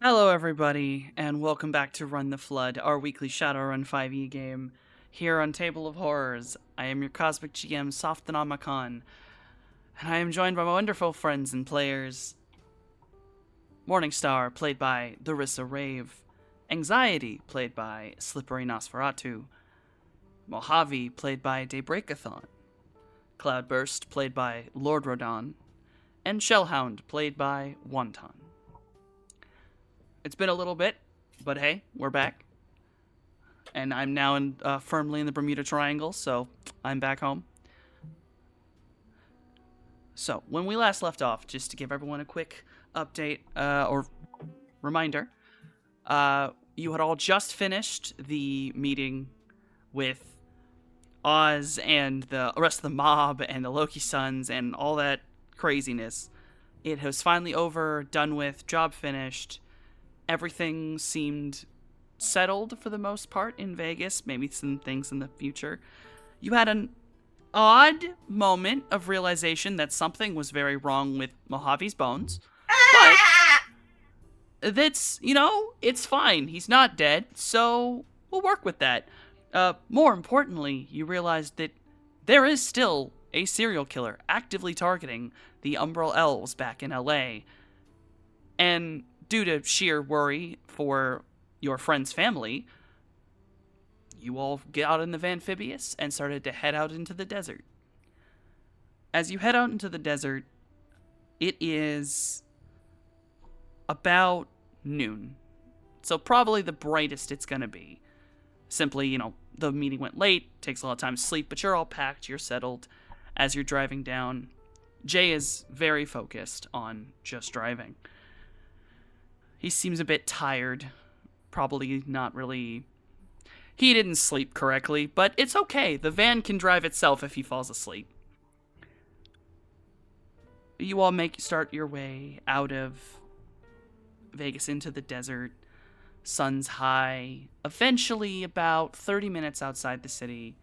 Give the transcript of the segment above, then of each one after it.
Hello, everybody, and welcome back to Run the Flood, our weekly Shadowrun 5e game. Here on Table of Horrors, I am your Cosmic GM, Softanomicon, and I am joined by my wonderful friends and players. Morningstar, played by Larissa Rave. Anxiety, played by Slippery Nosferatu. Mojave, played by Daybreakathon. Cloudburst, played by Lord Rodan. And Shellhound, played by Wonton. It's been a little bit, but hey, we're back. And I'm now firmly in the Bermuda Triangle, so I'm back home. So, when we last left off, just to give everyone a quick update or reminder, you had all just finished the meeting with Oz and the rest of the mob and the Loki Sons and all that craziness. It was finally over, done with, job finished. Everything seemed settled for the most part in Vegas. Maybe some things in the future. You had an odd moment of realization that something was very wrong with Mojave's bones. But that's, it's fine. He's not dead, so we'll work with that. More importantly, you realized that there is still a serial killer actively targeting the Umbral Elves back in LA. And due to sheer worry for your friend's family, you all get out in the Amphibious and started to head out into the desert. As you head out into the desert, it is about noon. So probably the brightest it's going to be. Simply, the meeting went late, takes a lot of time to sleep, but you're all packed, you're settled. As you're driving down, Jay is very focused on just driving. He seems a bit tired. Probably not really... He didn't sleep correctly, but it's okay. The van can drive itself if he falls asleep. You all start your way out of Vegas into the desert. Sun's high. Eventually, about 30 minutes outside the city,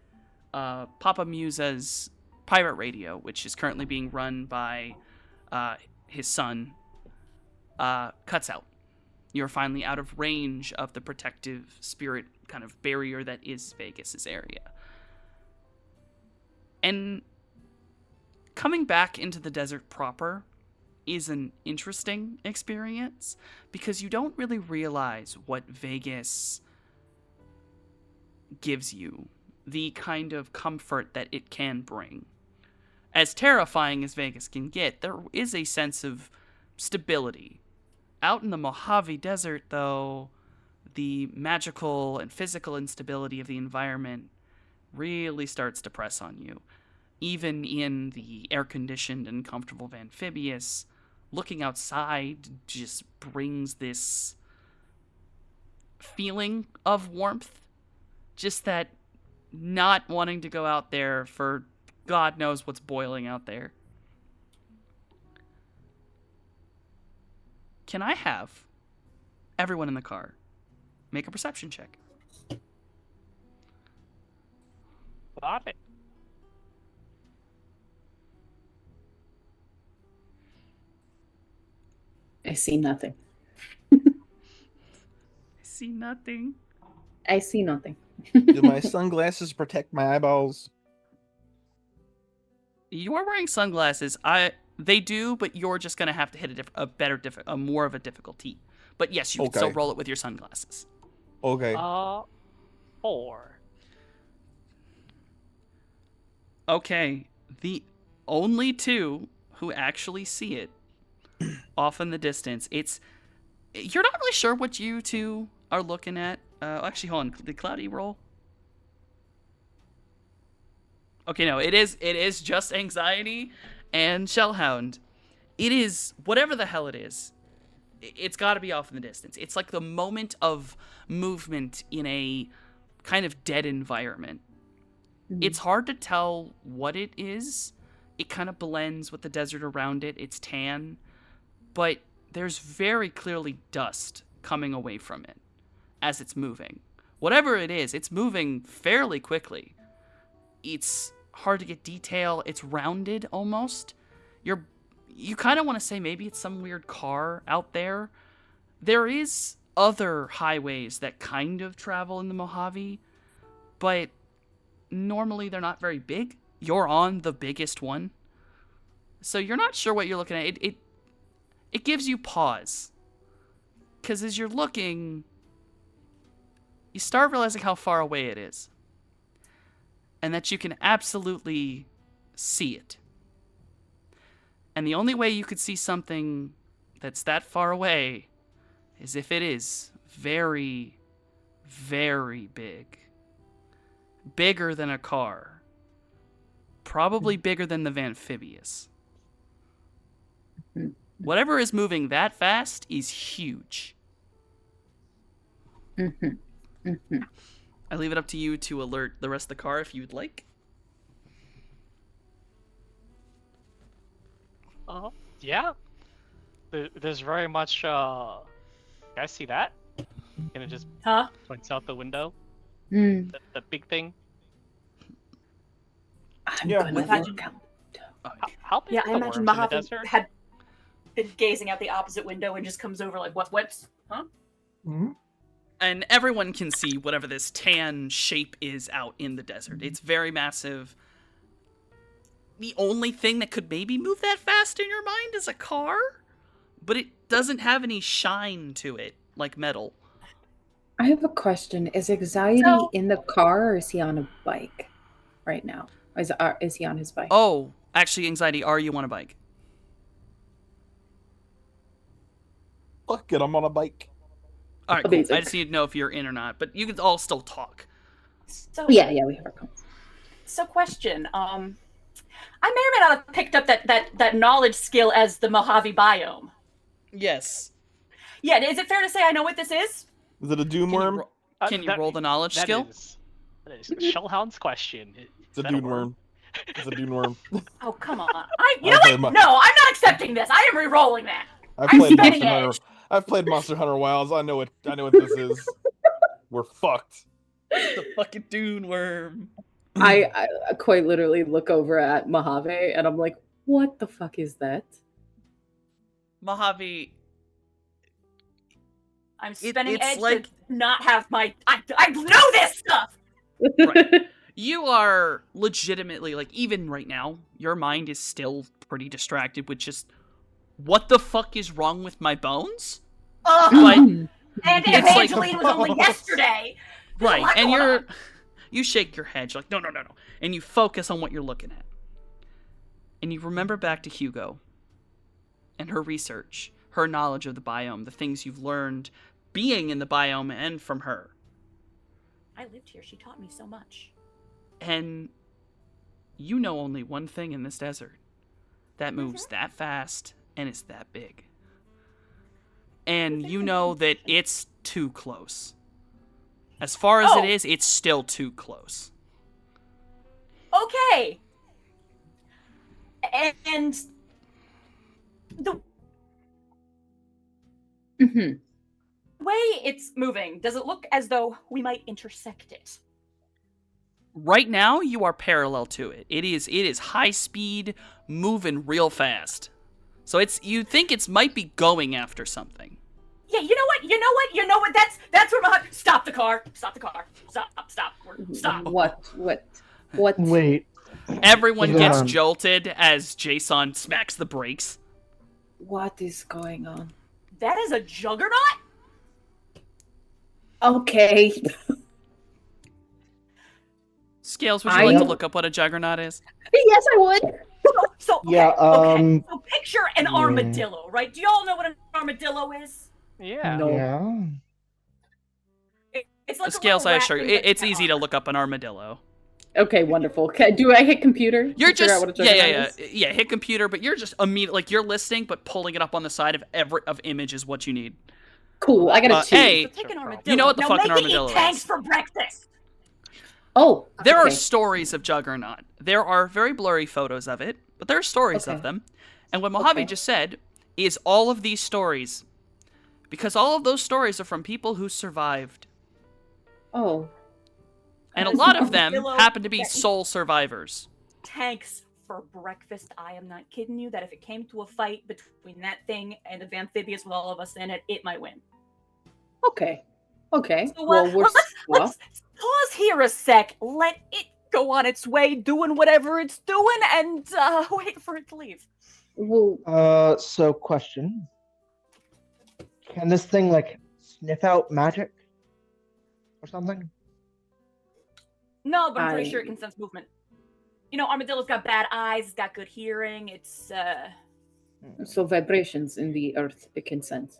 Papa Musa's pirate radio, which is currently being run by his son, cuts out. You're finally out of range of the protective spirit kind of barrier that is Vegas's area. And coming back into the desert proper is an interesting experience because you don't really realize what Vegas gives you, the kind of comfort that it can bring. As terrifying as Vegas can get, there is a sense of stability. Out in the Mojave Desert, though, the magical and physical instability of the environment really starts to press on you. Even in the air-conditioned and comfortable Amphibious, looking outside just brings this feeling of warmth. Just that not wanting to go out there for God knows what's boiling out there. Can I have everyone in the car make a perception check? Got it. I see nothing. I see nothing. I see nothing. Do my sunglasses protect my eyeballs? You are wearing sunglasses. They do, but you're just gonna have to hit a more of a difficulty. But yes, you can still roll it with your sunglasses. Okay. 4. Okay, the only two who actually see it off in the distance. You're not really sure what you two are looking at. Actually, hold on. Did Cloudy roll? Okay, no, it is just Anxiety and Shellhound. It is whatever the hell it is. It's got to be off in the distance. It's like the moment of movement in a kind of dead environment. It's hard to tell what it is. It kind of blends with the desert around it. It's tan. But there's very clearly dust coming away from it as it's moving. Whatever it is, it's moving fairly quickly. It's hard to get detail. It's rounded almost. You kind of want to say maybe it's some weird car out there there is other highways that kind of travel in the Mojave, but normally they're not very big. You're on the biggest one, so you're not sure what you're looking at. It gives you pause, because as you're looking, you start realizing how far away it is, and that you can absolutely see it. And the only way you could see something that's that far away is if it is very, very big. Bigger than a car. Probably bigger than the Amphibious. Whatever is moving that fast is huge. I leave it up to you to alert the rest of the car if you'd like. Yeah. There's very much, you guys see that? And it just Huh? points out the window. Mm, The big thing. I'm Yeah. gonna Imagine- look out. How big Yeah, are I the imagine worms in the Mojave desert? had been gazing out the opposite window and just comes over like, what's, huh? Mhm. And everyone can see whatever this tan shape is out in the desert. It's very massive. The only thing that could maybe move that fast in your mind is a car, but it doesn't have any shine to it like metal. I have a question. Is Anxiety So- in the car or is he on a bike right now? Is he on his bike? Oh, actually, Anxiety, are you on a bike? Fuck it, I'm on a bike. All right, cool. Amazing. I just need to know if you're in or not, but you can all still talk. So, Yeah, we have our comments. So question, I may or may not have picked up that knowledge skill as the Mojave biome. Yes. Yeah, is it fair to say I know what this is? Is it a doom Can you, worm? ro- can you roll the knowledge That skill? that is Shellhound's question. It's a dune worm. It's a dune worm. Oh, come on. You I know played what? my- No, I'm not accepting this. I am re-rolling that. I've I'm played spinning Monster Hunter. edge. I've played Monster Hunter Wilds. I know what this is. We're fucked. The fucking dune worm. I quite literally look over at Mojave and I'm like, what the fuck is that? Mojave, I'm spinning it's edge like- to not have my. I know this stuff. Right. You are legitimately, like, even right now, your mind is still pretty distracted with just, what the fuck is wrong with my bones? Ugh. But- And It's like- Evangeline was only yesterday. There's a Right, lot and going you shake your head, you're like, no, and you focus on what you're looking at. And you remember back to Hugo and her research, her knowledge of the biome, the things you've learned being in the biome and from her. I lived here. She taught me so much. And you know only one thing in this desert that moves that fast and is that big. And you know that it's too close. As far as it Oh. is, it's still too close. Okay. And the Mhm. way it's moving, does it look as though we might intersect it? Right now, you are parallel to it. It is high speed, moving real fast. So you think it might be going after something. Yeah, you know what? That's where my stop the car. Stop. Stop. What? Wait, Everyone Hold gets on. jolted as Jason smacks the brakes. What is going on? That is a juggernaut? Okay. Scales, would you like to I- look up what a juggernaut is? Yes, I would. So okay, Yeah, okay. So picture an yeah. armadillo, right? Do y'all know what an armadillo is? Yeah. No. yeah. It's like Scales, a I little assure rat you, thing that it's can easy to armor. look up an armadillo. Okay, wonderful. Do I hit computer? to You're figure just out what a yeah, juggernaut is? hit computer, but you're just immediately like you're listening, but pulling it up on the side of image is what you need. Cool. I got a 2. Hey, So take an armadillo. you know what the now fucking make it armadillo eat tanks is. for breakfast. Oh, There are okay. stories of Juggernaut. There are very blurry photos of it, but there are stories of Okay. them. And what Mojave Okay. just said is all of these stories, because all of those stories are from people who survived. Oh, And a As lot an of them armadillo happen to be that sole survivors. Tanks for breakfast. I am not kidding you that if it came to a fight between that thing and the amphibious with all of us in it, it might win. Okay. Okay. So, Well, we're let's pause here a sec. Let it go on its way, doing whatever it's doing, and wait for it to leave. well, So question. Can this thing like sniff out magic? Or something? No, but I'm pretty sure I- it can sense movement. You know, armadillo's got bad eyes, it's got good hearing. It's so vibrations in the earth it can sense.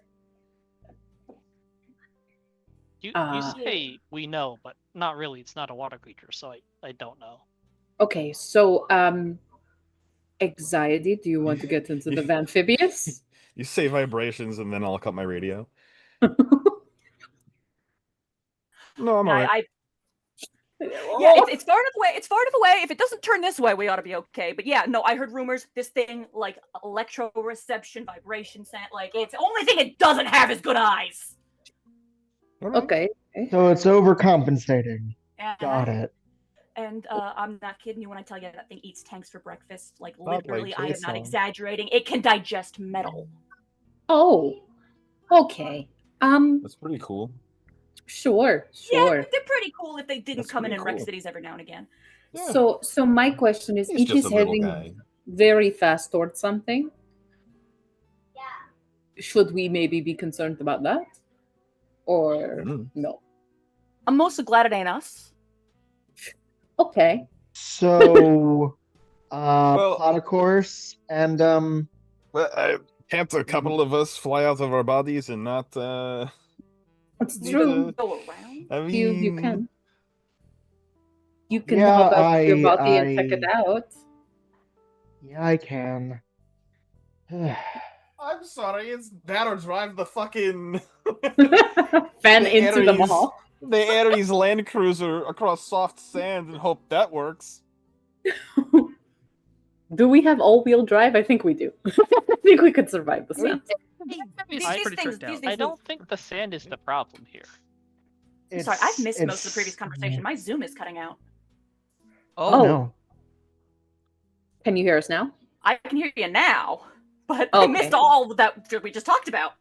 You Ah. say we know, but not really. It's not a water creature, so I don't know. Okay, so anxiety, do you want to get into the amphibious? You say vibrations, and then I'll cut my radio. No, I'm alright. yeah, it's far enough away. It's far enough away. If it doesn't turn this way, we ought to be okay. But yeah, no, I heard rumors. This thing, like electroreception, vibration, like it's the only thing it doesn't have is good eyes. Alright. Okay. So it's overcompensating. And, Got it. And I'm not kidding you when I tell you that thing eats tanks for breakfast. Like Not literally, like I am not Jason. exaggerating. It can digest metal. Oh. Okay. That's pretty cool. Sure. Yeah, Sure. they're pretty cool if they didn't That's come in pretty and wreck cool. cities every now and again. Yeah. So my question is, He's it just is a little heading guy. very fast towards something. Should we maybe be concerned about that? Or Mhm. no? I'm mostly glad it ain't us. Okay. So Well- plot of course and Well, can't a couple of us fly out of our bodies and not? It's Need true. to- Go around. I mean, You can. You can Yeah, hop out of your I- body and check it I- out. yeah, I can. I'm sorry. It's that or drive the fucking Fan The into the Ares- mall. the Ares Land Cruiser across soft sand and hope that works. Do we have all-wheel drive? I think we do. I think we could survive the sand. It's I- pretty tricked out. I don't think the sand is the problem here. I'm sorry, I've missed most of the it's- previous conversation. My Zoom is cutting out. Oh. No. Can you hear us now? I can hear you now, but I Okay. missed all that we just talked about.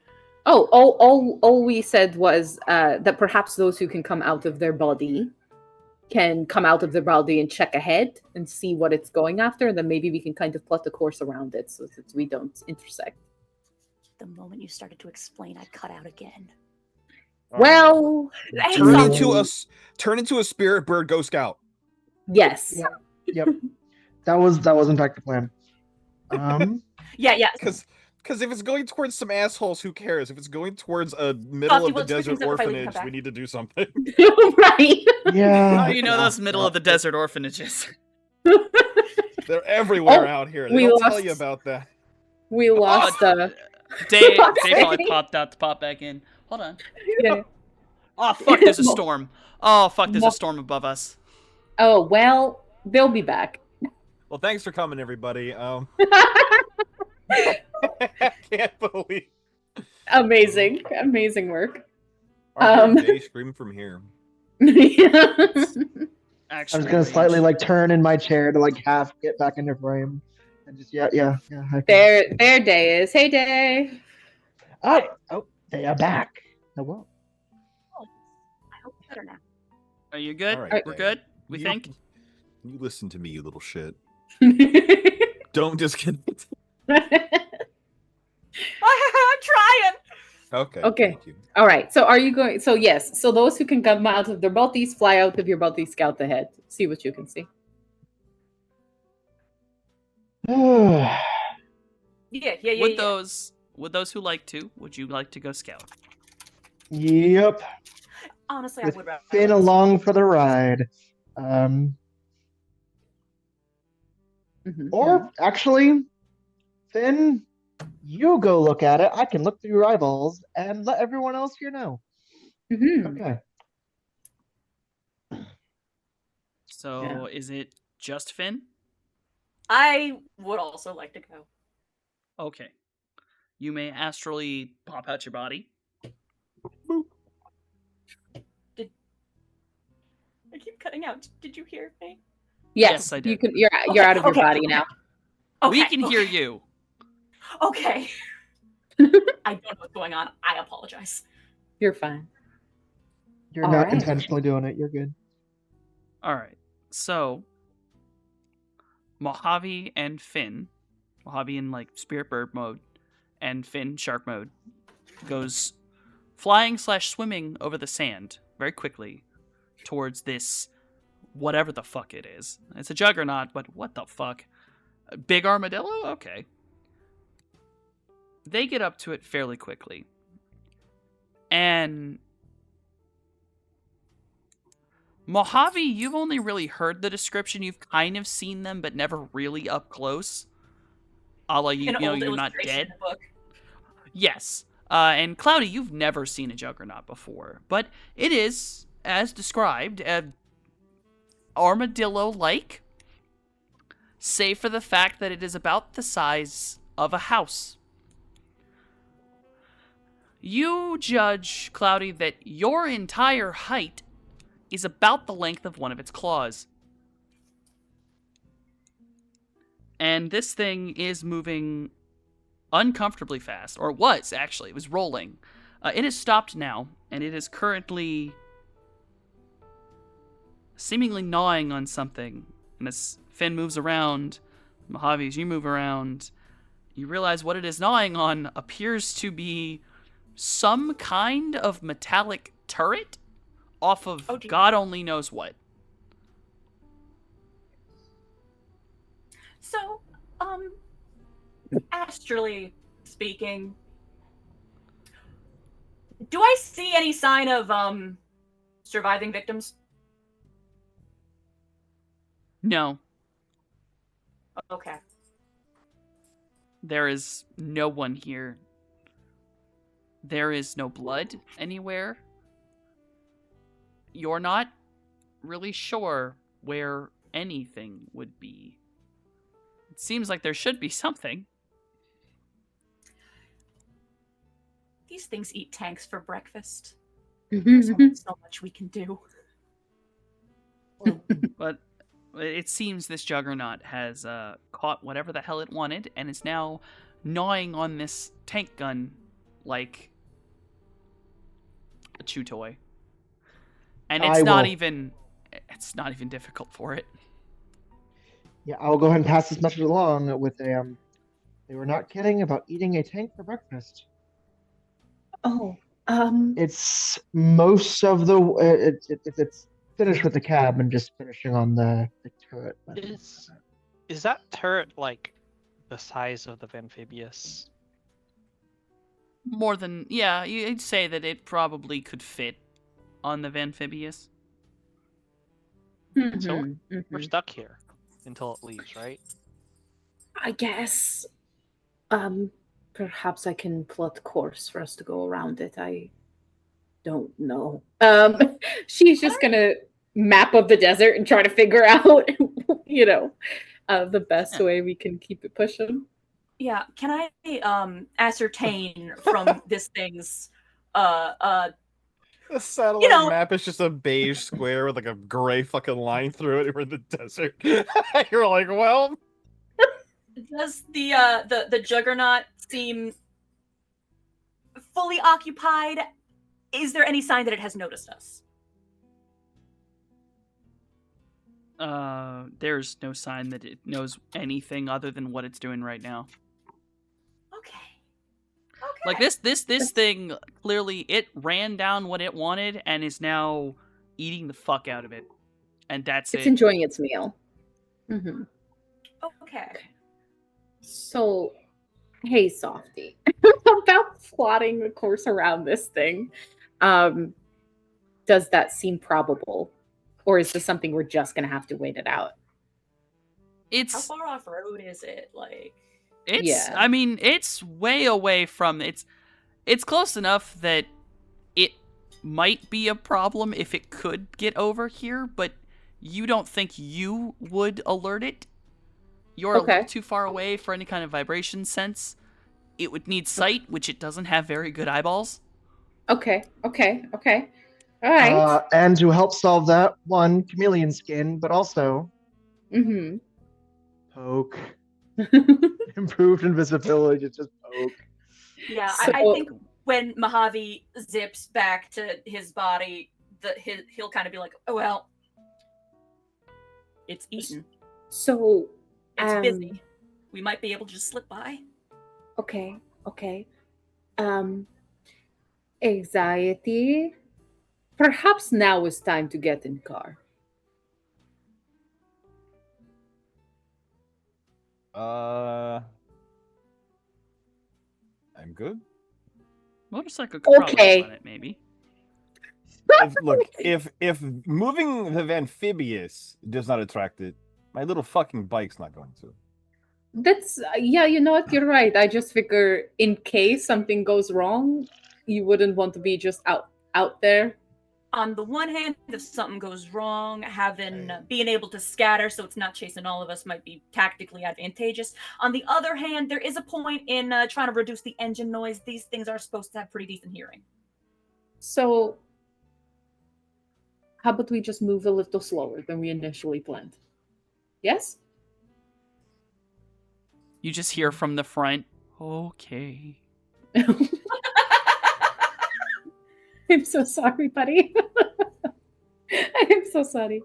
Oh, all we said was that perhaps those who can come out of their body can come out of their body and check ahead and see what it's going after, and then maybe we can kind of plot a course around it so that we don't intersect. The moment you started to explain, I cut out again. Well, Hey, Turn so- into turn into a spirit bird, go scout. yes. Yeah. Yep. That was in fact the plan. yeah. Because if it's going towards some assholes, who cares? If it's going towards a middle Fuck, of well, the switch things desert up if I leave and orphanage, come we back. need to do something. Right. Yeah. How do you know yeah, those middle yeah. of the desert orphanages? They're everywhere Oh, out here. They we don't tell lost- you about that. We lost. They What's probably that? popped out to pop back in. Hold on. Yeah. Oh fuck! There's a Mo- storm. Oh fuck! There's Mo- a storm above us. Oh well, they'll be back. Well, thanks for coming, everybody. I can't believe. Amazing work. They scream from here. Yeah. I Actually, was gonna slightly like turn in my chair to like half get back into frame. And just yeah. I can- their day is hey day. Oh, they are back. Hello. I hope it's better now. Are you good? All right, We're Dave. good. We You- think. You listen to me, you little shit. Don't disconnect. I'm trying. Okay. Okay. Thank you. All right. So are you going? So yes. So those who can come out of their bodies, fly out of your body, scout ahead, see what you can see. Yeah. Would those who like to? Would you like to go scout? Yep. Honestly, With I would rather. Finn along for the ride. Mhm. Or actually, Finn, you go look at it. I can look through your eyeballs and let everyone else here know. Mhm. Okay. So Yeah. is it just Finn? I would also like to go. Okay. You may astrally pop out your body. I keep cutting out. Did you hear me? Yes, Yes, I You did. can. You're out of your Okay, body okay. now. We Okay, can hear okay. you. Okay. I don't know what's going on. I apologize. You're fine. You're All not right. intentionally doing it. You're good. All right. So Mojave and Finn, Mojave in like spirit bird mode, and Finn shark mode, goes flying/swimming over the sand very quickly towards this whatever the fuck it is. It's a juggernaut, but what the fuck? A big armadillo? Okay. They get up to it fairly quickly. And Mojave, you've only really heard the description. You've kind of seen them, but never really up close. A la you An know, old you're not illustration dead. book. Yes. And Cloudy, you've never seen a juggernaut before, but it is, as described, armadillo-like, save for the fact that it is about the size of a house. You judge, Cloudy, that your entire height is about the length of one of its claws. And this thing is moving uncomfortably fast, or it was, actually. It was rolling. It has stopped now, and it is currently seemingly gnawing on something. And as Finn moves around, Mojave, as you move around, you realize what it is gnawing on appears to be some kind of metallic turret off of Oh, dear. God only knows what. So, astrally speaking, do I see any sign of surviving victims? No, Okay. there is no one here. There is no blood anywhere. You're not really sure where anything would be. It seems like there should be something. These things eat tanks for breakfast. There's only so much we can do. But it seems this juggernaut has caught whatever the hell it wanted and is now gnawing on this tank gun like a chew toy. And it's not even difficult for it. Yeah, I'll go ahead and pass this message along with a they were not kidding about eating a tank for breakfast. Oh, It's most of the it's finished with the cab and just finishing on the turret. but- Is that turret like the size of the Amphibious? More than, yeah, you'd say that it probably could fit on the Amphibious. mhm, We're mhm. stuck here until it leaves, right? I guess. Perhaps I can plot course for us to go around it. I don't know. She's just gonna map of the desert and try to figure out, the best way we can keep it pushing. Yeah, can I ascertain from this thing's The satellite You know- map is just a beige square with like a gray fucking line through it. We're in the desert. You're like, well, does the juggernaut seem fully occupied? Is there any sign that it has noticed us? There's no sign that it knows anything other than what it's doing right now. Okay. Like this thing, clearly it ran down what it wanted and is now eating the fuck out of it. And that's It's it. enjoying its meal. hmm Okay. So, hey, Softy, about plotting the course around this thing. Does that seem probable, or is this something we're just gonna have to wait it out? How It's far off road is it? Like, Yeah. I mean, it's way away from it's close enough that it might be a problem if it could get over here, but you don't think you would alert it. You're a Okay. little too far away for any kind of vibration sense. It would need sight, which it doesn't have very good eyeballs. Okay. All right. And to help solve that, one, chameleon skin, but also Mm-hmm. poke. Improved invisibility, just poke. yeah, So- I think when Mojave zips back to his body, he'll kind of be like, "Oh well, it's eaten. So, It's busy. We might be able to just slip by." okay. Anxiety. Perhaps now is time to get in car. I'm good. Motorcycle could probably Okay. run it, maybe. Look, if moving the amphibious does not attract it, my little fucking bike's not going to. That's yeah, you know what? You're right. I just figure in case something goes wrong, you wouldn't want to be just out there. On the one hand, if something goes wrong, being able to scatter so it's not chasing all of us might be tactically advantageous. On the other hand, there is a point in trying to reduce the engine noise. These things are supposed to have pretty decent hearing. So, how about we just move a little slower than we initially planned? Yes? You just hear from the front, okay. I'm so sorry, buddy. I'm so sorry.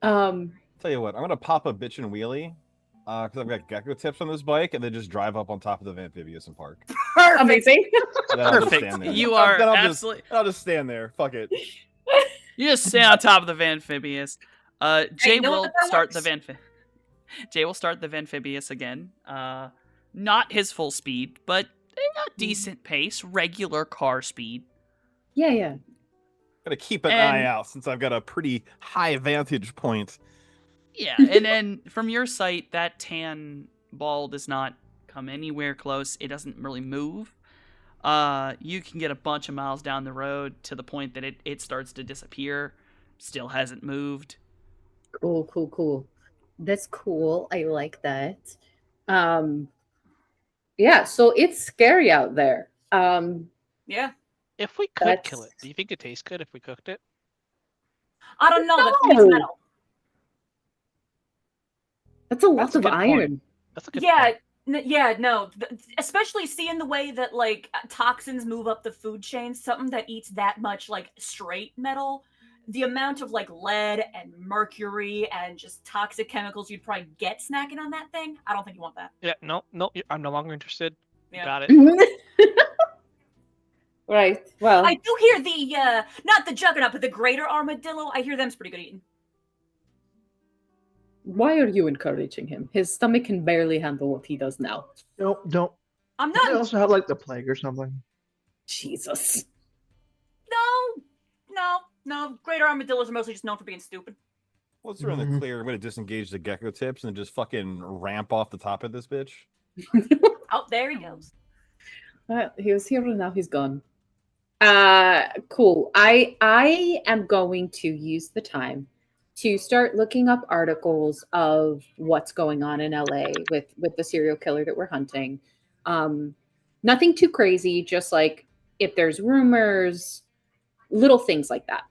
Tell you what, I'm gonna pop a bitchin' wheelie, because I've got gecko tips on this bike, and then just drive up on top of the amphibious and park. Amazing. And then I'll just Perfect. stand there. You are Then absolutely. I'll just stand there. Fuck it. You just stand on top of the amphibious. Jay know will that start works. Jay will start the amphibious again. Not his full speed, but a decent pace, regular car speed. Yeah. Gotta keep an And- eye out since I've got a pretty high vantage point. Yeah, and then from your sight, that tan ball does not come anywhere close. It doesn't really move. You can get a bunch of miles down the road to the point that it starts to disappear. Still hasn't moved. Cool. That's cool. I like that. Yeah, so it's scary out there. Yeah. If we could kill it, That's- do you think it tastes good if we cooked it? I don't know. That thing is No. metal. That's a lot That's a of good point. iron. That's a good Yeah. point. No. Especially seeing the way that like toxins move up the food chain, something that eats that much like straight metal, the amount of like lead and mercury and just toxic chemicals you'd probably get snacking on that thing. I don't think you want that. Yeah, no, I'm no longer interested. Yeah. Got it. Right. Well, I do hear the not the juggernaut, but the greater armadillo. I hear them's pretty good eating. why are you encouraging him? His stomach can barely handle what he does now. Nope, don't. I'm They not. also have like the plague or something. Jesus. No. Greater armadillos are mostly just known for being stupid. Once we're in the Mhm. clear, I'm gonna disengage the gecko tips and just fucking ramp off the top of this bitch. Oh, there he goes. He was here and now he's gone. Cool. I am going to use the time to start looking up articles of what's going on in LA with the serial killer that we're hunting. Nothing too crazy, just like if there's rumors, little things like that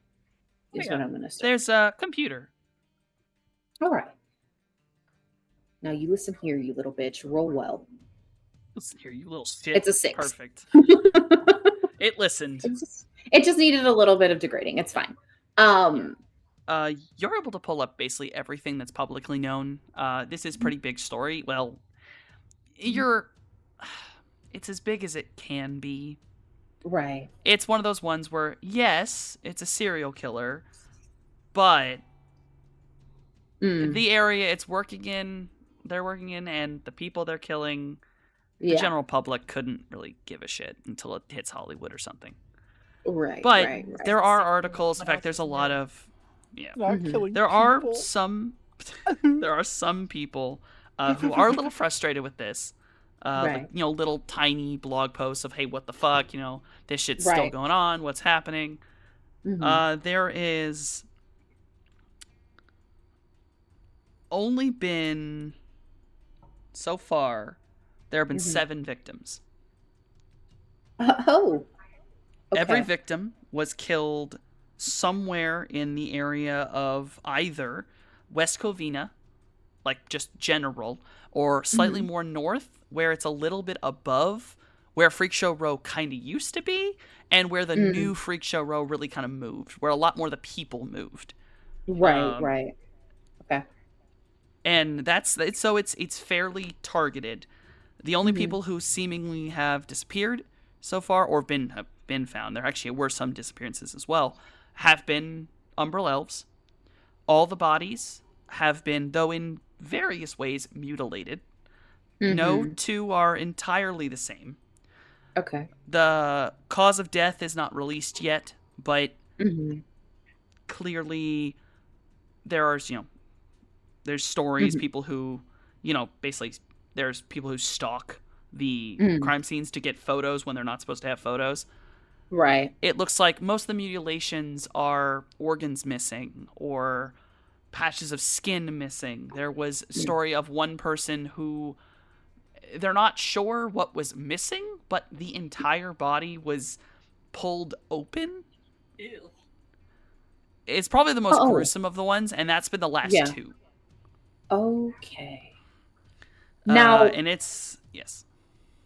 is Yeah. what I'm going to start. There's a computer. All right. Now you listen here, you little bitch. Roll well. Listen here, you little shit. It's a 6. Perfect. It listened. It just needed a little bit of degrading. It's fine. You're able to pull up basically everything that's publicly known. This is pretty big story. Well, it's as big as it can be. Right. It's one of those ones where, yes, it's a serial killer, but Mm, the area they're working in, and the people they're killing, the yeah. general public couldn't really give a shit until it hits Hollywood or something. Right. But right. there are articles. In fact, there's a lot of, Not Mhm. killing there are people. some people who are a little frustrated with this. Like, Right. little tiny blog posts of, hey, what the fuck, this shit's still Right. going on, what's happening. Mhm. There is only been, so far, there have been Mhm. 7 victims. Oh. Every Okay. victim was killed somewhere in the area of either West Covina, like just general, or slightly Mhm. more north, where it's a little bit above where Freak Show Row kind of used to be, and where the new Freak Show Row really kind of moved, where a lot more of the people moved. Right, right. Okay. And so it's fairly targeted. The only people who seemingly have disappeared so far, or have been found, there actually were some disappearances as well, have been Umbral Elves. All the bodies have been, though in various ways, mutilated. No two are entirely the same. Okay. The cause of death is not released yet, but clearly there's stories, people who, basically there's people who stalk the crime scenes to get photos when they're not supposed to have photos. Right. It looks like most of the mutilations are organs missing or patches of skin missing. There was a story of one person who they're not sure what was missing, but the entire body was pulled open. Ew. It's probably the most gruesome of the ones, and that's been the last two. Okay. Now, and it's yes.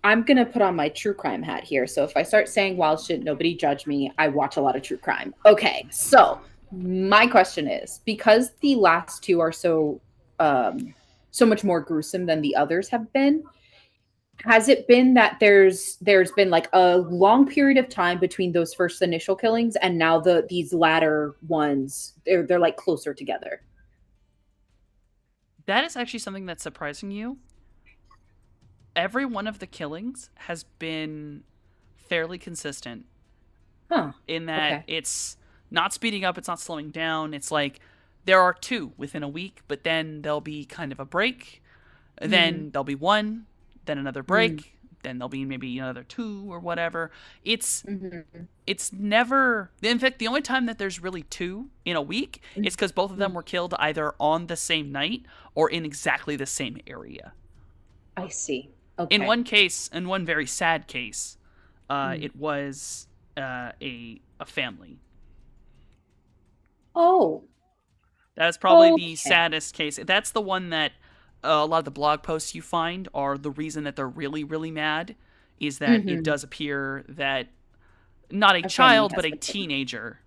I'm gonna put on my true crime hat here. So if I start saying wild shit, nobody judge me. I watch a lot of true crime. Okay, so my question is, because the last two are so much more gruesome than the others have been, has it been that there's been like a long period of time between those first initial killings and now these latter ones they're like closer together? That is actually something that's surprising you. Every one of the killings has been fairly consistent. Huh. In that it's not speeding up, it's not slowing down. It's like there are two within a week, but then there'll be kind of a break. Then there'll be one, then another break, then there'll be maybe another two or whatever. It's never... In fact, the only time that there's really two in a week is because both of them were killed either on the same night or in exactly the same area. I see. Okay. In one case, in one very sad case, it was a family. Oh. That's probably the saddest case. That's the one that a lot of the blog posts you find are the reason that they're really, really mad, is that it does appear that not a child, but a teenager.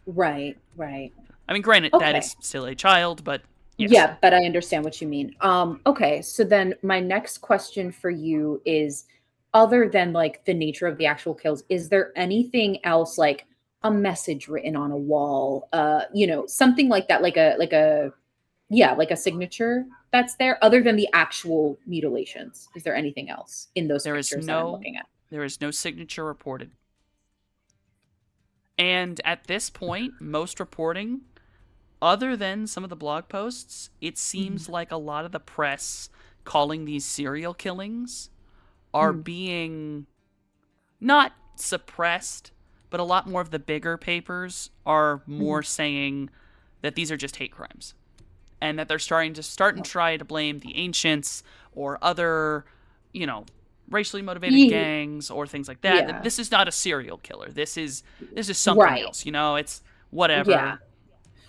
Right, right. I mean, granted, that is still a child, but yes. Yeah, but I understand what you mean. Okay, so then my next question for you is, other than like the nature of the actual kills, is there anything else, like a message written on a wall, something like that, like a signature that's there, other than the actual mutilations? Is there anything else in those pictures that I'm looking at? There is no signature reported. And at this point, most reporting, other than some of the blog posts, it seems like a lot of the press calling these serial killings are being not suppressed, but a lot more of the bigger papers are more saying that these are just hate crimes. And that they're starting to try to blame the Ancients or other, racially motivated gangs or things like that. Yeah. This is not a serial killer. This is something else. It's whatever. Yeah.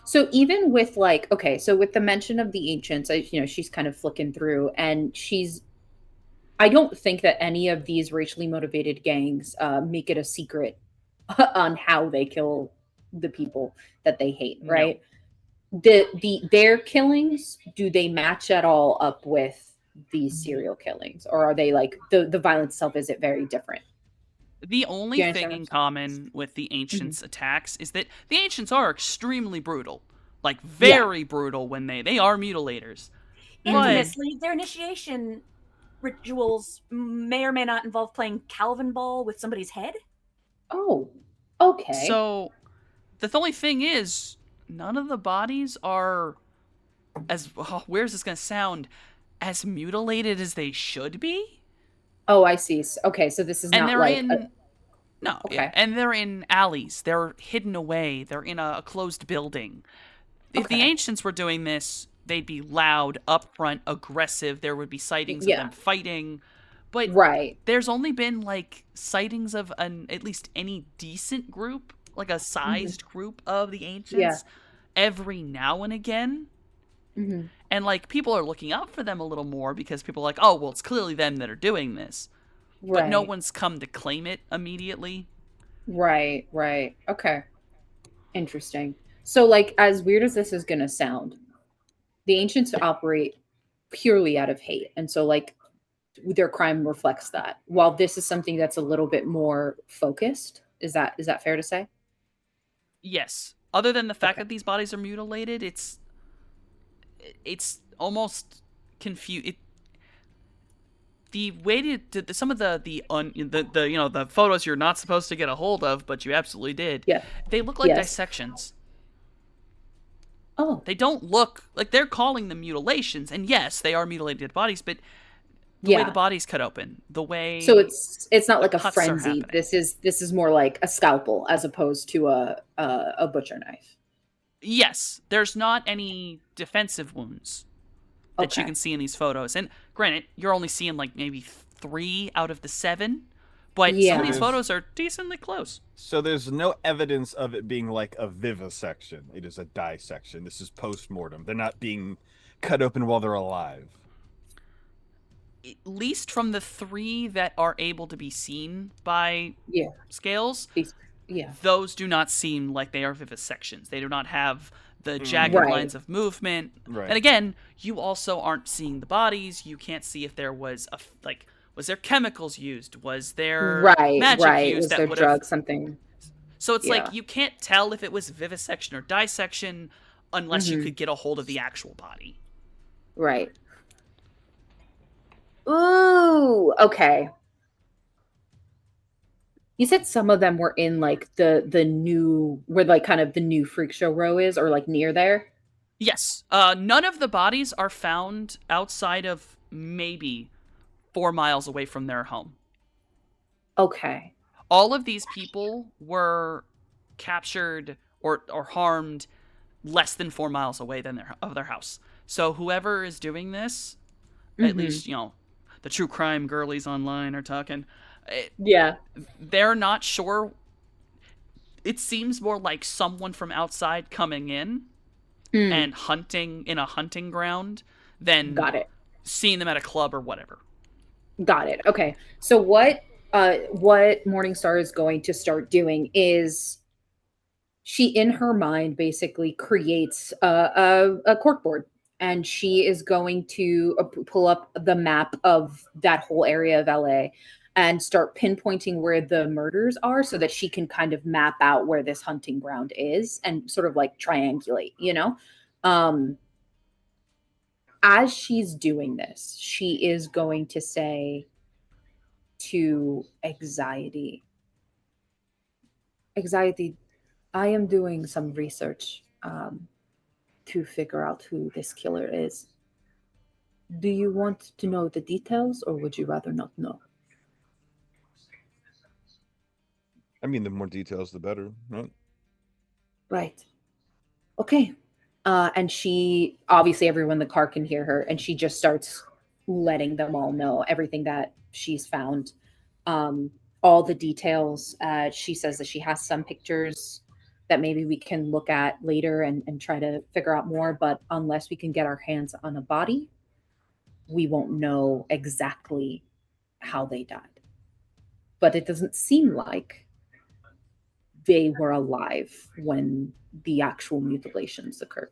So even with with the mention of the Ancients, she's kind of flicking through, and I don't think that any of these racially motivated gangs make it a secret on how they kill the people that they hate, right? No. Their killings, do they match at all up with these serial killings, or are they like the violence itself, is it very different? The only thing in common with the Ancients' attacks is that the Ancients are extremely brutal, like very brutal when they are mutilators. Infamously, their initiation rituals may or may not involve playing Calvin ball with somebody's head. Oh, okay. So the only thing is, none of the bodies are where's this going to sound, as mutilated as they should be. Oh, I see. Okay, so this is not like... and they're in alleys. They're hidden away. They're in a closed building. If the Ancients were doing this, they'd be loud, upfront, aggressive. There would be sightings of them fighting. But there's only been, like, sightings of at least any decent group, like a sized group of the Ancients, every now and again. And, like, people are looking out for them a little more because people are like, oh, well, it's clearly them that are doing this. but no Right. one's come to claim it immediately. Right, right. Okay. Interesting. So, like, as weird as this is going to sound, the ancients operate purely out of hate. And so, like, their crime reflects that. While this is something that's a little bit more focused, is that fair to say? Yes. Other than the fact Okay. that these bodies are mutilated, it's almost confused. The way to some of the the photos you're not supposed to get a hold of, but you absolutely did. Yeah. They look like Yes. dissections. Oh, They don't look like they're calling them mutilations, and yes, they are mutilated bodies, but the way yeah. the body's cut open, the way So it's not the like a cuts are frenzy. happening. This is more like a scalpel as opposed to a butcher knife. Yes, there's not any defensive wounds that you Okay. can see in these photos. And granted, you're only seeing like maybe 3 out of the 7, but some Yeah. of these There's- photos are decently close. So there's no evidence of it being like a vivisection. It is a dissection. This is post-mortem. They're not being cut open while they're alive. At least from the 3 that are able to be seen by Yeah. scales, Yeah. those do not seem like they are vivisections. They do not have the jagged Right. lines of movement. Right. And again, you also aren't seeing the bodies. You can't see if there was was there chemicals used? Was there Right. magic Right. used Was that there would drug something? So it's Yeah. like you can't tell if it was vivisection or dissection unless you Mhm. could get a hold of the actual body. Right. Ooh. Okay. You said some of them were in like the new where like kind of the new freak show row is, or like near there. Yes. None of the bodies are found outside of maybe 4 miles away from their home. Okay. All of these people were captured or harmed less than 4 miles away than their house. So whoever is doing this, at Mhm. least, the true crime girlies online are talking, Yeah. they're not sure. It seems more like someone from outside coming in Mm, and hunting in a hunting ground than got it. seeing them at a club or whatever. Got it. Okay. So what Morningstar is going to start doing is she in her mind basically creates a corkboard, and she is going to pull up the map of that whole area of LA and start pinpointing where the murders are so that she can kind of map out where this hunting ground is and sort of like triangulate, um as she's doing this, she is going to say to Anxiety, I am doing some research to figure out who this killer is. Do you want to know the details, or would you rather not know? I mean, the more details, the better, right? Right. Okay. And she, obviously, everyone in the car can hear her, and she just starts letting them all know everything that she's found. All the details. She says that she has some pictures that maybe we can look at later and try to figure out more. But unless we can get our hands on a body, we won't know exactly how they died. But it doesn't seem like they were alive when the actual mutilations occurred.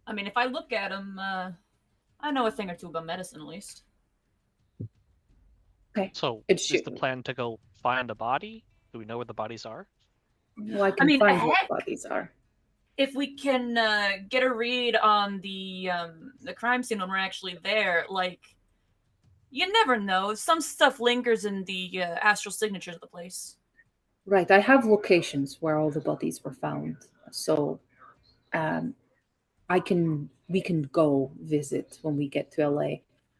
I mean, if I look at them, I know a thing or two about medicine, at least. Okay. So It's is the plan to go find a body? Do we know where the bodies are? Well, I can mean, find what heck. bodies are. If we can get a read on the crime scene when we're actually there, like, you never know. Some stuff lingers in the astral signatures of the place. Right. I have locations where all the bodies were found. So we can go visit when we get to LA.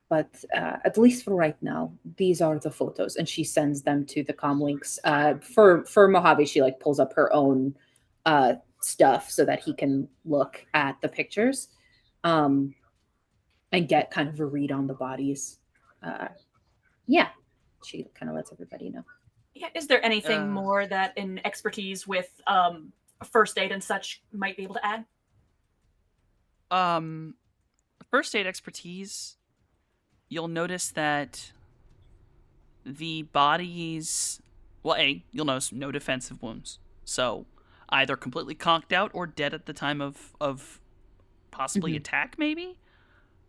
But at least for right now, these are the photos, and she sends them to the comlinks. For Mojave, she like pulls up her own stuff so that he can look at the pictures, and get kind of a read on the bodies. Yeah, she kind of lets everybody know. Yeah, is there anything Uh. more that an expertise with first aid and such might be able to add? First aid expertise, you'll notice that the bodies, well, you'll notice no defensive wounds. So either completely conked out or dead at the time of possibly attack, maybe.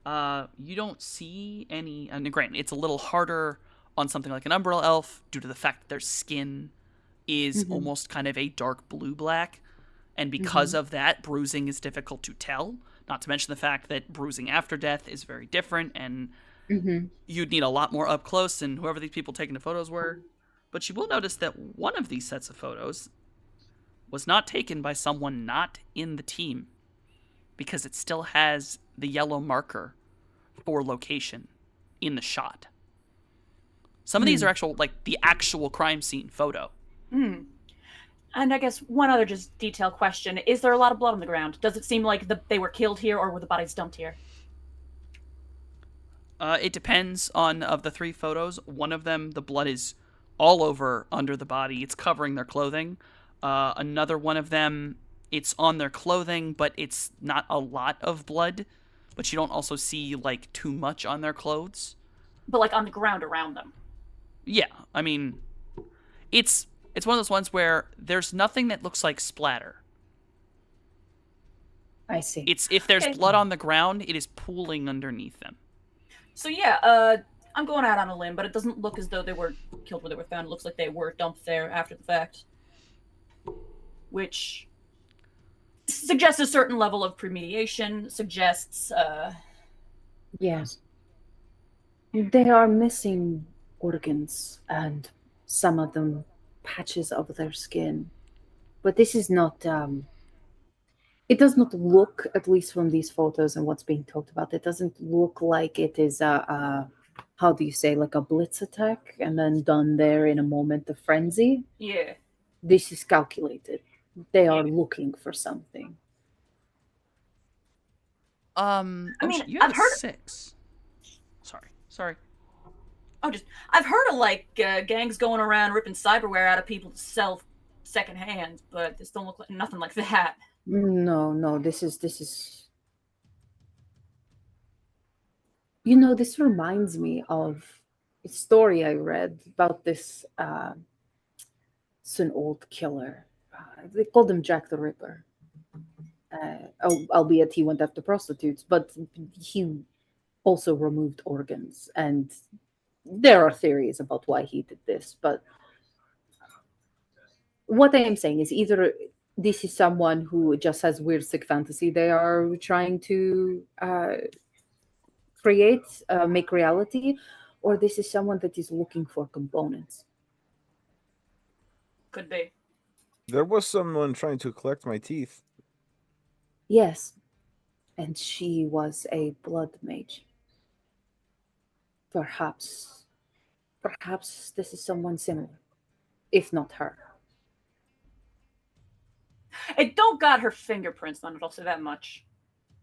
You don't see any. And granted, it's a little harder on something like an Umbral Elf due to the fact that their skin is almost kind of a dark blue-black. And because of that, bruising is difficult to tell. Not to mention the fact that bruising after death is very different, and you'd need a lot more up close than whoever these people taking the photos were. But you will notice that one of these sets of photos was not taken by someone not in the team, because it still has the yellow marker for location in the shot. Some of these are actual, like, the actual crime scene photo. And I guess one other just detail question. Is there a lot of blood on the ground? Does it seem like they were killed here, or were the bodies dumped here? It depends on, of the 3 photos, one of them, the blood is all over under the body. It's covering their clothing. Another one of them, it's on their clothing, but it's not a lot of blood. But you don't also see, like, too much on their clothes. But, like, on the ground around them? Yeah, I mean, it's one of those ones where there's nothing that looks like splatter. I see. It's if there's blood on the ground, it is pooling underneath them. So yeah, I'm going out on a limb, but it doesn't look as though they were killed where they were found. It looks like they were dumped there after the fact. Which suggests a certain level of premediation, suggests, Yes. They are missing organs and some of them patches of their skin. But this is not, it does not look, at least from these photos and what's being talked about, it doesn't look like it is how do you say, like a blitz attack and then done there in a moment of frenzy. yeah. This is calculated. They are looking for something. I mean, you have I've heard- 6. Sorry. Oh, I've heard of, like, gangs going around ripping cyberware out of people to sell secondhand, but this don't look like nothing like that. No, this is you know, this reminds me of a story I read about this it's an old killer. They called him Jack the Ripper. Albeit he went after prostitutes, but he also removed organs, and there are theories about why he did this, but what I am saying is either this is someone who just has weird sick fantasy they are trying to create, make reality, or this is someone that is looking for components. Could be. There was someone trying to collect my teeth. Yes, and she was a blood mage. Perhaps this is someone similar, if not her. It don't got her fingerprints on it, I'll say that much.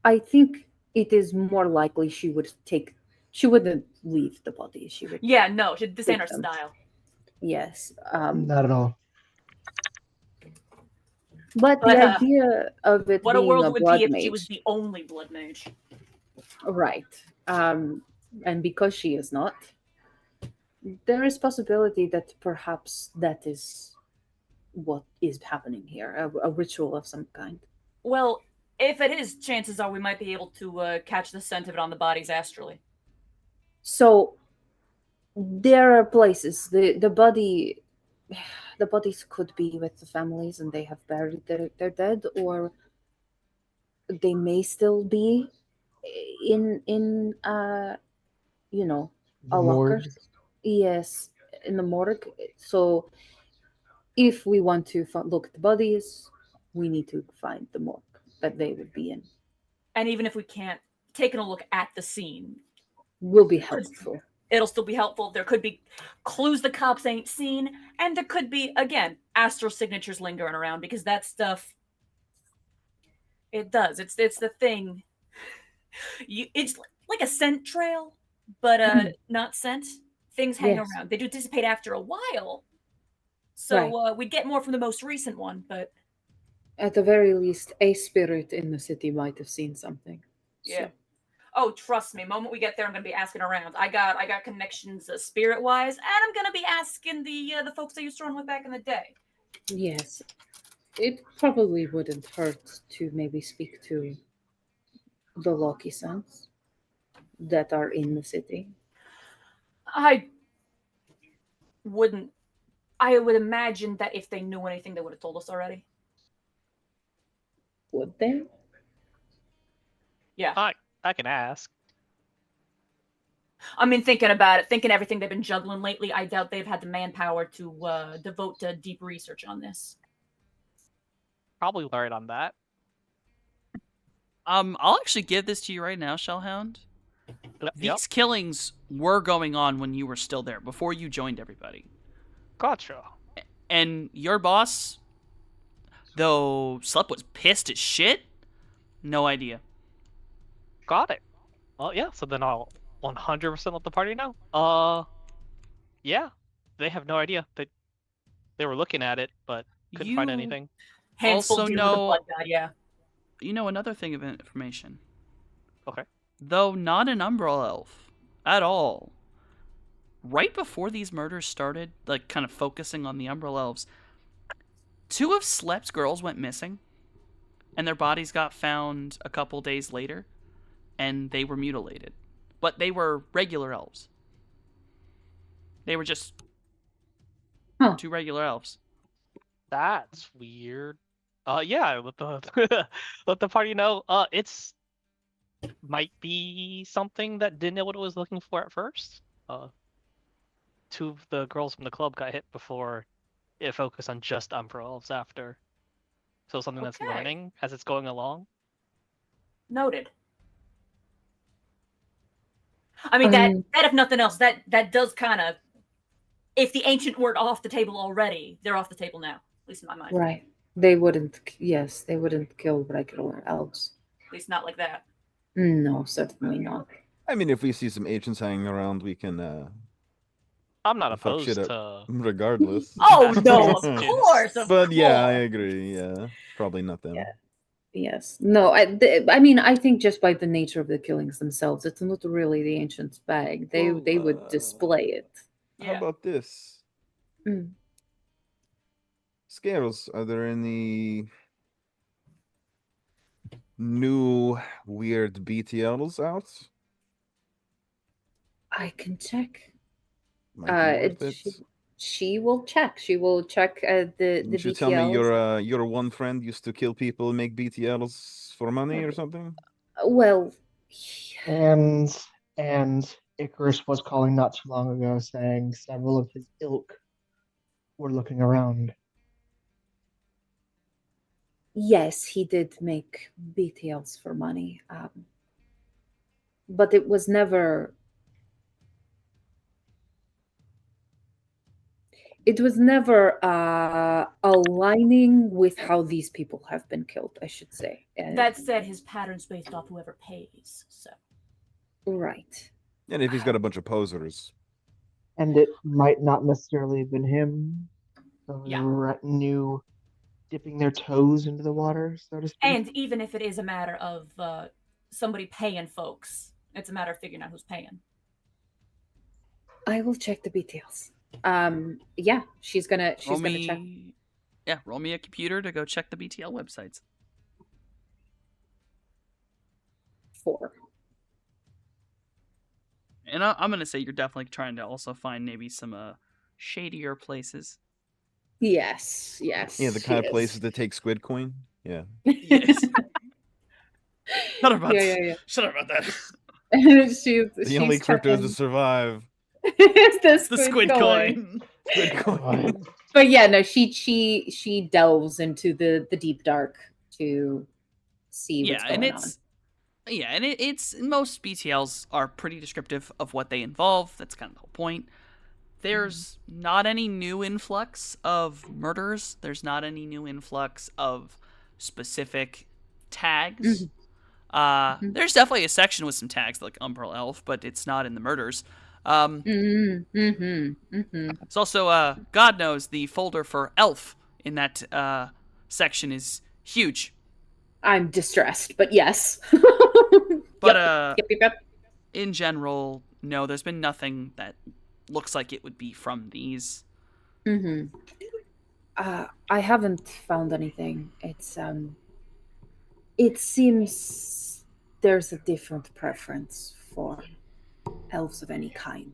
I think it is more likely she wouldn't leave the body. She would. Yeah, no, this ain't her Victims. style. Yes. Not at all. But But, the idea of it What a being world a it would blood be if mage, she was the only blood mage. right? And because she is not, there is possibility that perhaps that is what is happening here, a ritual of some kind. Well, if it is, chances are we might be able to catch the scent of it on the bodies astrally. So there are places the bodies could be with the families and they have buried their dead, or they may still be in you know, a locker. Morgue. Yes, in the morgue. So if we want to look at the bodies, we need to find the morgue that they would be in. And even if we can't, taking a look at the scene, Will be helpful. it'll still be helpful. There could be clues the cops ain't seen, and there could be, again, astral signatures lingering around, because that stuff, it does. It's the thing. It's like a scent trail, but not scent. Things hang Yes. around. They do dissipate after a while. So Right. we'd get more from the most recent one, but At the very least, a spirit in the city might have seen something. yeah. So, Oh, trust me. Moment we get there, I'm gonna be asking around. I got connections, spirit wise, and I'm gonna be asking the folks I used to run with back in the day. Yes, it probably wouldn't hurt to maybe speak to the Loki sons that are in the city. I wouldn't. I would imagine that if they knew anything, they would have told us already. Would they? Yeah. I can ask. I mean, thinking about it, thinking everything they've been juggling lately, I doubt they've had the manpower to devote to deep research on this. Probably learn on that. I'll actually give this to you right now, Shellhound. Yep. These killings were going on when you were still there, before you joined everybody. Gotcha. And your boss, though Slep was pissed as shit, no idea. Got it. Well, yeah. So then I'll 100% let the party know. Yeah. They have no idea. They were looking at it, but couldn't find You anything. Hands full also dealing with the know- blood god, yeah. You know another thing of information. Okay. Though not an Umbral Elf at all, right before these murders started, like kind of focusing on the Umbral Elves, 2 of Slep's girls went missing, and their bodies got found a couple days later, and they were mutilated. But they were regular elves. They were just Huh. 2 regular elves. That's weird. Yeah, let the let the party know. It's might be something that didn't know what it was looking for at first. 2 of the girls from the club got hit before it focused on just Umbra Elves after. So something that's Okay. learning as it's going along. Noted. I mean, that if nothing else, that does kind of. If the ancient weren't off the table already, they're off the table now. At least in my mind. Right. They wouldn't. Yes, they wouldn't kill regular elves. At least not like that. No, certainly not. I mean, if we see some ancients hanging around, we can I'm not fuck shit opposed up. to. regardless. Oh no, of course. But yeah, I course. agree. Yeah, probably not them. Yeah. Yes. No, I mean, I think just by the nature of the killings themselves, it's not really the ancients' bag. They Well, would display it. How Yeah. about this? Mm. Scales, are there any new weird BTLs out? I can check. Might be worth She, it. she will check. She will check the Didn't you tell me BTLs. your one friend used to kill people and make BTLs for money or something? Well, And Icarus was calling not too long ago saying several of his ilk were looking around. yes, he did make BTLs for money, but it was never. It was never aligning with how these people have been killed, I should say. That said, his pattern's based off whoever pays. So Right. And if he's got a bunch of posers. And it might not necessarily have been him. The Yeah. retinue dipping their toes into the water, so to speak. and even if it is a matter of somebody paying folks, it's a matter of figuring out who's paying. I will check the BTLs. Yeah, she's gonna check. Roll me a computer to go check the BTL websites. 4. And I'm gonna say you're definitely trying to also find maybe some shadier places. Yes. Yeah, the she kind of is. places that take squid coin. Yeah. Yes. Shut up about Yeah. Shut up about that. she's The only cryptos to survive. the The squid coin. Squid coin. But yeah, no, she delves into the deep dark to see what's going on. It's most BTLs are pretty descriptive of what they involve. That's kind of the whole point. There's not any new influx of murders. There's not any new influx of specific tags. There's definitely a section with some tags like Umbral Elf, but it's not in the murders. It's also, God knows, the folder for Elf in that section is huge. I'm distressed, but yes. But Yep. in general, no, there's been nothing that looks like it would be from these. Mm-hmm. I haven't found anything. It seems there's a different preference for elves of any kind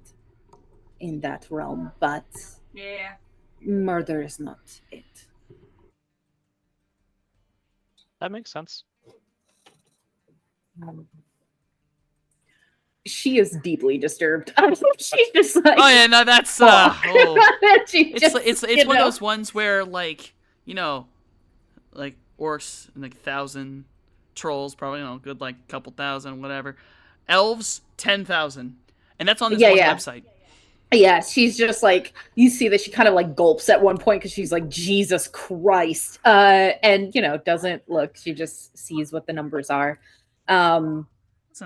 in that realm, but Yeah. murder is not it. That makes sense. She is deeply disturbed. She's just like, Oh yeah, no, that's fuck. She it's just, it's you one of know. those ones where like like orcs and like 1,000 trolls, probably good like couple thousand, whatever. Elves 10,000, and that's on this one website. Yeah, she's just like, you see that she kind of like gulps at one point because she's like, Jesus Christ. And, doesn't look. She just sees what the numbers are. Listen,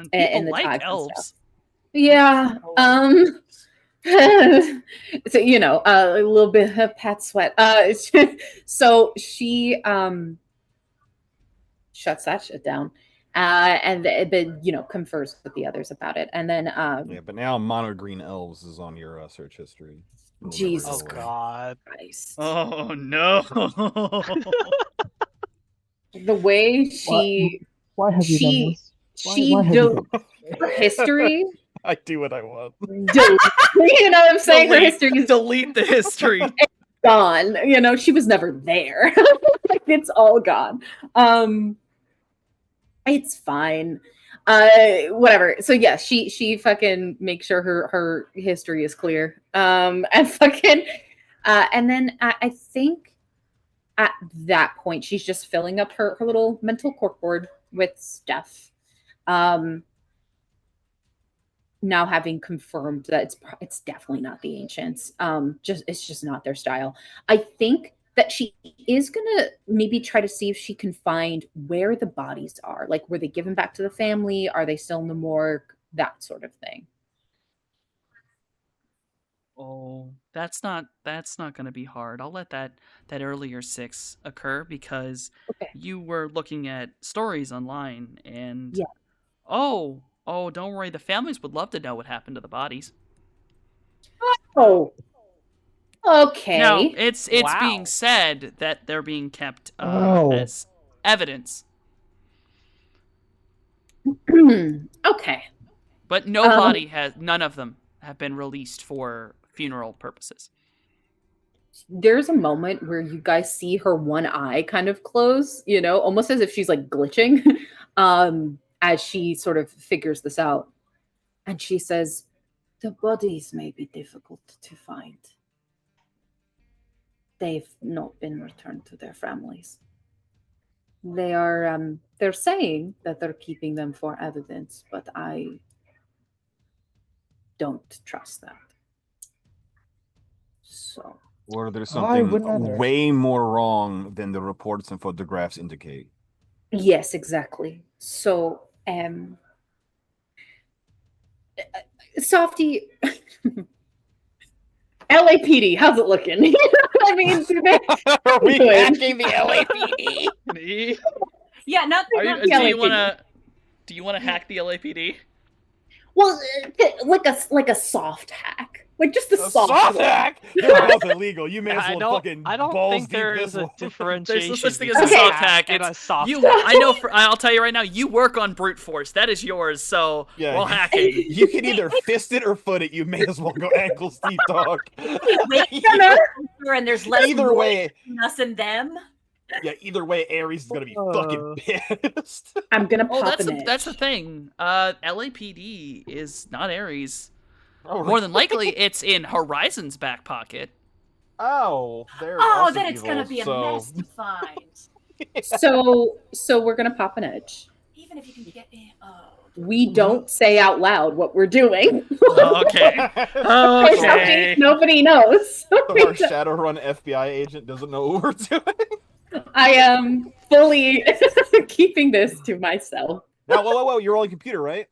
people And the like tags and elves. stuff. Yeah. So, a little bit of Pat Sweat. So she shuts that shit down. And then confers with the others about it, and then Yeah, but now mono green elves is on your search history. You'll never Jesus go Oh away. God. Christ. Oh no. The way she Why have you done she this? she Why have you do done her history. I do what I want. You know what I'm saying? Her history is delete the history. gone. She was never there. Like, it's all gone. It's fine. Whatever. So yeah, she fucking makes sure her history is clear. And fucking and then I think at that point she's just filling up her little mental corkboard with stuff. Now having confirmed that it's definitely not the ancients. It's just not their style. I think that she is gonna maybe try to see if she can find where the bodies are. Like, were they given back to the family? Are they still in the morgue? That sort of thing. Oh, that's not going to be hard. I'll let that earlier 6 occur because Okay. you were looking at stories online and Yeah. Oh, don't worry. The families would love to know what happened to the bodies. Oh. Okay. Now, it's Wow. being said that they're being kept Oh. as evidence, Okay. but none of them have been released for funeral purposes. There's a moment where you guys see her one eye kind of close, almost as if she's like glitching, as she sort of figures this out. And she says, the bodies may be difficult to find. They've not been returned to their families. They're saying that they're keeping them for evidence, but I don't trust that. So, Or there's I something wouldn't either. way more wrong than the reports and photographs indicate. yes, exactly. So, Softy, LAPD, how's it looking? I mean, do they? Are we Good. hacking the LAPD? Yeah, not Do LAPD. you want to hack the LAPD? Well, like a soft hack, like just a A soft soft one. hack? They're both illegal. You may as I well don't. fucking I don't balls think there deep is this a one. differentiation. There's no such thing as a between soft hack. and It's- a soft You, hack. I know. I'll tell you right now. You work on brute force. That is yours. So Yeah. we'll hack it. You can either fist it or foot it. You may as well go ankles deep, dog. and there's less Either noise way, between us and them. yeah. Either way, Ares is gonna be fucking pissed. I'm gonna Oh, pop that's an that's the edge. thing. LAPD is not Ares. Oh, More than likely, it's in Horizon's back pocket. Oh, they're Oh, also then it's gonna evil, be a so... mess to find. So we're gonna pop an edge. Even if you can get in. Oh. We don't say out loud what we're doing. Okay. Okay. Nobody knows. So our Shadowrun FBI agent doesn't know what we're doing. I am fully keeping this to myself. Now, whoa! You're rolling computer, right?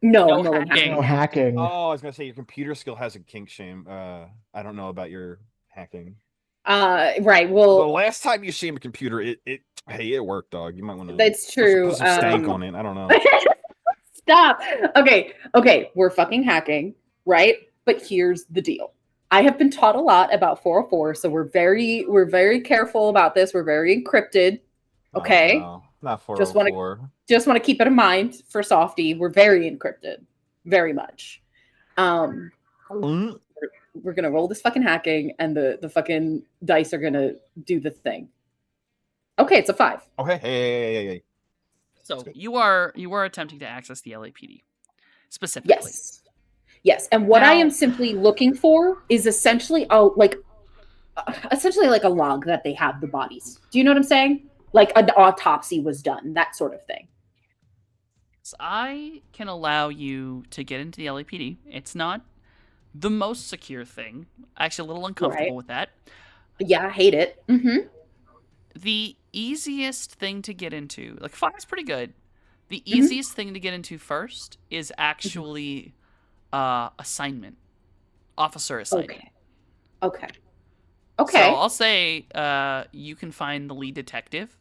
No, No I'm rolling hacking. No hacking. Oh, I was gonna say your computer skill has a kink shame. I don't know about your hacking. Right. The Well, last time you shamed a computer, it worked, dog. You might want to. that's true. Put some stank on it. I don't know. Stop. Okay. We're fucking hacking, right? But here's the deal. I have been taught a lot about 404, so we're very careful about this. We're very encrypted. Okay. Oh, no, not Just want to 404. just want to keep it in mind for Softy. We're very encrypted, very much. Mm. We're gonna roll this fucking hacking, and the fucking dice are gonna do the thing. Okay, it's a 5. Okay, hey. So you are attempting to access the LAPD specifically. Yes. And what I Now- am simply looking for is essentially like a log that they have the bodies. Do you know what I'm saying? Like an autopsy was done, that sort of thing. So I can allow you to get into the LAPD. It's not the most secure thing. Actually, a little uncomfortable Right. with that. Yeah, I hate it. Mm-hmm. The easiest thing to get into, like 5 is pretty good. The easiest thing to get into first is actually assignment, officer assignment. Okay. So I'll say you can find the lead detective.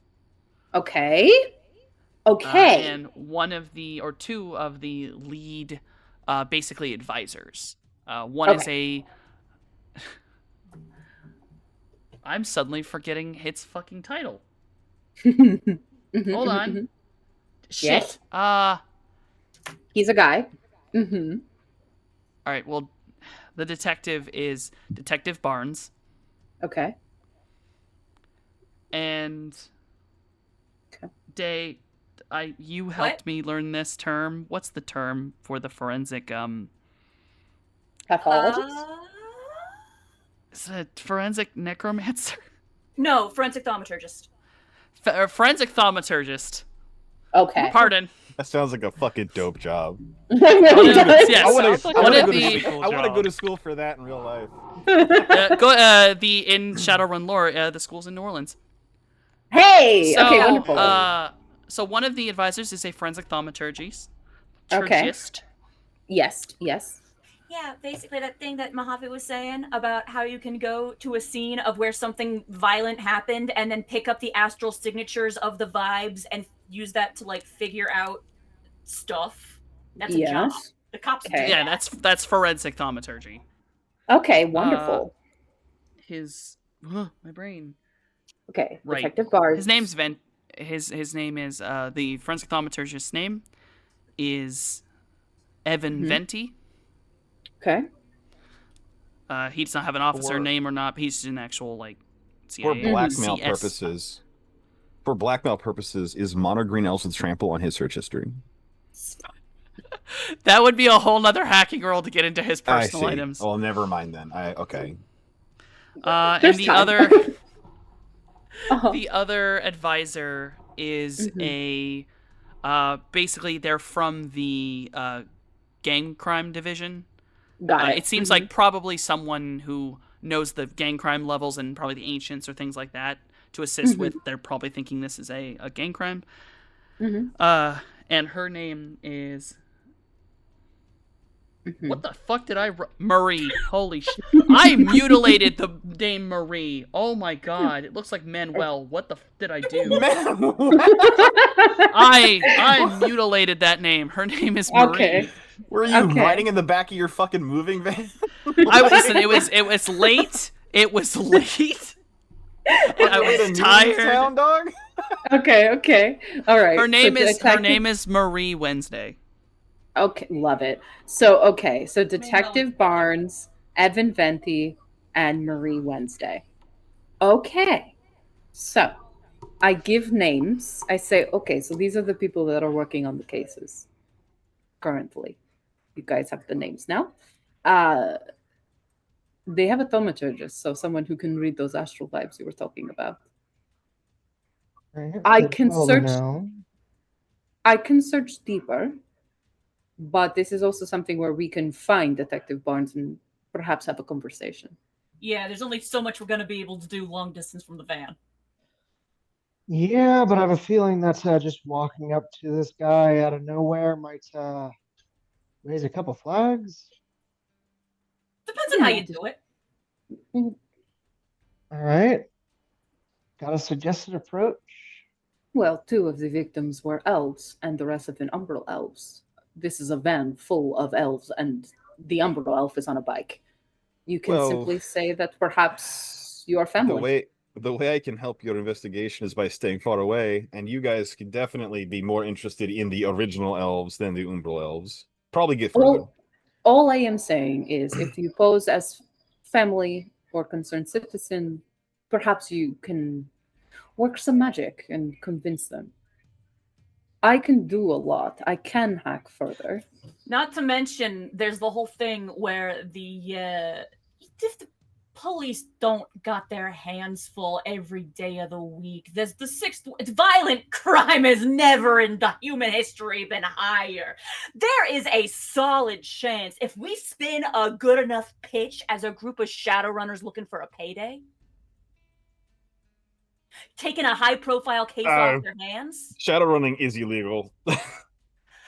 Okay. And one of the or two of the lead, basically advisors. One is a. I'm suddenly forgetting its fucking title. Hold on. Shit. Yes. He's a guy. Mm-hmm. All right. Well, the detective is Detective Barnes, Okay. and Okay. Day. You helped me learn this term. What's the term for the forensic Pathologist? Is it forensic necromancer? No, forensic thaumaturgist. Forensic thaumaturgist. Okay. Pardon. That sounds like a fucking dope job. Really does. Yes. I want Sounds like one a of really the- cool to job. go to school for that in real life. In Shadowrun lore, the school's in New Orleans. Hey. So, Okay. Wonderful. So one of the advisors is a forensic thaumaturgist. Okay. Turgist. Yes. Yeah, basically that thing that Mojave was saying about how you can go to a scene of where something violent happened and then pick up the astral signatures of the vibes and use that to like figure out stuff. That's a job. Yes. The cops Okay. do Yeah, that. that's forensic thaumaturgy. Okay. Wonderful. My brain. Okay. Right. Detective Barnes. His name's Vent. His name is the forensic thaumaturgist's name is Evan Mhm. Venti. Okay. He does not have an officer For- name or not. But he's an actual like For CIA blackmail CS. purposes. For blackmail purposes, is Mono Green Elves with Trample on his search history? That would be a whole nother hacking roll to get into his I personal see. items. Oh, never mind then. Okay. And There's the time. other Uh-huh. the other advisor is Mhm. basically they're from the gang crime division. Got it. It seems Mhm. like probably someone who knows the gang crime levels and probably the ancients or things like that to assist with. They're probably thinking this is a gang crime. Mhm. And her name is Mhm. what the fuck did Marie? Holy shit! I mutilated the name Marie. Oh my god! It looks like Manuel. What the did I do? I mutilated that name. Her name is Marie. Okay. Were you Okay. riding in the back of your fucking moving van? Listen. It was late. It was late. I Like was the tired. Town dog? Okay. All right. Her name So is Detective- Marie Wednesday. Okay, love it. So Detective Barnes, Evan Venti, and Marie Wednesday. Okay. So I give names. I say, okay, so these are the people that are working on the cases currently. You guys have the names now. They have a thaumaturgist, so someone who can read those astral vibes you were talking about. Right, I so can 12 search- now. I can search deeper, but this is also something where we can find Detective Barnes and perhaps have a conversation. Yeah, there's only so much we're gonna be able to do long distance from the van. Yeah, but I have a feeling that just walking up to this guy out of nowhere might raise a couple flags. Depends on how you do it. All right. Got a suggested approach? Well, 2 of the victims were elves, and the rest of them umbral elves. this is a van full of elves and the Umbral elf is on a bike. You can Well, simply say that perhaps you are family. The way I can help your investigation is by staying far away, and you guys could definitely be more interested in the original elves than the Umbral elves. Probably get further. All I am saying is if you pose as family or concerned citizen, perhaps you can work some magic and convince them. I can do a lot. I can hack further. Not to mention, there's the whole thing where if the police don't got their hands full every day of the week, there's the violent crime has never in the human history been higher. There is a solid chance if we spin a good enough pitch as a group of Shadowrunners looking for a payday, taking a high-profile case off their hands. Shadowrunning is illegal.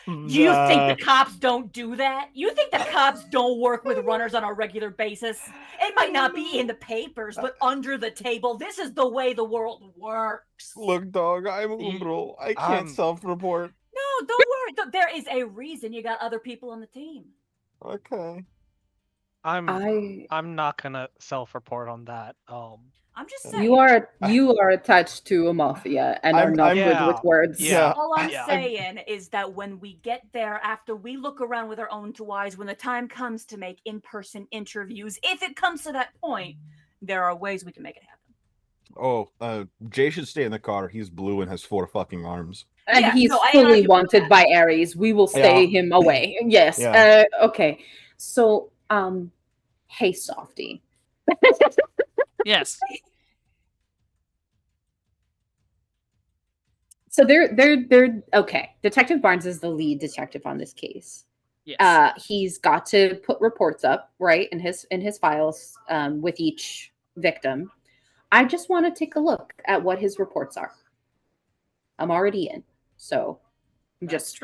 You think the cops don't do that? You think the cops don't work with runners on a regular basis? It might not be in the papers, but under the table, this is the way the world works. Look, dog, I'm Umbral. I can't self-report. No, don't worry. There is a reason you got other people on the team. Okay. I'm not gonna self-report on that. I'm just saying. You are attached to a mafia and are not good with words. Yeah. All I'm saying is that when we get there, after we look around with our own two eyes, when the time comes to make in-person interviews, if it comes to that point, there are ways we can make it happen. Jay should stay in the car. He's blue and has 4 fucking arms. And Yeah, he's no, I fully argue with wanted that. by Ares. We will stay him away. Yes. Yeah. Okay. So, hey, Softy. Yes. So they're okay. Detective Barnes is the lead detective on this case. Yes. He's got to put reports up, right, in his files with each victim. I just want to take a look at what his reports are. I'm already in, so I'm just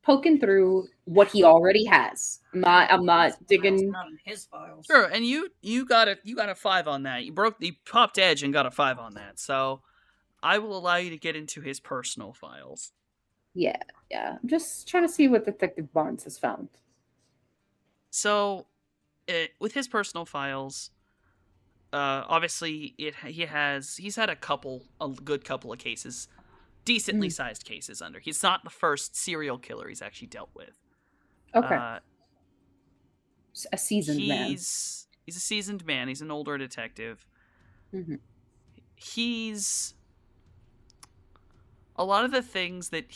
poking through what he already has. I'm not digging. Not in his files. Sure, and you got a 5 on that. You popped edge and got a 5 on that. So I will allow you to get into his personal files. Yeah. I'm just trying to see what Detective Barnes has found. So, with his personal files, obviously he's had a good couple of cases, decently sized cases under. He's not the first serial killer he's actually dealt with. Okay. A seasoned man. He's a seasoned man. He's an older detective. Mm-hmm. He's a lot of the things that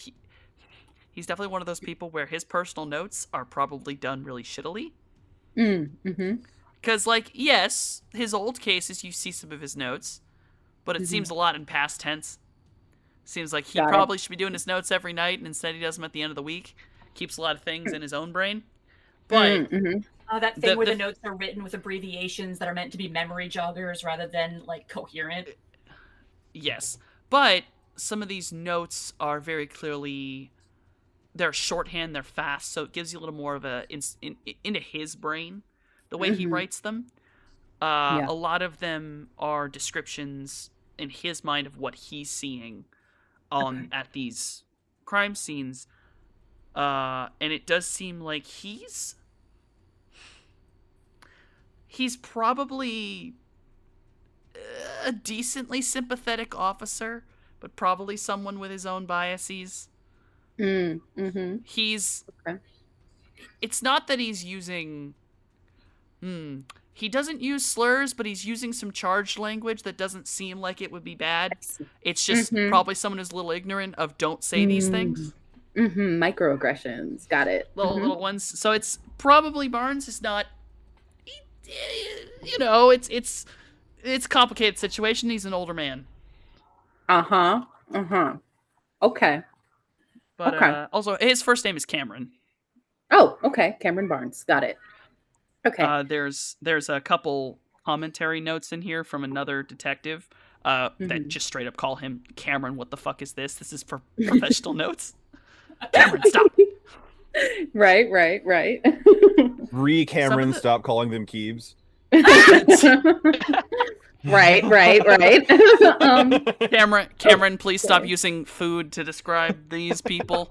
he's definitely one of those people where his personal notes are probably done really shittily. Mm-hmm. Because, like, yes, his old cases, you see some of his notes, but it seems a lot in past tense. Seems like he probably should be doing his notes every night, and instead he does them at the end of the week. Keeps a lot of things in his own brain. But that thing where the notes are written with abbreviations that are meant to be memory joggers rather than, like, coherent. Yes. But some of these notes are very clearly, they're shorthand, they're fast, so it gives you a little more of into his brain, the way he writes them. A lot of them are descriptions in his mind of what he's seeing at these crime scenes. And it does seem like he's probably a decently sympathetic officer, but probably someone with his own biases. He's it's not that he's using he doesn't use slurs, but he's using some charged language that doesn't seem like it would be bad. It's just probably someone who's a little ignorant of don't say these things. Microaggressions. Got it. Little ones. So it's probably Barnes is not, it's a complicated situation. He's an older man. Okay. But also his first name is Cameron. Oh, okay. Cameron Barnes. Got it. Okay. There's a couple commentary notes in here from another detective that just straight up call him Cameron. What the fuck is this? This is for professional notes. Cameron, stop. Right. Cameron, stop calling them Keebs. Right. Cameron, please stop using food to describe these people.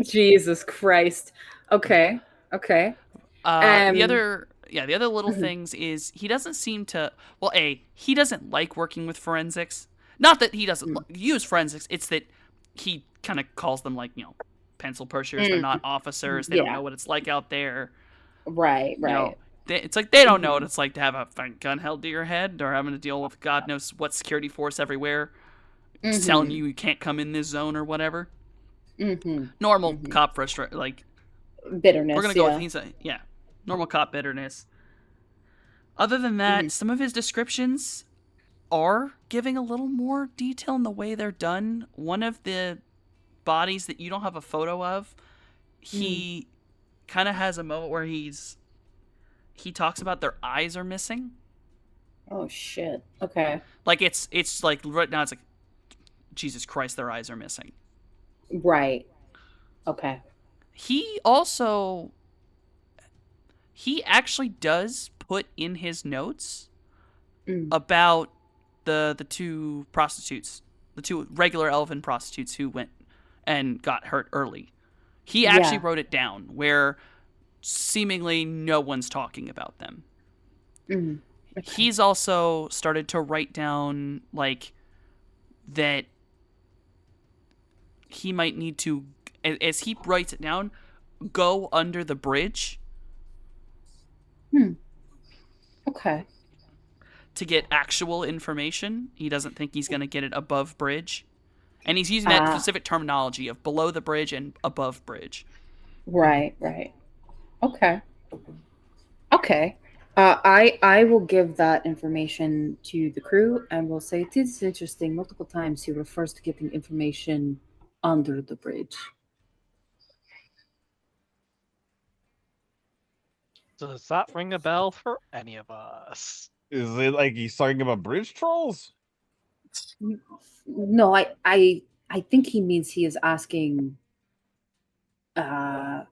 Jesus Christ. Okay. Okay. The Um, other little mhm. things is he doesn't seem to. Well, he doesn't like working with forensics. Not that he doesn't Mm. use forensics. It's that he kind of calls them like pencil pushers. They're Mm, not officers. They don't yeah. know what it's like out there. Right. You know, Right. it's like they don't know what Mhm. it's like to have a fucking gun held to your head or having to deal with God knows what security force everywhere telling Mhm. you can't come in this zone or whatever. Mhm. Normal Mhm. cop frustration. Like we're gonna Bitterness. go with Yeah. normal cop bitterness. Other than that, Mhm. some of his descriptions are giving a little more detail in the way they're done. One of the bodies that you don't have a photo of, Mhm. he kind of has a moment where he talks about their eyes are missing. Oh shit. Okay. Like it's like right now it's like Jesus Christ, their eyes are missing. Right. Okay. He also he actually does put in his notes Mm. about the two prostitutes, the two regular elven prostitutes who went and got hurt early. He actually Yeah. wrote it down where seemingly no one's talking about them. Mm. Okay. He's also started to write down like that he might need to, as he writes it down, go under the bridge Okay. to get actual information. He doesn't think he's going to get it above bridge. And he's using that Ah. specific terminology of below the bridge and above bridge. Right. Right. Okay. Okay. I will give that information to the crew and will say it is interesting. Multiple times he refers to getting information under the bridge. Does that ring a bell for any of us? Is it like he's talking about bridge trolls? No, I think he means he is asking uh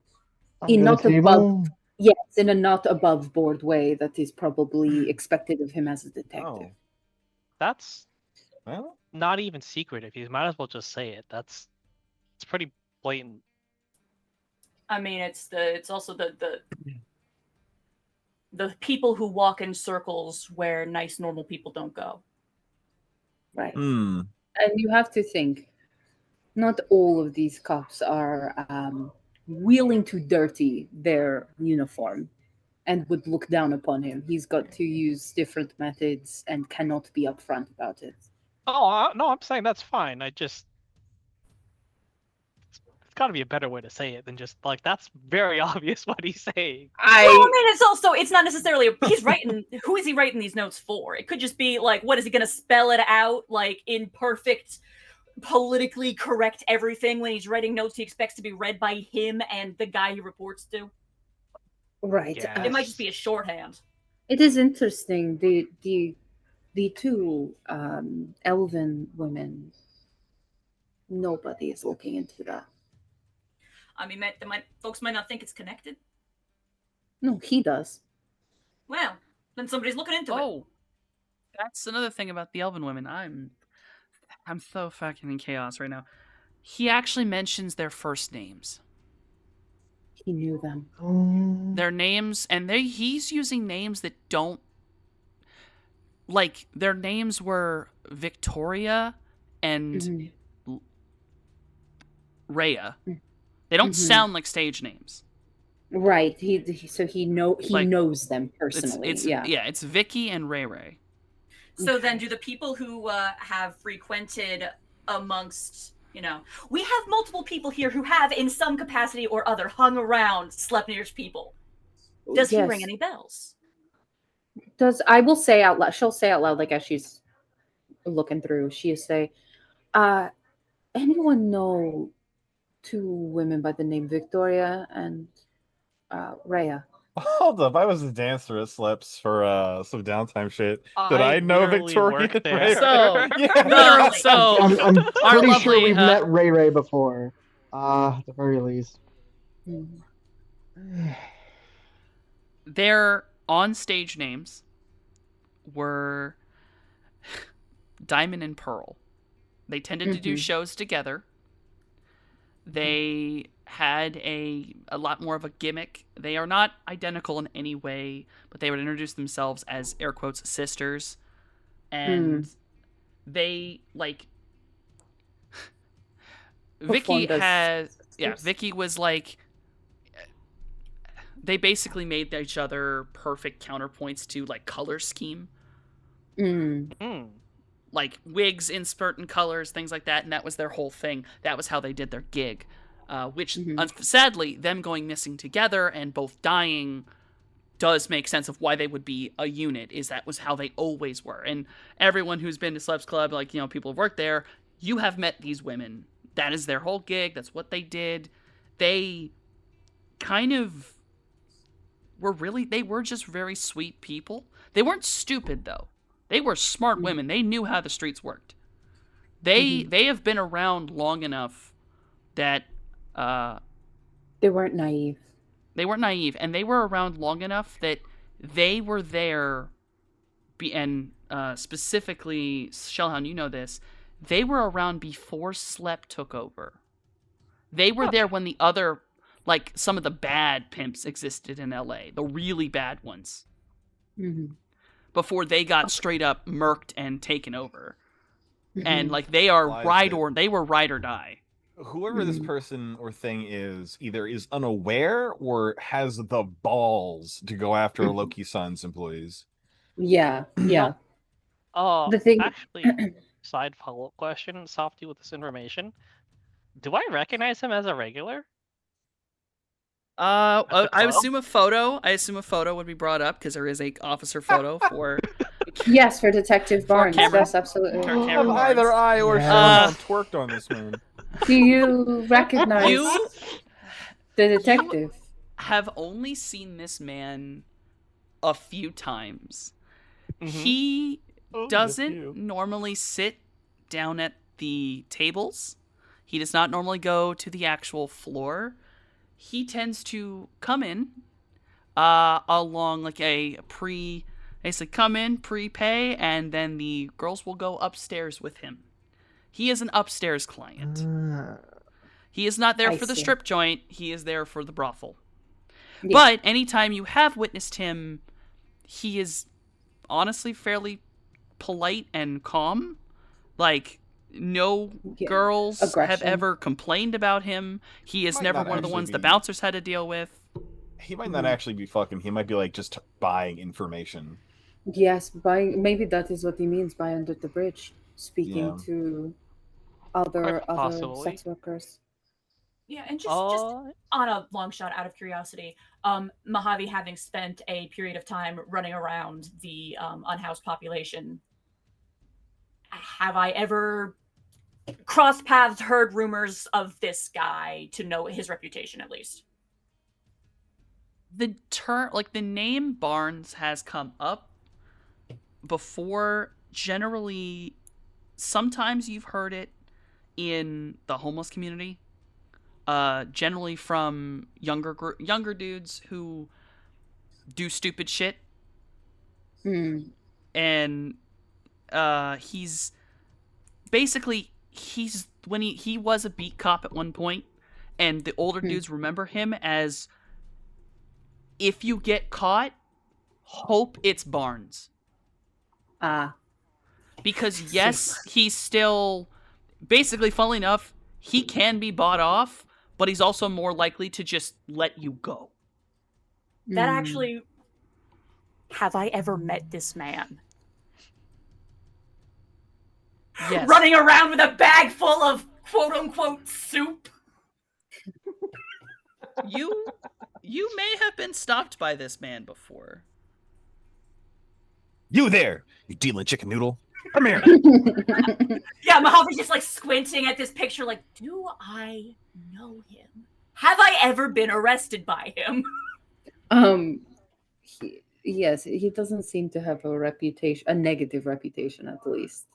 in Under the not above table? yes, in a not above board way that is probably expected of him as a detective. Oh, That's well, not even secretive. You might as well just say it. It's pretty blatant. I mean, it's also the people who walk in circles where nice normal people don't go. Right. hmm. And you have to think, not all of these cops are willing to dirty their uniform and would look down upon him. He's got to use different methods and cannot be upfront about it. Oh no, I'm saying that's fine. It's got to be a better way to say it than just like that's very obvious what he's saying. Well, I mean, it's not necessarily he's writing. Who is he writing these notes for? It could just be like, what is he going to spell it out like in perfect, politically correct everything when he's writing notes he expects to be read by him and the guy he reports to? Right. Yeah. It might just be a shorthand. It is interesting. The two elven women. Nobody is looking into that. I mean, folks might not think it's connected. No, he does. Well, then somebody's looking into it. Oh, that's another thing about the elven women. I'm so fucking in chaos right now. He actually mentions their first names. He knew them. Their names, and he's using names that don't like their names were Victoria and Mhm. Rhea. They don't Mhm. sound like stage names. Right. So he Like, knows them personally. It's Vicky and Ray Ray. So then, do the people who have frequented amongst, we have multiple people here who have, in some capacity or other, hung around Sleipnir's people. Does he ring any bells? I will say out loud. She'll say out loud, like as she's looking through. She'll say, "Anyone know two women by the name Victoria and Rhea?" Hold up, I was a dancer at Sleps for some downtime shit. Did I know literally Victoria? worked there. Ray? So, Yeah. Literally. so I'm our pretty sure lovely, we've met Ray Ray before. At the very least. their on-stage names were Diamond and Pearl. They tended to do shows together. They had a lot more of a gimmick. They are not identical in any way, but they would introduce themselves as air quotes sisters, and they like Vicky Performed as has sisters. Vicky was like they basically made each other perfect counterpoints to like color scheme, Hmm. like wigs in certain colors, things like that, and that was their whole thing. That was how they did their gig. Which sadly, them going missing together and both dying does make sense of why they would be a unit. Is that was how they always were. And everyone who's been to Celebs Club, like people who've worked there, you have met these women. That is their whole gig. That's what they did. They kind of they were just very sweet people. They weren't stupid though. They were smart women. They knew how the streets worked. They have been around long enough that They weren't naive. they weren't naive, and they were around long enough that they were there. And specifically, Shellhound, you know this. They were around before Slep took over. They were there when the other, like some of the bad pimps existed in LA, the really bad ones, before they got straight up murked and taken over. And like they were ride or die. Whoever this person or thing is either is unaware or has the balls to go after Loki-san's employees. Yeah. The thing- Actually, side follow-up question, Softy, with this information. Do I recognize him as a regular? I club? assume a photo would be brought up because there is a officer photo for Yes, for Detective Barnes. Cameron. Yes, absolutely. For Cameron Barnes. Either I or Yeah. Sean twerked on this man. Do you recognize You the detective? have only seen this man a few times. Mhm. He Oh, doesn't normally sit down at the tables. He does not normally go to the actual floor. He tends to come in along like basically come in, prepay, and then the girls will go upstairs with him. He is an upstairs client. He is not there I for the see. strip joint. He is there for the brothel. Yeah. But anytime you have witnessed him, he is honestly fairly polite and calm. Like, no Yeah. girls have Aggression. ever complained about him. He is Might never not one of the actually ones the be- bouncers had to deal with. He might not actually be fucking. He might be like just buying information. Yes, maybe that is what he means by under the bridge, speaking Yeah. to other possibly. sex workers. Yeah, and just Oh, on a long shot, out of curiosity, Mojave having spent a period of time running around the unhoused population, have I ever crossed paths, heard rumors of this guy to know his reputation at least? The name Barnes has come up before. Generally, sometimes you've heard it in the homeless community. Generally from younger dudes who do stupid shit, and he's when he was a beat cop at one point, and the older dudes remember him as, if you get caught, hope it's Barnes. Because yes, he's still basically, funnily enough, he can be bought off, but he's also more likely to just let you go. That actually, have I ever met this man? Yes. Running around with a bag full of quote unquote soup. You may have been stopped by this man before. You there? You dealing chicken noodle? Come here. Yeah, Mojave's just like squinting at this picture, like, do I know him? Have I ever been arrested by him? Yes, he doesn't seem to have a negative reputation, at least.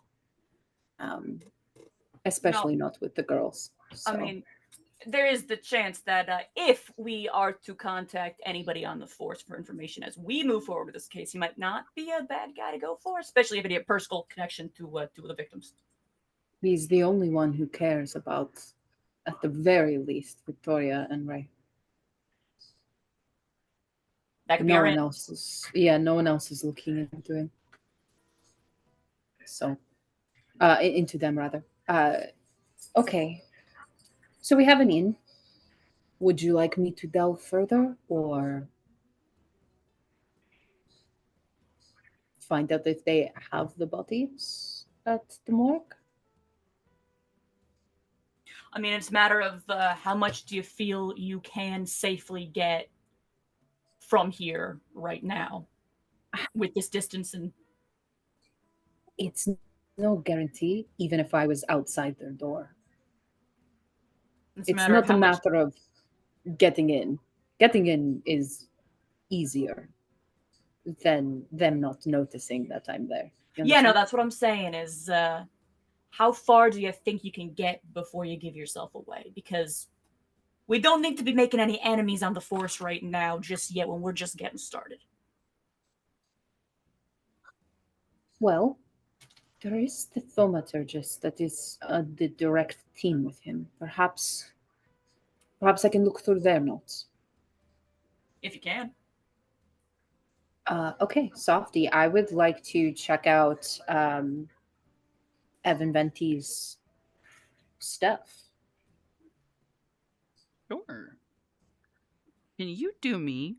Especially not with the girls. So. I mean, there is the chance that if we are to contact anybody on the force for information as we move forward with this case, he might not be a bad guy to go for, especially if he had a personal connection to the victims. He's the only one who cares about at the very least, Victoria and Ray. That could be No our one end. else is. Yeah, no one else is looking into him. So, into them rather. Okay. So we have an inn. Would you like me to delve further, or find out if they have the bodies at the morgue? I mean, it's a matter of how much do you feel you can safely get from here right now with this distance and It's no guarantee, even if I was outside their door. it's It's matter of not how a much. matter of getting in. Getting in is easier than them not noticing that I'm there. You Yeah, no, understand? that's what I'm saying is how far do you think you can get before you give yourself away? Because we don't need to be making any enemies on the force right now just yet when we're just getting started. Well, there is the thaumaturgist that is the direct team with him. Perhaps I can look through their notes. If you can. Okay, Softy, I would like to check out Evan Venti's stuff. Sure. Can you do me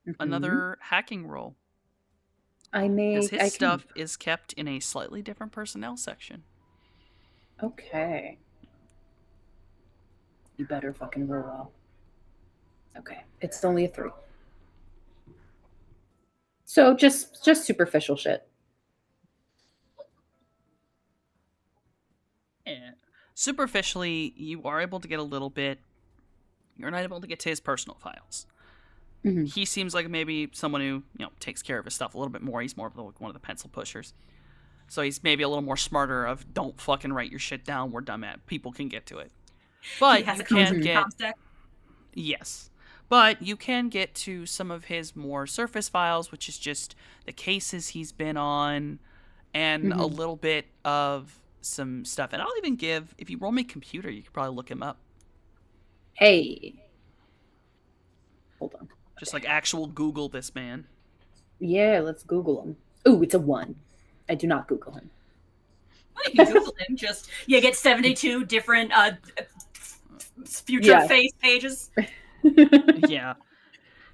Mhm. another hacking roll? I may. Because his I stuff is kept in a slightly different personnel section. Can. Okay. You better fucking roll well. Okay, it's only a 3. So just superficial shit. Yeah. Superficially, you are able to get a little bit. You're not able to get to his personal files. Mhm. He seems like maybe someone who takes care of his stuff a little bit more. He's more of one of the pencil pushers, so he's maybe a little more smarter. Of don't fucking write your shit down. We're dumb at. People can get to it, but He has you a can concept get stack. yes, but you can get to some of his more surface files, which is just the cases he's been on, and a Mhm. little bit of some stuff. And I'll even give, if you roll me computer, you could probably look him up. Hey. Hold on. Just like actual Google this man. Yeah, let's Google him. Ooh, it's a 1. I do not Google him. You can Google him. Just you get 72 different future Yeah. face pages. Yeah.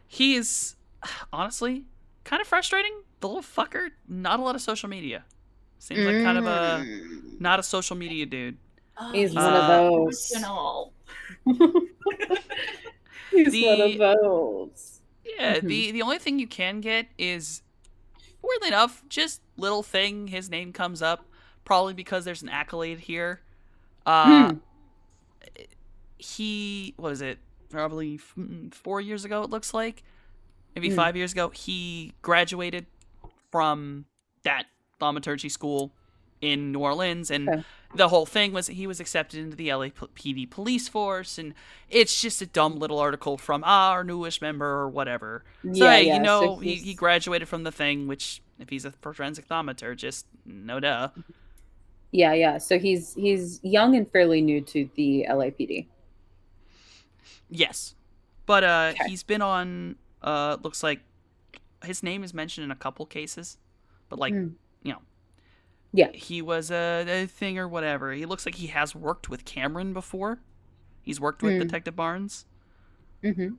He is, honestly, kind of frustrating. The little fucker, not a lot of social media. Seems like kind of a, not a social media dude. He's Oh, one of those. emotional. He's one of those. Yeah, Mhm. the only thing you can get is, weirdly enough, just little thing, his name comes up, probably because there's an accolade here. He, what is it, probably 4 years ago, it looks like. Maybe 5 years ago, he graduated from that thaumaturgy school in New Orleans, and Okay. the whole thing was he was accepted into the LAPD police force, and it's just a dumb little article from our newish member or whatever. So Yeah, hey, yeah, so he he's- graduated from the thing, which if he's a forensic thaumaturgist, no duh. Yeah, yeah. So he's young and fairly new to the LAPD. Yes, but Okay. he's been on. Looks like his name is mentioned in a couple cases, but like Yeah. he was a thing or whatever. He looks like he has worked with Cameron before. He's worked with Detective Barnes. Mm-hmm.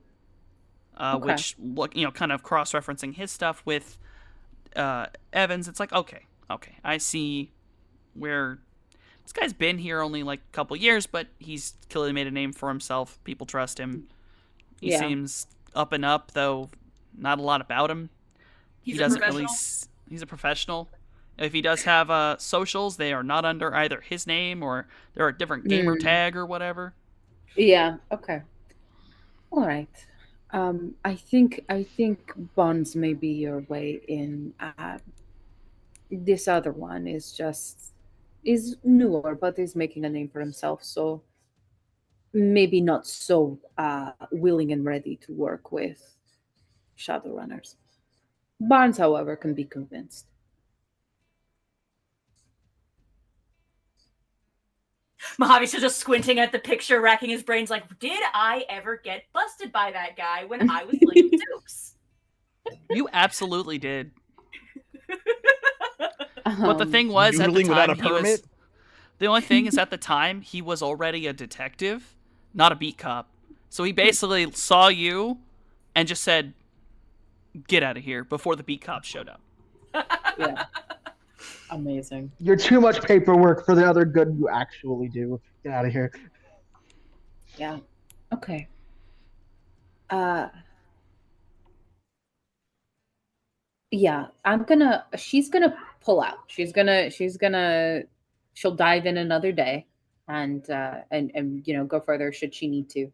Okay. Which look, kind of cross-referencing his stuff with Evans. It's like, okay, I see where this guy's been here only like a couple years, but he's clearly made a name for himself. People trust him. He Yeah. seems up and up, though not a lot about him. He's He a doesn't professional. really. He's a professional. If he does have socials, they are not under either his name or they're a different gamer tag or whatever. Yeah. Okay. All right. I think Bonds may be your way in. This other one is newer, but is making a name for himself. So maybe not so willing and ready to work with Shadowrunners. Barnes, however, can be convinced. Mojave's just squinting at the picture, racking his brains like, did I ever get busted by that guy when I was Little Dukes? You absolutely did. But the thing was, at the Noodling without time, a he was. permit? The only thing is, at the time, he was already a detective, not a beat cop. So he basically saw you and just said, "Get out of here," before the beat cops showed up. Yeah. Amazing. You're too much paperwork for the other good you actually do. Get out of here. Yeah. Okay. Yeah, she's gonna pull out. She'll dive in another day and go further should she need to.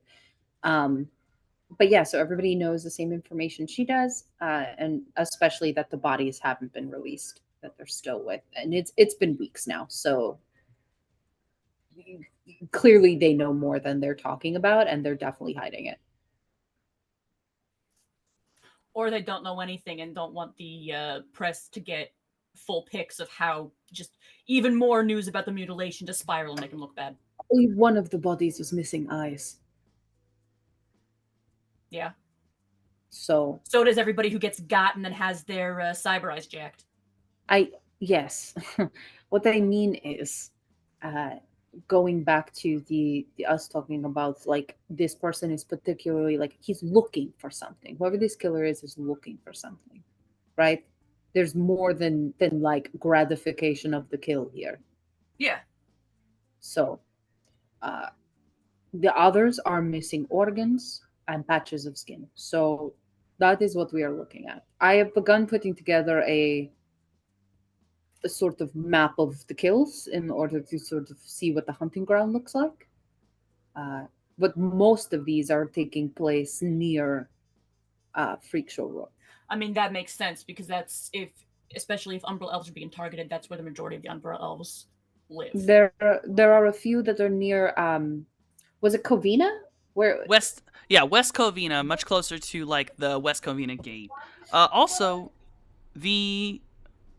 Um but yeah, so everybody knows the same information she does, and especially that the bodies haven't been released, that they're still with, and it's been weeks now, so clearly they know more than they're talking about, and they're definitely hiding it. Or they don't know anything and don't want the press to get full pics of how just even more news about the mutilation to spiral and make them look bad. Only one of the bodies is missing eyes, Yeah. so So does everybody who gets gotten and has their cyber eyes jacked. yes. What I mean is, going back to the us talking about, like, this person is particularly, like, he's looking for something. Whoever this killer is looking for something, right? There's more than like gratification of the kill here. Yeah. So the others are missing organs and patches of skin. So that is what we are looking at. I have begun putting together a sort of map of the kills in order to sort of see what the hunting ground looks like. But most of these are taking place near Freak Show Road. I mean, that makes sense because that's especially if Umbral Elves are being targeted, that's where the majority of the Umbral Elves live. There are a few that are near. Was it Covina? Where West Covina, much closer to like the West Covina gate. Also,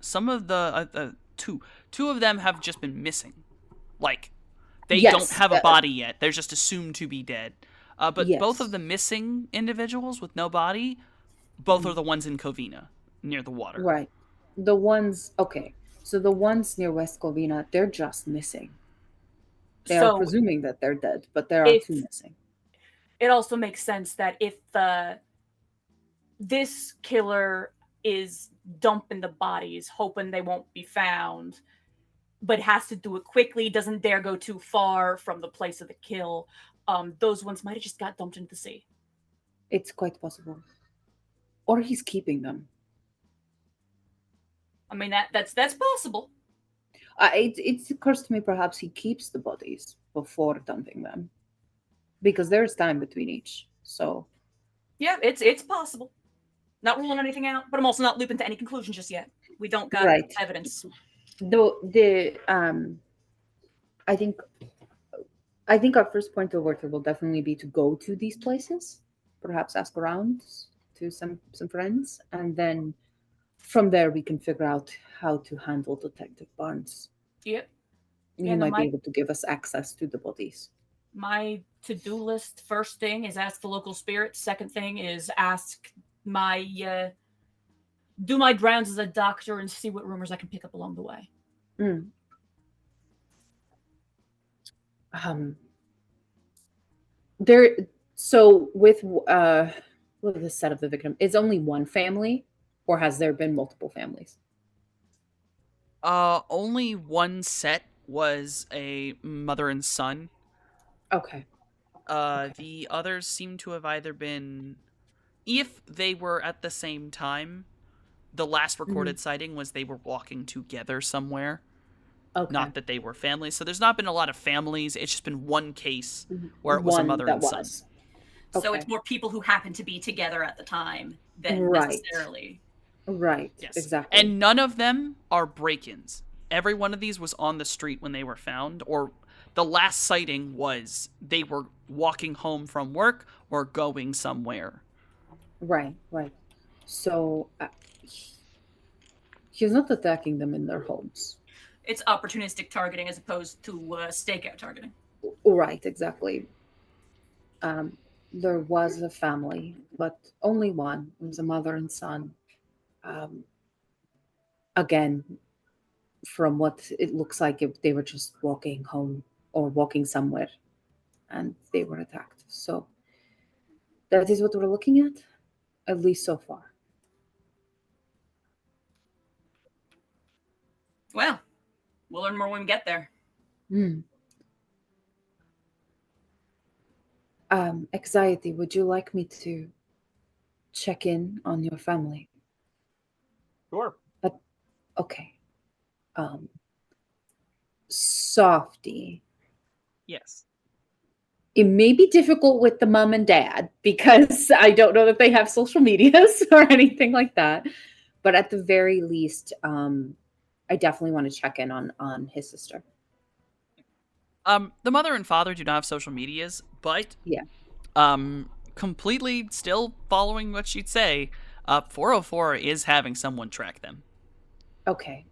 some of the two of them have just been missing. Like, they Yes, don't have a body yet. They're just assumed to be dead. But Yes. both of the missing individuals with no body, both are the ones in Covina, near the water. Right. The ones, okay. So the ones near West Covina, they're just missing. They are So presuming that they're dead, but there are if- two missing. it also makes sense that if this killer is dumping the bodies, hoping they won't be found, but has to do it quickly, doesn't dare go too far from the place of the kill, those ones might have just got dumped into the sea. It's quite possible. Or he's keeping them. I mean, that's possible. It occurs to me perhaps he keeps the bodies before dumping them, because there's time between each. So Yeah, it's possible. Not ruling anything out, but I'm also not looping to any conclusion just yet. We don't got Right. evidence. I think our first point of order will definitely be to go to these places, perhaps ask around to some friends, and then from there we can figure out how to handle Detective Barnes. Yep. He Yeah, no, might my- be able to give us access to the bodies. My to-do list, first thing is ask the local spirits. Second thing is ask my do my rounds as a doctor and see what rumors I can pick up along the way. There. So with the set of the victim, is only one family, or has there been multiple families? Only one set was a mother and son. Okay. The others seem to have either been, if they were at the same time, the last recorded sighting was they were walking together somewhere. Okay. Not that they were families. So there's not been a lot of families. It's just been one case where it was a mother and son. So Okay. it's more people who happen to be together at the time than Right. necessarily. Right. Yes. Exactly. And none of them are break-ins. Every one of these was on the street when they were found, or the last sighting was they were walking home from work or going somewhere. Right. So he's not attacking them in their homes. It's opportunistic targeting as opposed to stakeout targeting. Right, exactly. There was a family, but only one. It was a mother and son. Um, again, from what it looks like, they were just walking home or walking somewhere, and they were attacked. So that is what we're looking at least so far. Well, we'll learn more when we get there. Hmm. Anxiety, would you like me to check in on your family? Sure. Okay. Softy. Yes. It may be difficult with the mom and dad because I don't know that they have social medias or anything like that. But at the very least, I definitely want to check in on his sister. The mother and father do not have social medias, but Yeah. Completely still following what she'd say. 404 is having someone track them, Okay.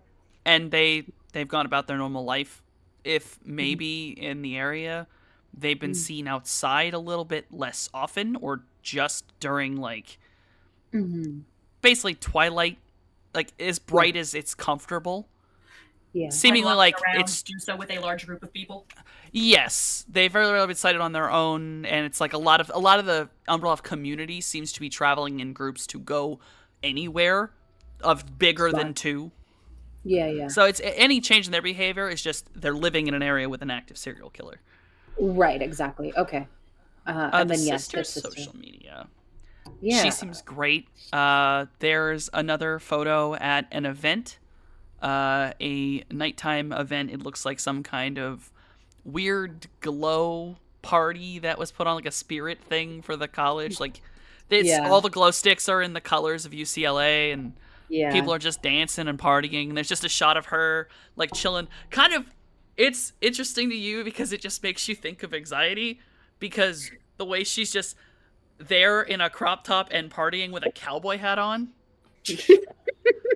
and they've gone about their normal life. If maybe in the area, they've been seen outside a little bit less often, or just during like Mm-hmm. basically twilight, like as bright as it's comfortable. Yeah. Seemingly walking like around, it's do so with a large group of people. yes, they've very rarely been sighted on their own, and it's like a lot of the Umbrella community seems to be traveling in groups to go anywhere of bigger than Smart. 2. Yeah, yeah. So it's any change in their behavior is just they're living in an area with an active serial killer. Right, exactly. Okay. And The then yes, sister's his sister. social media. Yeah. She seems great. There's another photo at an event, a nighttime event. It looks like some kind of weird glow party that was put on, like a spirit thing for the college. Like, it's Yeah. all the glow sticks are in the colors of UCLA, and Yeah. people are just dancing and partying. There's just a shot of her like chilling. Kind of, it's interesting to you because it just makes you think of Anxiety, because the way she's just there in a crop top and partying with a cowboy hat on.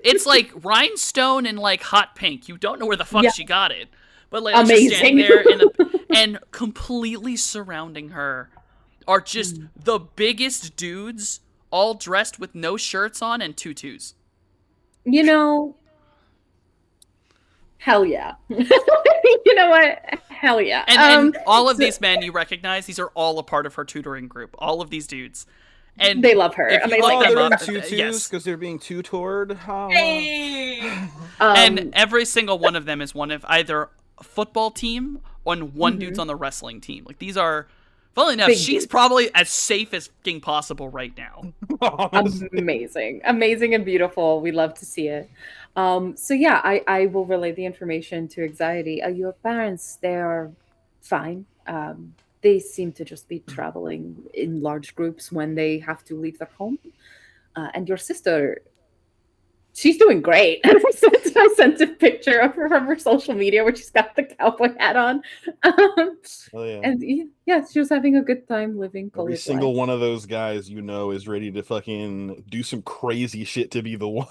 It's like rhinestone and like hot pink. You don't know where the fuck Yeah. she got it, but like she's standing Amazing. there and completely surrounding her are just the biggest dudes, all dressed with no shirts on and tutus. You know, hell yeah. You know what? Hell yeah. And all of so- these men you recognize, these are all a part of her tutoring group. All of these dudes. And They love her. if you I mean, look like, them they're up, in tutus yes. because they're being tutored. Oh, Hey! And every single one of them is one of either a football team or one dude's on the wrestling team. Like, these are, funnily enough, Big she's dudes. probably as safe as fucking possible right now. amazing and beautiful. We love to see it. So yeah, I will relay the information to Anxiety. Your parents, they are fine. They seem to just be traveling in large groups when they have to leave their home. And your sister, she's doing great. I sent a picture of her from her social media where she's got the cowboy hat on. Oh, yeah. And yeah, she was having a good time living Every college single life. one of those guys, is ready to fucking do some crazy shit to be the one.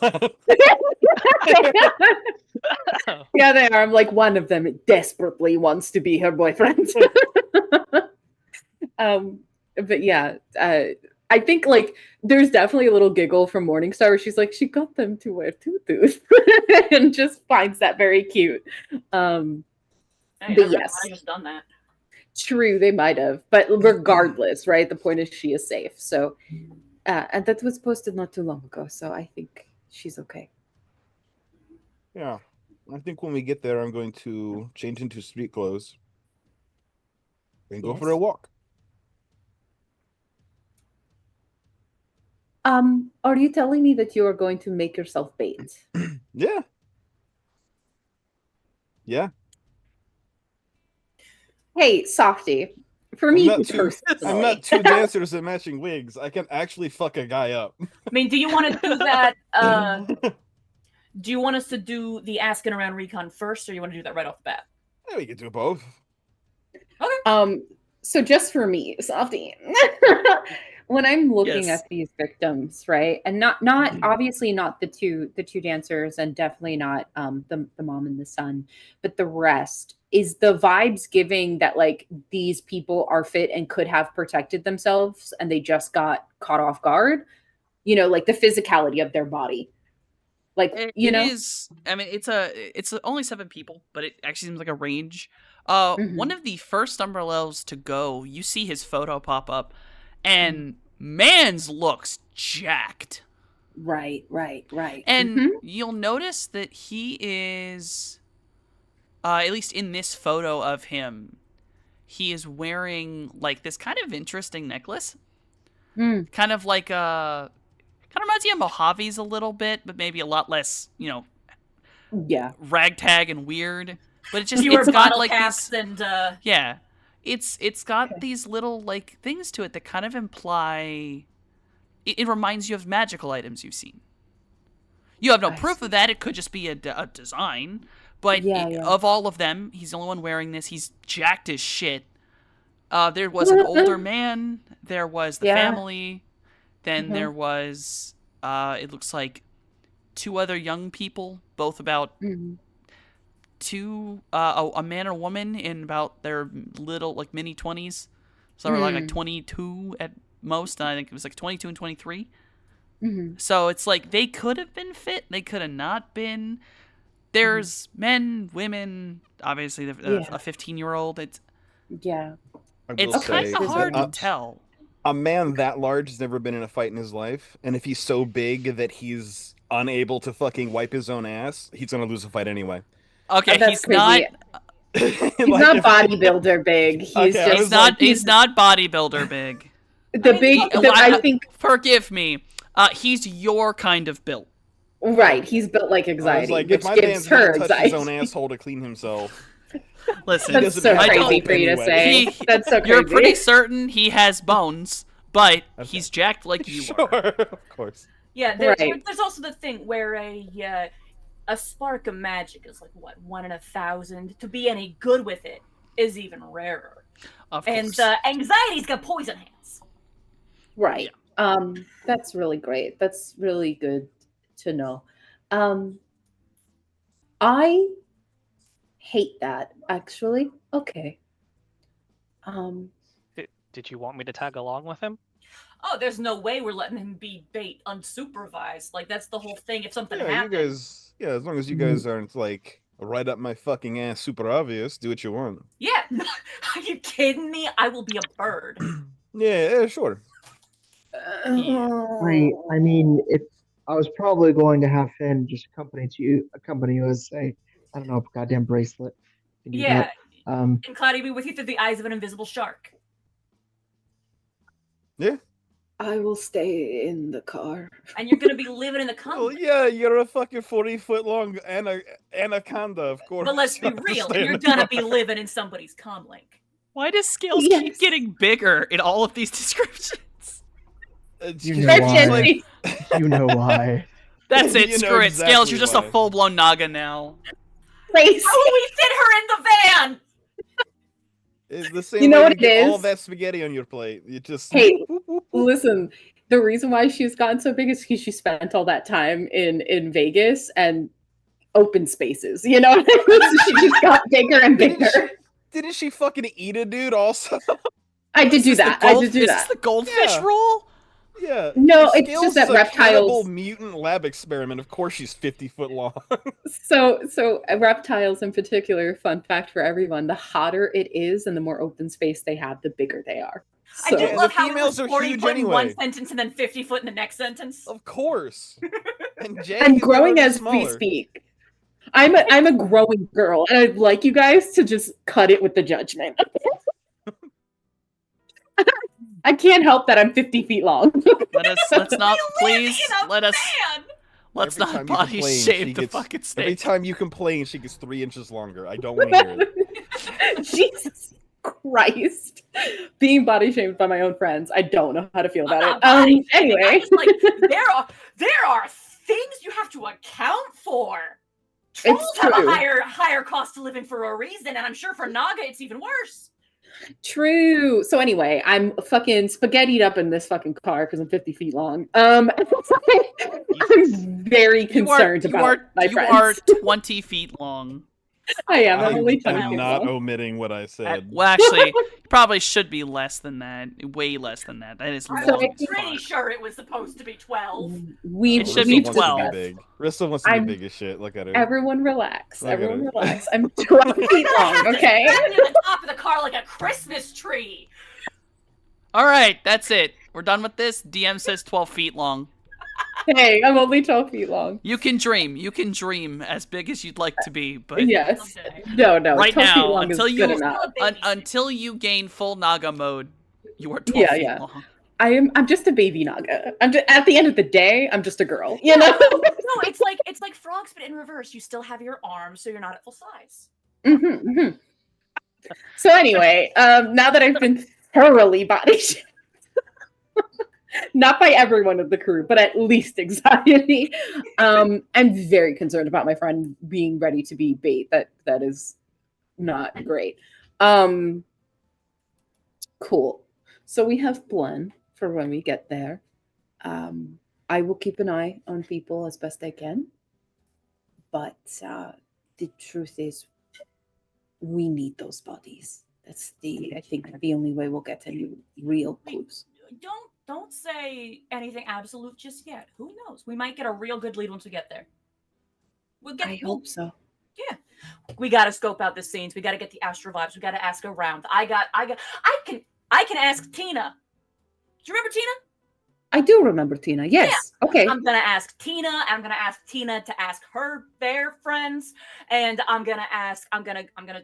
Yeah, they are. I'm like, one of them desperately wants to be her boyfriend. But yeah, I think like there's definitely a little giggle from Morningstar where she's like, she got them to wear tutus and just finds that very cute. Hey, But I yes. just done that. True, they might have, but regardless, right? The point is she is safe. So, and that was posted not too long ago, so I think she's okay. Yeah. I think when we get there, I'm going to change into street clothes and go for a Yes. walk. Are you telling me that you are going to make yourself bait? Yeah. Yeah. Hey, Softy. For I'm me not two personally, dancers in matching wigs. I can actually fuck a guy up. I mean, do you want to do that? Do you want us to do the asking around recon first, or you want to do that right off the bat? Yeah, we can do both. So just for me, Softy, when I'm looking Yes. at these victims, right, and not obviously not the two dancers, and definitely not the mom and the son, but the rest, is the vibes giving that like these people are fit and could have protected themselves and they just got caught off guard, you know, like the physicality of their body, like It is. I mean, it's only 7 people, but it actually seems like a range. One Mhm. of the first umbrellas to go, you see his photo pop up, and man's looks jacked. right. And Mhm. you'll notice that he is, at least in this photo of him, he is wearing like this kind of interesting necklace, Mm. kind of like kind of reminds me of Mojave's a little bit, but maybe a lot less, Yeah. ragtag and weird. But it's Fewer got bottle like caps these, and yeah, it's got Okay. these little like things to it that kind of imply. It reminds you of magical items you've seen. You have no I proof see. of that. It could just be a design. But Yeah. of all of them, he's the only one wearing this. He's jacked as shit. There was an older man. There was the Yeah. family. Then Mhm. there was, it looks like, 2 other young people, both about Mhm. a man and a woman in about their little, like, mini 20s. So they were like 22 at most. And I think it was like 22 and 23. Mhm. So it's like they could have been fit. They could have not been. There's men, women, obviously Yeah. a 15-year-old. Yeah. I will It's say kind of hard that to tell. a man that large has never been in a fight in his life, and if he's so big that he's unable to fucking wipe his own ass, he's gonna lose a fight anyway. Okay, That's he's not. crazy. He's Like, not if- bodybuilder big. He's Okay, I just was like- He's not bodybuilder big. the mean, big. look, I think Forgive me. He's your kind of built. right. He's built like I was anxiety, like, which if my gives man's her gonna touch his own anxiety. asshole to clean himself, Listen, That's doesn't so have I to crazy don't. for you to anyway. say. He- That's so crazy. You're pretty certain he has bones, but he's jacked like you sure, are. of course. yeah. Right. There's also the thing where a spark of magic is like what 1 in 1,000. To be any good with it is even rarer. Of And course. anxiety's got poison hands. Right. That's really great. That's really good to know. I hate that actually. Okay. Did you want me to tag along with him? Oh, there's no way we're letting him be bait unsupervised. Like that's the whole thing. If something Yeah, you happens, guys. Yeah, as long as you guys aren't like right up my fucking ass, super obvious. Do what you want. yeah. Are you kidding me? I will be a bird. Yeah, sure. I mean, if I was probably going to have Finn just accompany you as say, I don't know, goddamn bracelet. You can do Yeah. that. And Cloudy be with you through the eyes of an invisible shark. Yeah. I will stay in the car. And you're gonna be living in the Well, convent. yeah, you're a fucking 40-foot long anaconda, of course. But let's be Have to real, stay and in you're the gonna car. be living in somebody's comlink. Why does Scales Yes. keep getting bigger in all of these descriptions? It's You just- know it's why. like- You know why. That's it. You know Screw it. Scales, exactly you're just a why. full-blown Naga now. Crazy. How will we fit her in the van? It's the same You know way what you it get all is? that spaghetti on your plate. You just Hey, whoop, whoop, whoop. Listen, the reason why she's gotten so big is because she spent all that time in Vegas and open spaces. You know, so she just got bigger and bigger. Didn't she fucking eat a dude also? I did do Is this that. the I gold- did do is that. this the goldfish Yeah. roll? Yeah. No, it's Skills just that is a cannibal reptiles. mutant lab experiment. Of course, she's 50 foot long. So reptiles in particular. Fun fact for everyone: the hotter it is, and the more open space they have, the bigger they are. I So, do Yeah, love the how it was females are 40 huge foot in one anyway. sentence and then 50 foot in the next sentence. Of course. And Jake I'm is growing already as we smaller. speak. I'm a growing girl, and I'd like you guys to just cut it with the judgment. I can't help that I'm 50 feet long. Let's not please In a let us van! let's Every not time you body complain, she shame the gets- fucking Every snake. time you complain, she gets 3 inches longer. I don't want to hear it. Jesus Christ. Being body shamed by my own friends, I don't know how to feel I'm about not it. body shaming, Anyway. I'm just like, there are things you have to account for. Trolls have true. a higher cost of living for a reason, and I'm sure for Naga it's even worse. True. So anyway, I'm fucking spaghettied up in this fucking car because I'm 50 feet long. I'm very concerned about my you friends. are 20 feet long. I am. I'm only 20 I'm feet not long. omitting what I said. Well, actually, probably should be less than that. Way less than that. That is I'm long like as pretty fuck. sure it was supposed to be 12. We It should we be Rissa 12. wants to be big. Rissa wants to be I'm- big as shit. Look at her. Everyone relax. Look at Everyone it. relax. I'm 12 feet long, okay? Strapped to the top of the car like a Christmas tree. All right, that's it. We're done with this. DM says 12 feet long. Hey, I'm only 12 feet long. You can dream. You can dream as big as you'd like to be, but Yes. Someday. No. Right 12 feet now, long until is you- good enough. until you gain full Naga mode, you are 12 feet Yeah. long. I'm just a baby Naga. At the end of the day, I'm just a girl. You know? No, it's like frogs, but in reverse. You still have your arms, so you're not at full size. Mhm. So anyway, now that I've been thoroughly body shamed, not by everyone of the crew, but at least anxiety, I'm very concerned about my friend being ready to be bait. That is not great. Cool. So we have plan for when we get there. I will keep an eye on people as best I can, but the truth is, we need those bodies. That's I think the only way we'll get any real clues. Don't say anything absolute just yet. Who knows? We might get a real good lead once we get there. I hope so. We gotta scope out the scenes. We gotta get the astro vibes. We gotta ask around. I can ask Tina. Do you remember Tina? I do remember Tina. Yes. Okay. I'm gonna ask Tina. I'm gonna ask Tina to ask their friends, and I'm gonna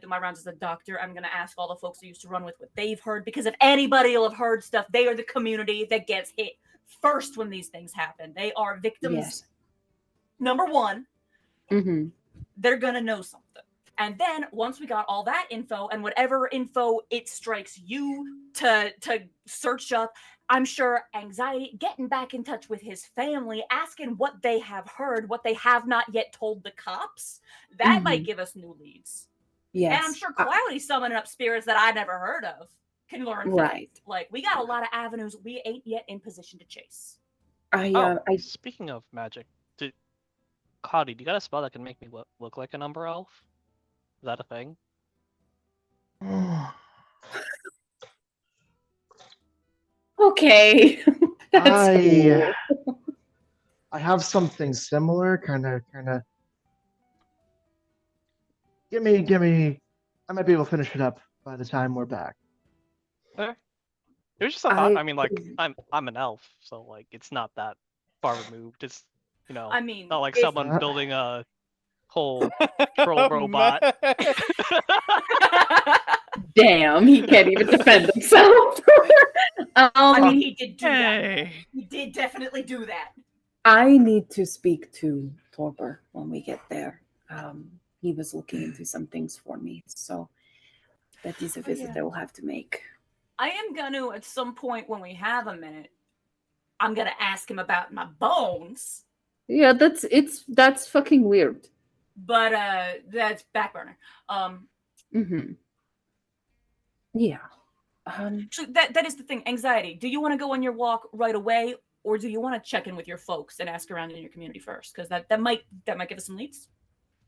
do my rounds as a doctor. I'm gonna ask all the folks I used to run with what they've heard, because if anybody will have heard stuff, they are the community that gets hit first when these things happen. They are victims. Yes. Number one, Mm-hmm. they're gonna know something. And then once we got all that info and whatever info it strikes you to search up, I'm sure anxiety, getting back in touch with his family, asking what they have heard, what they have not yet told the cops, that might give us new leads. Yes. And I'm sure Cloudy summoning up spirits that I never heard of can learn things. Right. Like, we got a lot of avenues we ain't yet in position to chase. I Speaking of magic, Cody, do you got a spell that can make me look like an Umber Elf? Is that a thing? okay. That's cool. I have something similar, kind of. Give me. I might be able to finish it up by the time we're back. It was just a thought. I mean, like, I'm an elf, so like it's not that far removed. It's I mean, not like if- someone building a whole troll robot. Damn, he can't even defend himself. I mean, he did do that. Hey. He did definitely do that. I need to speak to Torber when we get there. He was looking into some things for me, so that is a visit I will have to make. I am gonna, at some point when we have a minute, I'm gonna ask him about my bones, Yeah, that's fucking weird. but that's back burner. Mm-hmm. Yeah. Actually, that is the thing. Anxiety. Do you want to go on your walk right away, or do you want to check in with your folks and ask around in your community first? Because that might give us some leads.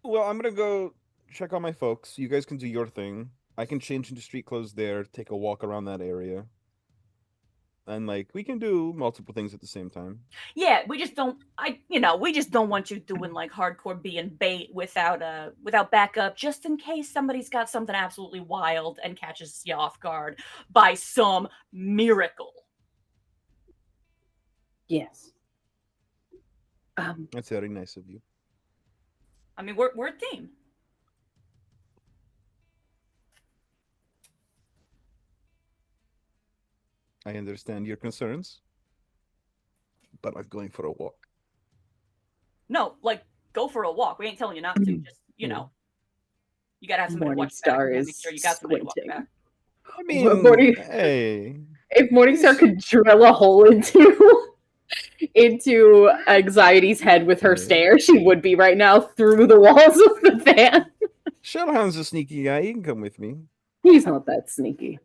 Well, I'm gonna go check on my folks. You guys can do your thing. I can change into street clothes there, take a walk around that area. And like we can do multiple things at the same time. Yeah, we just don't. We just don't want you doing like hardcore being bait without backup, just in case somebody's got something absolutely wild and catches you off guard by some miracle. Yes. That's very nice of you. I mean, we're a team. I understand your concerns, but I'm going for a walk. No, like go for a walk. We ain't telling you not to. Just you gotta have somebody to watch back. Morningstar Make is sure you got somebody to watch squinting. back. I mean, Morning- hey. If Morningstar could drill a hole into Anxiety's head with her Yeah. stare, she would be right now through the walls of the van. Shellhound's a sneaky guy. He can come with me. He's not that sneaky.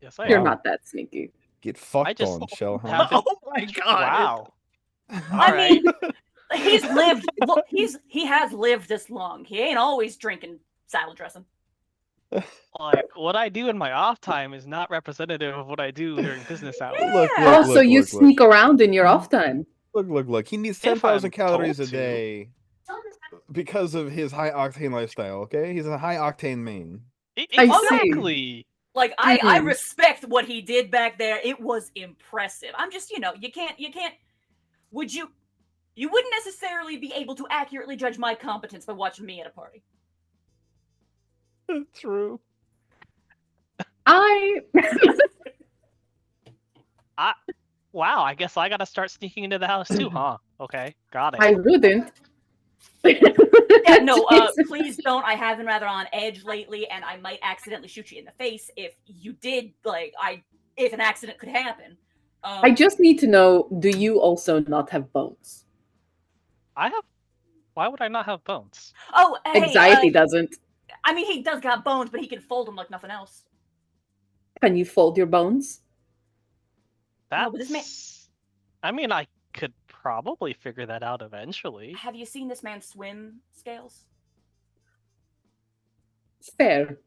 Yes, I You're am. not that sneaky. Get fucked just on, Shellhound. haven't- Oh my god! Wow. I All right. mean, he's lived. Look, he has lived this long. He ain't always drinking salad dressing. Like what I do in my off time is not representative of what I do during business hours. Look, Yeah. look, Oh, so look, you look, sneak around in your off time. look. He needs If 10,000 I'm calories a told to. day because of his high octane lifestyle. Okay, he's a high octane main. I see. Exactly. Like I Mm. respect what he did back there. It was impressive. I'm just, you can't. Would you? You wouldn't necessarily be able to accurately judge my competence by watching me at a party. True. Wow, I guess I gotta start sneaking into the house too, huh? Okay, got it. I wouldn't. Yeah, no, Jesus. please don't. I have been rather on edge lately, and I might accidentally shoot you in the face if you did. If an accident could happen. I just need to know, do you also not have bones? I have. Why would I not have bones? Oh, hey, Anxiety doesn't. I mean, he does got bones, but he can fold them like nothing else. Can you fold your bones? That's. No, but this man- I mean, I could probably figure that out eventually. Have you seen this man swim, Scales? Fair.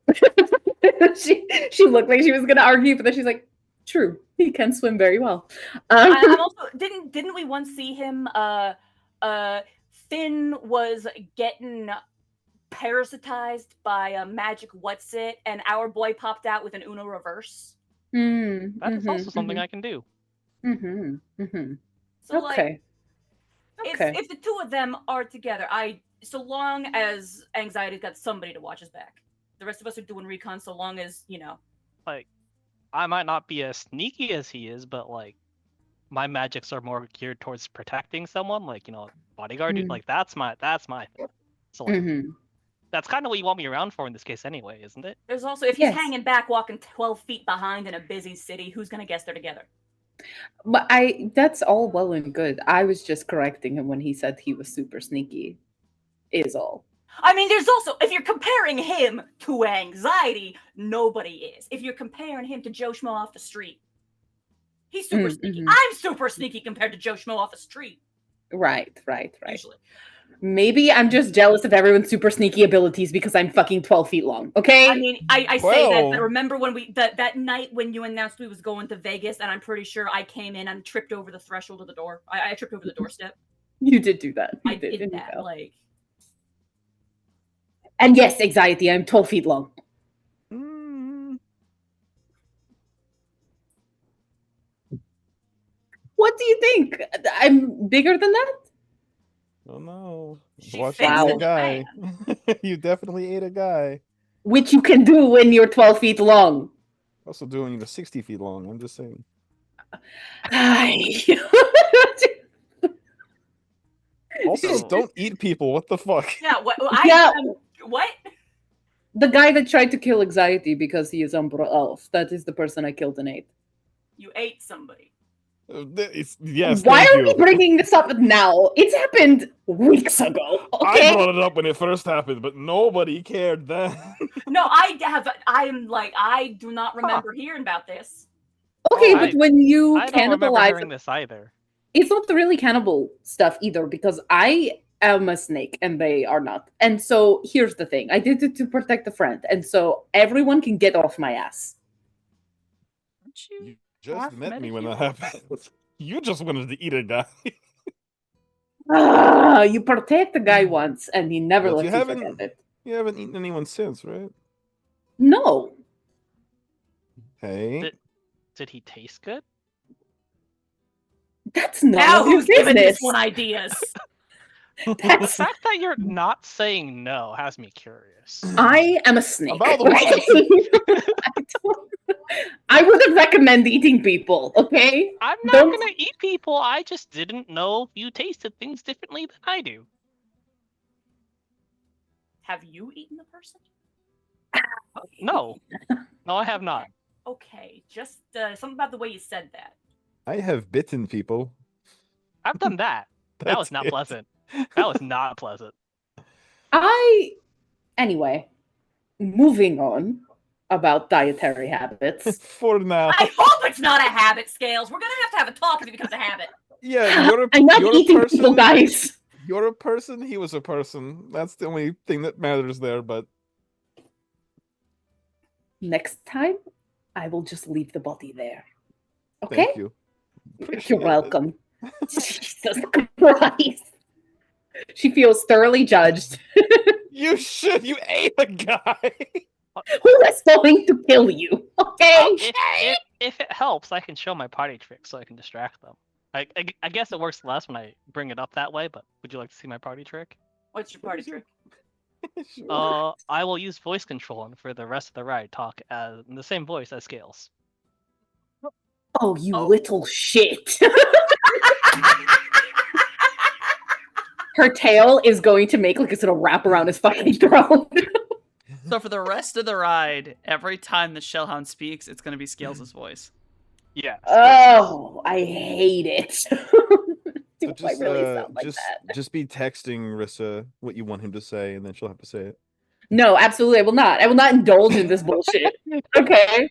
she looked like she was gonna argue, but then she's like, true, he can swim very well. I'm also didn't we once see him? Finn was getting parasitized by a magic what's it, and our boy popped out with an Uno reverse. That is also something I can do. So like, Okay. Okay. if the two of them are together, so long as Anxiety's got somebody to watch his back. The rest of us are doing recon so long as, Like, I might not be as sneaky as he is, but like, my magics are more geared towards protecting someone. Like, bodyguard. Mm. Like, that's my thing. So like, Mhm. that's kind of what you want me around for in this case, anyway, isn't it? there's also, if he's Yes. hanging back, walking 12 feet behind in a busy city, who's gonna guess they're together? But that's all well and good. I was just correcting him when he said he was super sneaky. Is all. I mean, there's also, if you're comparing him to Anxiety, nobody is. If you're comparing him to Joe Schmo off the street, he's super sneaky. Mhm. I'm super sneaky compared to Joe Schmo off the street, Right. usually. Maybe I'm just jealous of everyone's super sneaky abilities because I'm fucking 12 feet long. Okay. I mean, I say that, Well- but remember when that night when you announced we was going to Vegas, and I'm pretty sure I came in and tripped over the threshold of the door. I tripped over the doorstep. You did do that. You I did didn't that. you? Like, And yes, Anxiety, I'm 12 feet long. Mm, What do you think? I'm bigger than that? oh no. She Watch fits you eat the a guy. You definitely ate a guy. Which you can do when you're 12 feet long. Also doing 60 feet long. I'm just saying. Also, don't eat people. What the fuck? yeah, what? Yeah. What? The guy that tried to kill Anxiety because he is Umbra Elf. That is the person I killed and ate. You ate somebody. Yes. Why thank are you. we bringing this up now? It's happened weeks ago. Okay. I brought it up when it first happened, but nobody cared then. No, I do not remember hearing about this. Okay, Oh, but when you I don't remember cannibalize, hearing this either. it's not really cannibal stuff either because I am a snake and they are not. And so here's the thing: I did it to protect a friend, and so everyone can get off my ass. Aren't you? You just Half met me when that medic happened. You just wanted to eat a guy. You protect a guy once, and he never But lets you you haven't- forget it. You haven't eaten anyone since, right? No, Hey. Did he taste good? that's not Now your who's giving business. this one ideas? The That's fact that you're not saying no has me curious. I am a snake. About the I wouldn't recommend eating people, okay? I'm not Don't- gonna eat people. I just didn't know if you tasted things differently than I do. Have you eaten the person? No, no, I have not. Okay, just something about the way you said that. I have bitten people. I've done that. That was That's not it. pleasant. That was not pleasant. Anyway, moving on. about dietary habits. For now. I hope it's not a habit, Scales. We're gonna have a talk if it becomes a habit. Yeah, I'm not you're a eating person. people, guys. You're a person. He was a person. That's the only thing that matters there. But Next time, I will just leave the body there. Okay? thank you. Appreciate You're it. welcome. Jesus Christ. She feels thoroughly judged. You should. You ate a guy. Who is going to kill you? Okay? If it helps, I can show my party trick so I can distract them. I guess it works less when I bring it up that way, but would you like to see my party trick? What's your party trick? Sure. I will use voice control and for the rest of the ride talk in the same voice as Scales. Oh, you Oh. little shit. Her tail is going to make like it's gonna wrap around his fucking throat. So for the rest of the ride, every time the Shellhound speaks, it's gonna be Scales' voice. Yeah. Oh, I hate it. Do So I really sound like just, that? just be texting Rissa what you want him to say, and then she'll have to say it. No, absolutely. I will not. I will not indulge in this bullshit. Okay?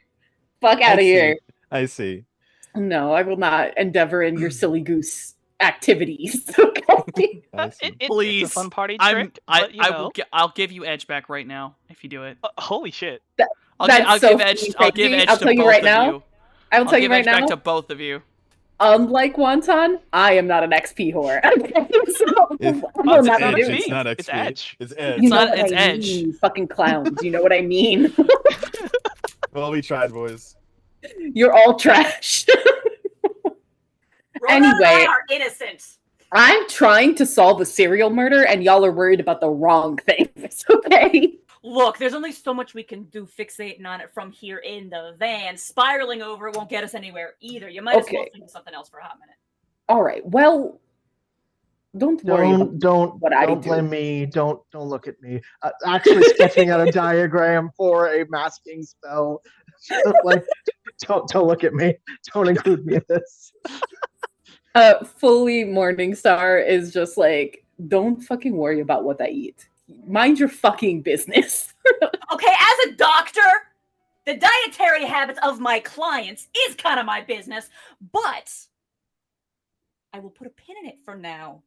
Fuck out I of see. here. I see. No, I will not endeavor in your silly goose activities. Okay? I see. It's Please, a fun party I'm trick. I but, you I know, will I'll give you edge back right now if you do it. holy shit. I'll so give edge. fucking I'll give crazy. edge I'll to tell you both right of now. you. I will I'll tell you give right edge back now. to both of you. Unlike Wonton, I am not an XP whore. So, If- I will It's not not be XP. doing It's it. not It's XP. Edge. It's Edge. You know not- what it's I Edge. mean, you fucking clowns. You know what I mean? Well, we tried, boys. You're all trash. Rhoda and I Anyway. are innocent. I'm trying to solve a serial murder, and y'all are worried about the wrong things. Okay? Look, there's only so much we can do fixating on it from here in the van. Spiraling over it won't get us anywhere either. You might as well Okay. think of something else for a hot minute. All right. Well, don't worry about Don't what I don't do. blame me. Don't look at me. Actually sketching out a diagram for a masking spell. Like, don't look at me. Don't include me in this. Fully Morningstar is just like, don't fucking worry about what I eat. Mind your fucking business. Okay, as a doctor, the dietary habits of my clients is kind of my business, but I will put a pin in it for now.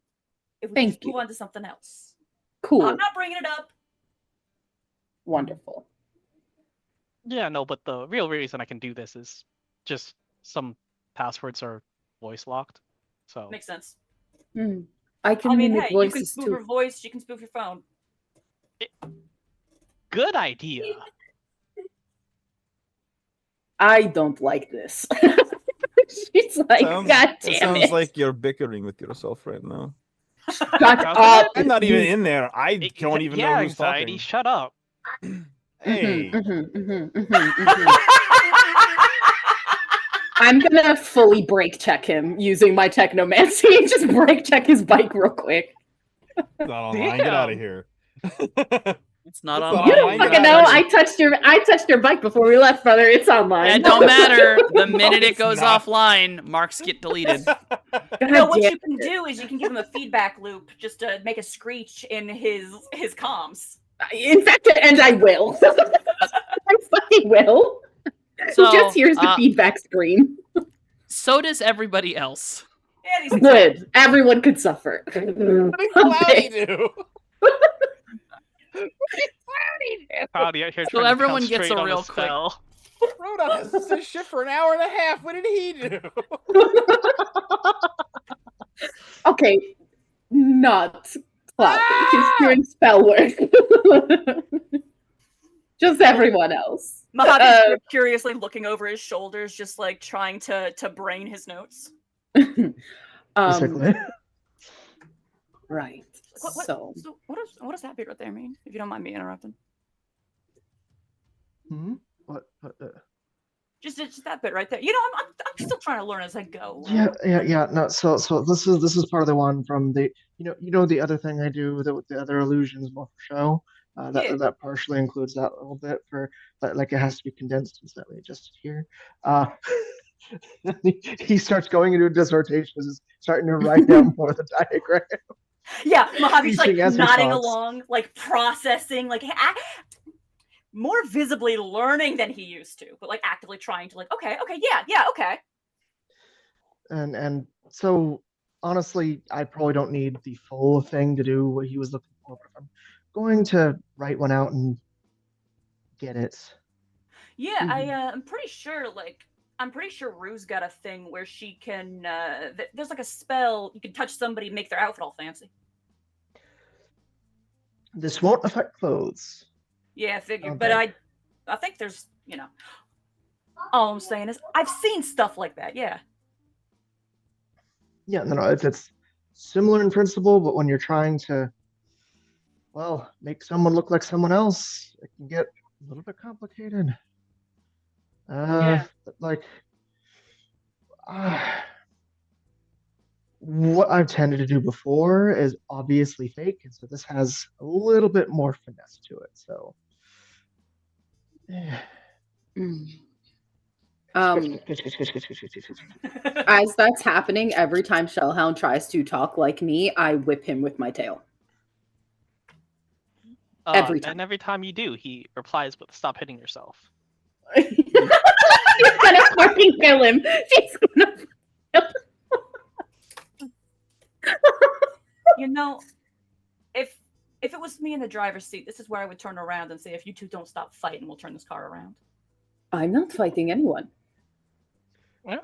If we Thank just move you. on to something else. Cool. I'm not bringing it up. Wonderful. Yeah, no, but the real reason I can do this is just some passwords are voice locked. So Makes sense. Hmm. I can I mean, mimic hey, you can voices spoof too. your voice, you can spoof your phone. good idea. I don't like this. She's like, God It damn sounds it. like you're bickering with yourself right now. Shut Sounds up. I'm not even You- in there. I don't even know who's anxiety. talking. Shut up. Hey, Mhm, mhm, mhm, mhm. I'm gonna fully brake check him using my technomancy and just brake check his bike real quick. it's not online. Get out of Damn. here. It's not It's online. You online, don't you fucking gotta know. touch I touched your bike before we left, brother. It's online. It don't matter. The minute it it's goes not. offline, marks get deleted. God No, what damn you can do is you can give him a feedback loop just to make a screech in his comms. In fact, and I will. I fucking will. So, Who just hears the uh, feedback scream? So does everybody else. Yeah, these things Good. Everyone could suffer. What did Cloudy do? Cloudy out here So trying to everyone gets concentrate a on real the quick- spell. Rodon has this shit for an hour and a half. What did he do? Okay, not Cloudy. He's doing spell work. Just everyone else. Mojave's sort of curiously looking over his shoulders, just like trying to brain his notes. Basically. Right. So, What does that bit right there mean? If you don't mind me interrupting, Hmm? What? just that bit right there. You know, I'm still trying to learn as I go. Yeah. No. So this is part of the one from the you know the other thing I do with the other illusions more for show. Yeah. That partially includes that little bit for like it has to be condensed and slightly adjusted here. He starts going into a dissertation, is starting to write down more of the diagram. Yeah, Mojave's like Teaching as he nodding talks. along, like processing, like more visibly learning than he used to, but like actively trying to like, okay, yeah, okay. And so honestly, I probably don't need the full thing to do what he was looking for, but I'm going to write one out and get it. Yeah, I'm pretty sure Rue's got a thing where she can there's like a spell you can touch somebody, make their outfit all fancy. This won't affect clothes. Yeah, I figured, Okay. but I think there's, all I'm saying is I've seen stuff like that. Yeah. Yeah, no, it's similar in principle, but when you're trying to, well, make someone look like someone else, it can get a little bit complicated. Yeah. Like, what I've tended to do before is obviously fake, and so this has a little bit more finesse to it. So, As that's happening, every time Shellhound tries to talk like me, I whip him with my tail. Every time. And every time you do, he replies with "Stop hitting yourself." She's gonna fucking kill him. She's gonna kill him. If it was me in the driver's seat, this is where I would turn around and say, if you two don't stop fighting, we'll turn this car around. I'm not fighting anyone. Yeah.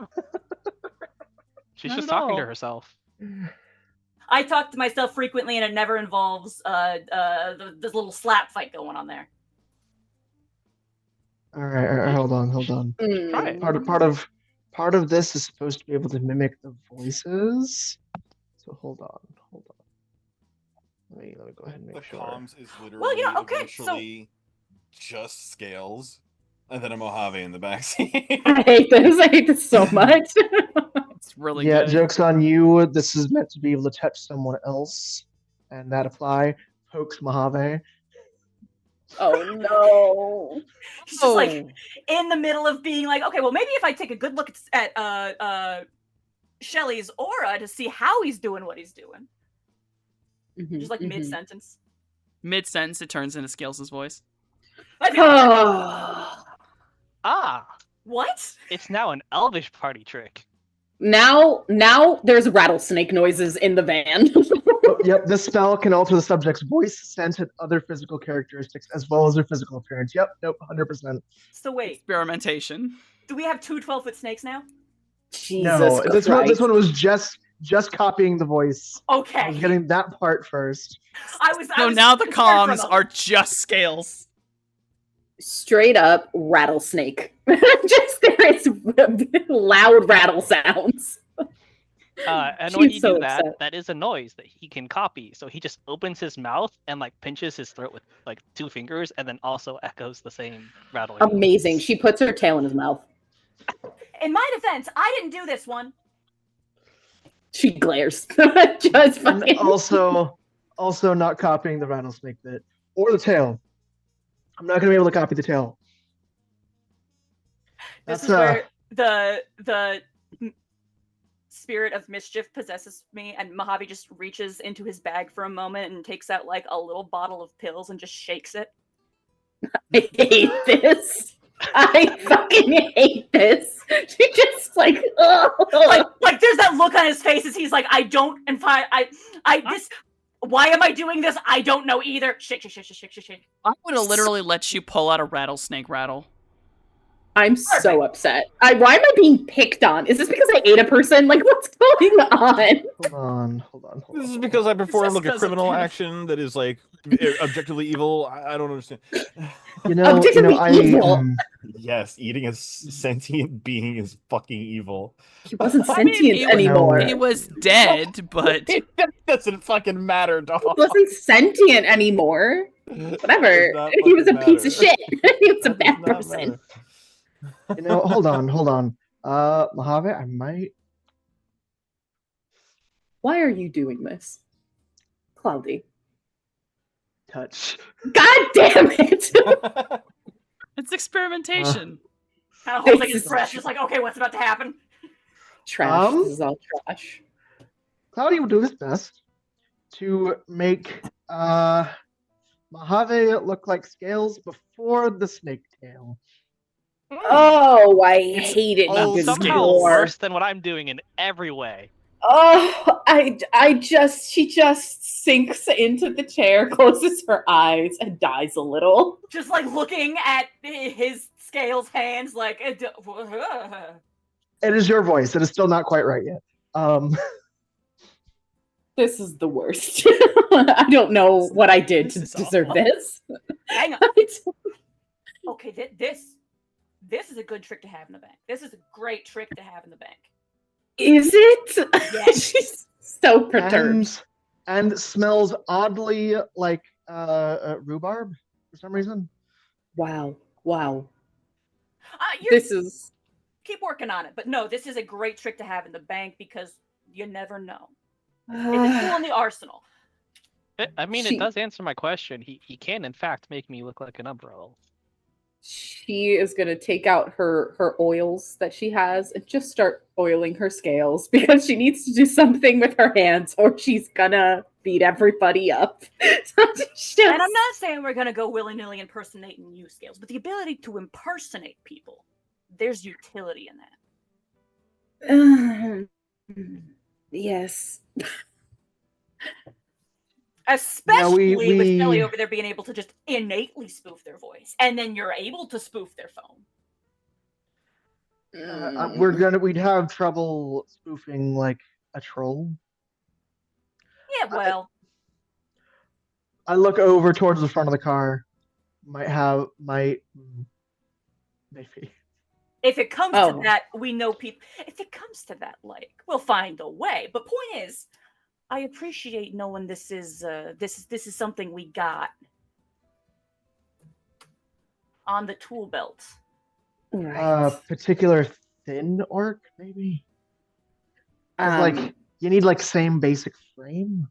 She's Not just at talking to all. herself. I talk to myself frequently, and it never involves this little slap fight going on there. all right, hold on. Try it. Part of this is supposed to be able to mimic the voices. So hold on. Let me go ahead and The make sure. comms is literally Well, okay, so- eventually just scales, and then a Mojave in the backseat. I hate this so much. It's really Yeah, good. joke's on you. This is meant to be able to touch someone else, and that apply pokes Mojave. Oh no. She's just like in the middle of being like, okay, well, maybe if I take a good look at Shelly's aura to see how he's doing what he's doing. Mhm, Just like mhm. mid-sentence. Mid-sentence, it turns into Scales' voice. Oh. What? It's now an elvish party trick. Now there's rattlesnake noises in the van. Oh, yep, this spell can alter the subject's voice, scent, and other physical characteristics, as well as their physical appearance. Yep, nope, 100%. So wait, Experimentation. do we have two 12-foot snakes now? Jesus No, this Christ. one was just copying the voice. I Okay. was getting that part first. I was So now the concerned for a comms moment. are just Scales. Straight up rattlesnake. Just there is loud rattle sounds. And when She's you so do that, upset. that is a noise that he can copy. So he just opens his mouth and like pinches his throat with like 2 fingers, and then also echoes the same rattling. Amazing. noise. She puts her tail in his mouth. In my defense, I didn't do this one. She glares. Just And fucking. also not copying the rattlesnake bit or the tail. I'm not gonna be able to copy the tail. This That's is where the spirit of mischief possesses me, and Mojave just reaches into his bag for a moment and takes out like a little bottle of pills and just shakes it. I hate this. I fucking hate this. She just like, Like there's that look on his face as he's like, I don't, and why am I doing this? I don't know either. Shake. I would have literally let you pull out a rattlesnake rattle. I'm so upset. Why am I being picked on? Is this because I ate a person? Like, what's going on? Hold on. This is because I perform just like a 'cause of criminal him. action that is like objectively evil. I don't understand. Objectively evil. Yes, eating a sentient being is fucking evil. He wasn't I mean, sentient anymore. He was dead, but That doesn't fucking matter, dog. He wasn't sentient anymore. Whatever. Does not He was a fucking piece of matter. shit. He was a That does bad not person. matter. Hold on. Mojave, I might. Why are you doing this? Cloudy. Touch. God damn it! it's experimentation. Kind of holding his breath, just like, okay, what's about to happen? Trash. Um, This is all trash. Cloudy will do his best to make Mojave look like scales before the snake tail. Oh, I hate it all even Somehow more. worse than what I'm doing in every way. Oh, she just sinks into the chair, closes her eyes, and dies a little. Just like looking at his scales hands, like It is your voice. It is still not quite right yet. This is the worst. I don't know what I did to This is deserve awful. this. hang on. Okay, this is a good trick to have in the bank. This is a great trick to have in the bank. Is it? Yes. She's so perturbed. And smells oddly like rhubarb for some reason. Wow. You're This is keep working on it, but no, this is a great trick to have in the bank because you never know. It's a tool in the arsenal. I mean, She- it does answer my question. He can, in fact, make me look like an umbrella. she is gonna take out her oils that she has and just start oiling her scales because she needs to do something with her hands or she's gonna beat everybody up. So just- And I'm not saying we're gonna go willy-nilly impersonating you, Scales, but the ability to impersonate people, there's utility in that. Yes. Especially with we- Shelly over there being able to just innately spoof their voice, and then you're able to spoof their phone. We'd have trouble spoofing like a troll. Yeah, well, I look over towards the front of the car. Maybe. if it comes Oh. to that, we know people. If it comes to that, like, we'll find a way. But point is, I appreciate knowing this is something we got on the tool belt. Right. Particular thin orc, maybe. 'Cause, like you need like same basic frame.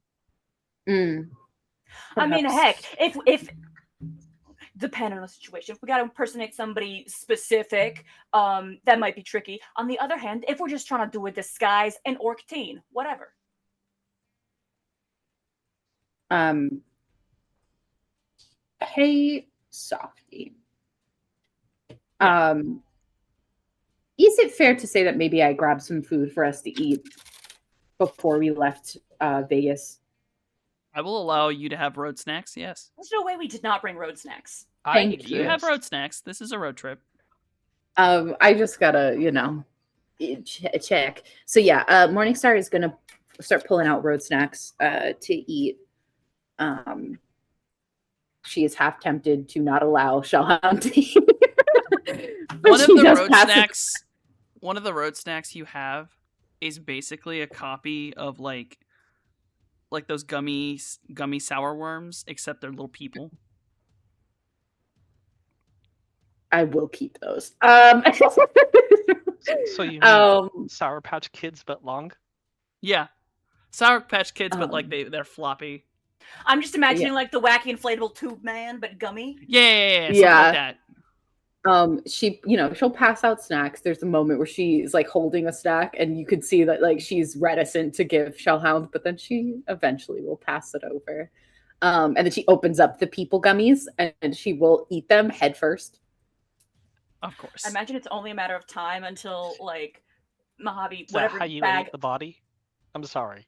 mm, I mean, perhaps- heck, if depending on the situation, if we got to impersonate somebody specific, that might be tricky. On the other hand, if we're just trying to do a disguise, an orc teen, whatever. Hey, Softy. Is it fair to say that maybe I grabbed some food for us to eat before we left Vegas? I will allow you to have road snacks. Yes, There's no way we did not bring road snacks. Thank you have Yes. road snacks. This is a road trip. I just gotta, check. So yeah, Morningstar is gonna start pulling out road snacks to eat. She is half tempted to not allow Shellhound to eat. But One of she the does road pass it- snacks. One of the road snacks you have is basically a copy of like those gummy sour worms, except they're little people. I will keep those. So you mean Sour Patch Kids but long? Yeah, Sour Patch Kids, but like Um, they're floppy. I'm just imagining like the wacky inflatable tube man, but gummy. Yeah, something Yeah. like that. She, she'll pass out snacks. There's a moment where she's like holding a snack, and you could see that like she's reticent to give Shellhound, but then she eventually will pass it over. And then she opens up the people gummies, and she will eat them head first. Of course. I imagine it's only a matter of time until like Mojave, Is that whatever how you bag. ate the body? I'm sorry.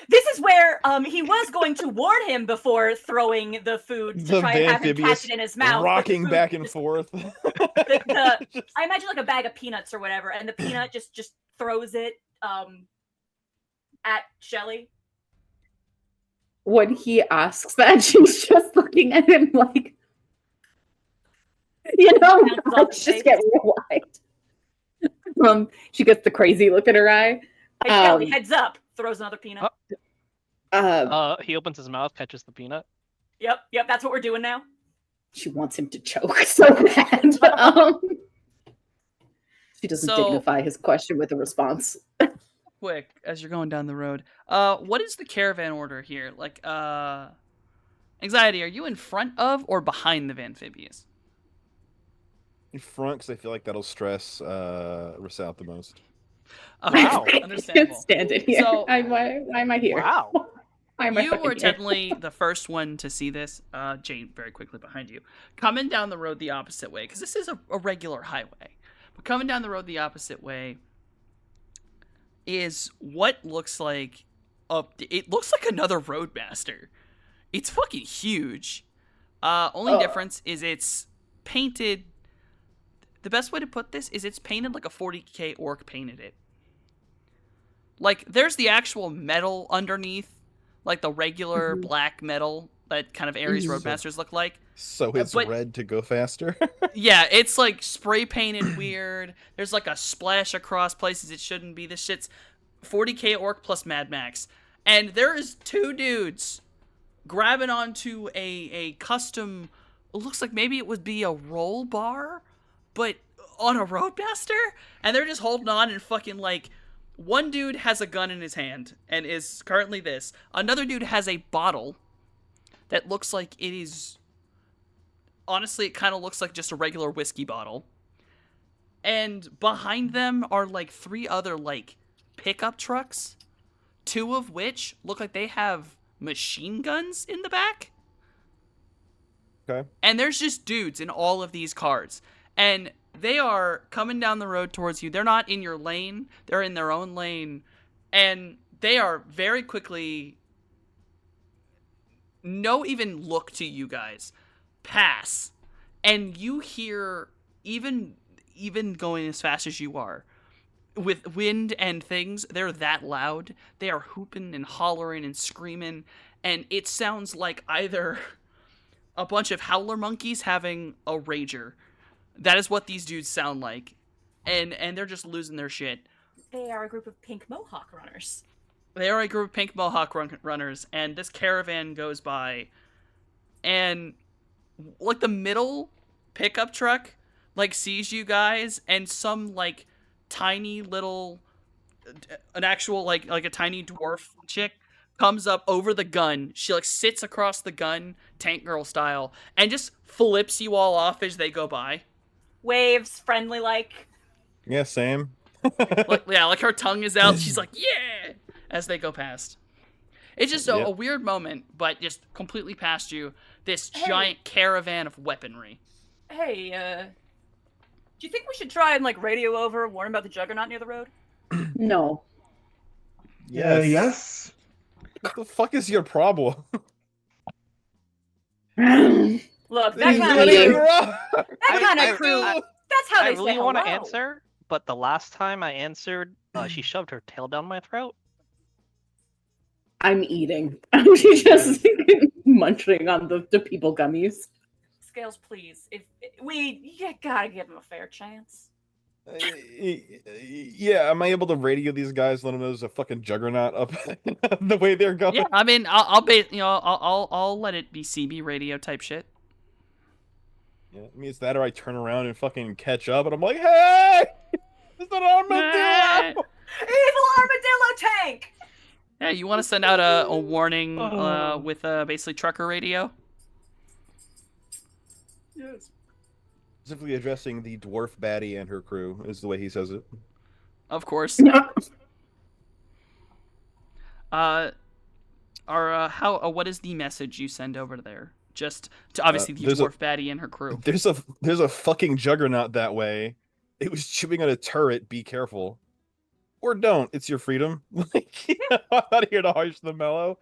This is where he was going to warn him before throwing the food to The try and have him catch amphibious it in his mouth. but the rocking food back and just- forth. I imagine like a bag of peanuts or whatever, and the peanut just throws it at Shelly. When he asks that, she's just looking at him like, Bounces off eyes his just get real wide. She gets the crazy look in her eye. Hey, Shelly, Um, heads up! Throws another peanut. He opens his mouth, catches the peanut. Yep, that's what we're doing now. She wants him to choke so bad. She doesn't So- dignify his question with a response. Quick, as you're going down the road, what is the caravan order here? Like, Anxiety, are you in front of or behind the Amphibious? In front, because I feel like that'll stress Rasal the most. Okay, Wow. I can't understandable. stand it here. So- why am I here? Wow. You were technically the first one to see this. Jane, very quickly behind you. Coming down the road the opposite way, because this is a regular highway. But coming down the road the opposite way is what looks like it looks like another Roadmaster. It's fucking huge. Only difference is it's painted. The best way to put this is it's painted like a 40k orc painted it. Like, there's the actual metal underneath, like the regular black metal that kind of Ares Roadmasters look like. So it's but- red to go faster. Yeah, it's like spray painted weird. There's like a splash across places it shouldn't be. This shit's 40k orc plus Mad Max. And there is two dudes grabbing onto a custom, it looks like maybe it would be a roll bar, but on a Roadmaster? And they're just holding on and fucking like, one dude has a gun in his hand and is currently this. Another dude has a bottle that looks like it is, honestly, it kind of looks like just a regular whiskey bottle. And behind them are like 3 other like pickup trucks, 2 of which look like they have machine guns in the back. Okay. And there's just dudes in all of these cars. And they are coming down the road towards you. They're not in your lane. They're in their own lane. And they are very quickly, no even look to you guys, pass. And you hear, even going as fast as you are, with wind and things, they're that loud. They are hooping and hollering and screaming. And it sounds like either a bunch of howler monkeys having a rager. That is what these dudes sound like. And they're just losing their shit. They are a group of pink mohawk runners. They are a group of pink mohawk runners, and this caravan goes by, and like the middle pickup truck like sees you guys, and some like tiny little, an actual like a tiny dwarf chick comes up over the gun. She like sits across the gun, tank girl style, and just flips you all off as they go by. Waves, friendly like. Yeah, same. Like her tongue is out. She's like, yeah, as they go past. It's just a Yep. weird moment, but just completely past you. This Hey. giant caravan of weaponry. Hey, do you think we should try and like radio over, warn about the juggernaut near the road? No. Yes. What the fuck is your problem? Look, that He's kind doing of it crew. wrong. That kind I- of crew. I- That's how I they really say want to hello. answer, but the last time I answered, she shoved her tail down my throat. I'm eating. I'm just munching on the people gummies. Scales, please. If you gotta give them a fair chance. Yeah, am I able to radio these guys? Let them know there's a fucking juggernaut up the way they're going. Yeah, I mean, I'll let it be CB radio type shit. Yeah, I mean, it's that or I turn around and fucking catch up, and I'm like, hey, it's an armadillo. Evil armadillo tank. Yeah, you want to send out a warning with basically trucker radio? Yes. Specifically addressing the dwarf baddie and her crew is the way he says it. Of course. What is the message you send over there? Just to obviously the there's a- dwarf baddie and her crew. There's a fucking juggernaut that way. It was chewing on a turret. Be careful, or don't. It's your freedom. Like, you know, I'm not here to harsh the mellow.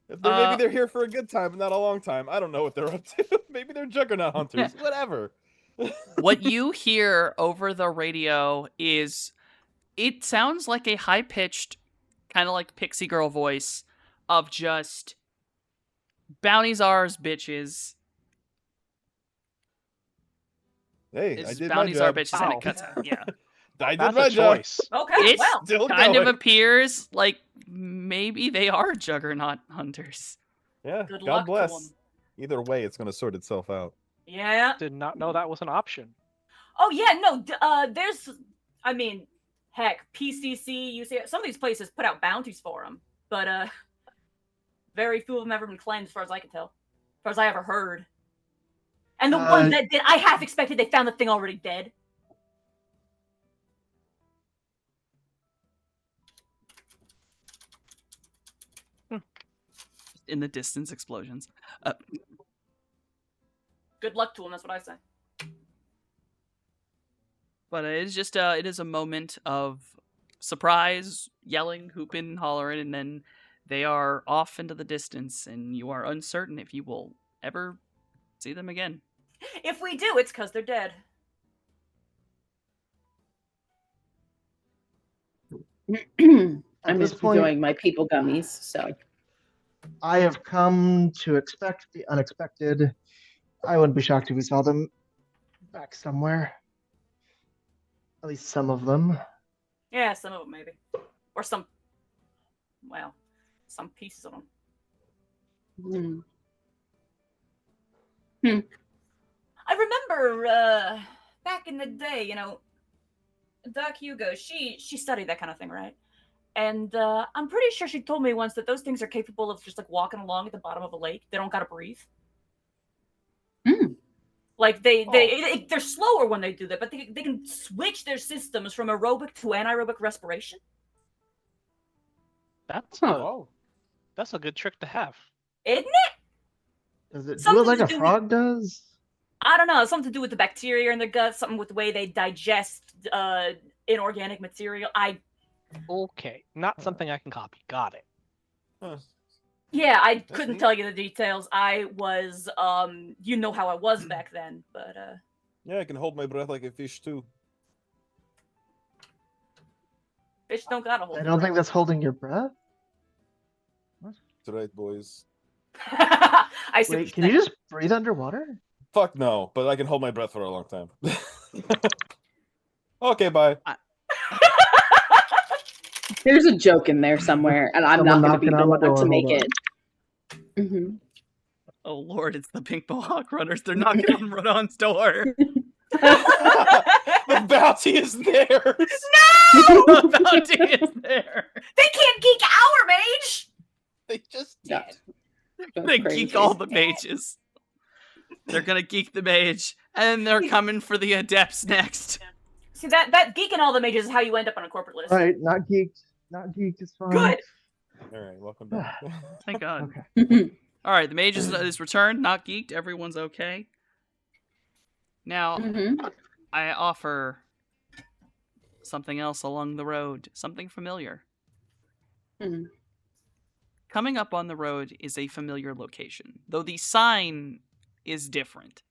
Maybe they're here for a good time, but not a long time. I don't know what they're up to. Maybe they're juggernaut hunters. Whatever. What you hear over the radio is, it sounds like a high-pitched, kind of like pixie girl voice of just, bounties ours, bitches. Hey, It's I did my bounties are job. bitches, and Wow. it cuts out. Yeah. I did That's my a job. choice. Okay, It well. Still kind of going. appears like maybe they are juggernaut hunters. Yeah. Good God luck to bless. 'em. Either way, it's gonna sort itself out. Yeah. Did not know that was an option. Oh yeah, no. There's, I mean, heck, PCC, UC, some of these places put out bounties for them, but very few of them ever been claimed, as far as I can tell, as far as I ever heard. And the ones that did, I half expected they found the thing already dead. in the distance explosions. Good luck to him. That's what I say. But it is just it is a moment of surprise, yelling, hooping, hollering, and then they are off into the distance, and you are uncertain if you will ever see them again. If we do, it's because they're dead. I'm this just point- enjoying my people gummies, so. I have come to expect the unexpected. I wouldn't be shocked if we saw them back somewhere. At least some of them. Yeah, some of them maybe, or some. Well, some pieces of them. I remember back in the day, you know, Doc Hugo. She studied that kind of thing, right? And I'm pretty sure she told me once that those things are capable of just like walking along at the bottom of a lake. They don't gotta breathe. Mm. Like they're slower when they do that, but they can switch their systems from aerobic to anaerobic respiration. That's Oh, a good trick to have. Isn't it? Does it do Something it like to a do with- frog does? I don't know. Something to do with the bacteria in their gut. Something with the way they digest inorganic material. Okay, not something I can copy. Got it. huh. Yeah, I That's couldn't neat. tell you the details. I was you know how I was back then, but Yeah, I can hold my breath like a fish too. fish don't gotta hold. I their don't breath. think that's holding your breath. That's right, boys. I see. Wait, can you just breathe underwater? Fuck no, but I can hold my breath for a long time. Okay, bye. There's a joke in there somewhere, and I'm Someone not going to be knocking the on one the door, to make hold it. hmm Oh lord, it's the Pink Mohawk Runners. They're knocking on Rodon's door. The bounty is theirs. The bounty is there. They can't geek our mage. They just Yeah. That's They crazy. geek all the mages. They're gonna geek the mage, and they're coming for the adepts next. See that geeking all the mages is how you end up on a corporate list. Right, not geeked. Not geeked is fine. Good. All right, welcome back. Thank God. Okay. All right, the mage is returned, not geeked. Everyone's okay. Now, Mhm. I offer something else along the road, something familiar. Mhm. Coming up on the road is a familiar location, though the sign is different.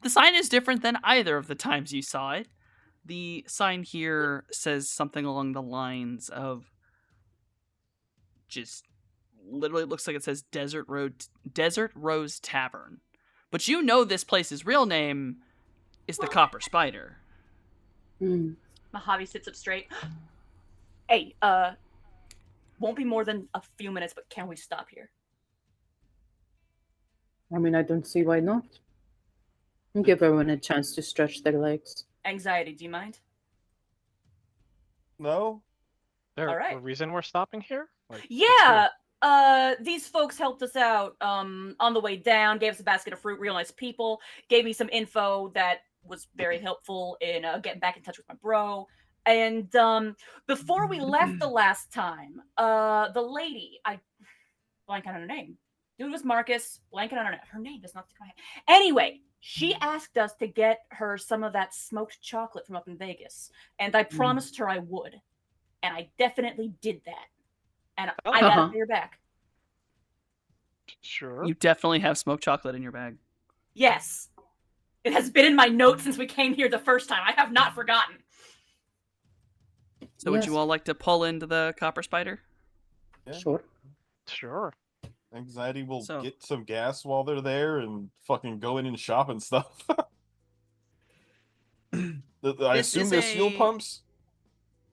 The sign is different than either of the times you saw it. The sign here says something along the lines of just literally looks like it says Desert Rose Tavern. But you know this place's real name is the Copper Spider. Mm. Mojave sits up straight. Hey, won't be more than a few minutes, but can we stop here? I mean, I don't see why not. Give everyone a chance to stretch their legs. Anxiety, do you mind? No? There Alright. a reason we're stopping here? Like, what's Yeah. here? These folks helped us out on the way down, gave us a basket of fruit, real nice people, gave me some info that was very helpful in getting back in touch with my bro. And before we left the last time, the lady, I blank on her name. Dude was Marcus, blanking on her name does not stick in my head. Anyway, she asked us to get her some of that smoked chocolate from up in Vegas, and I promised her I would, and I definitely did that. And I gotta Uh-huh. pay her back. Sure. You definitely have smoked chocolate in your bag. Yes. It has been in my notes since we came here the first time. I have not forgotten. So would Yes. you all like to pull into the Copper Spider? Yeah. Sure. Sure. Anxiety will So- get some gas while they're there and fucking go in and shop and stuff. I This assume is there's fuel a- pumps.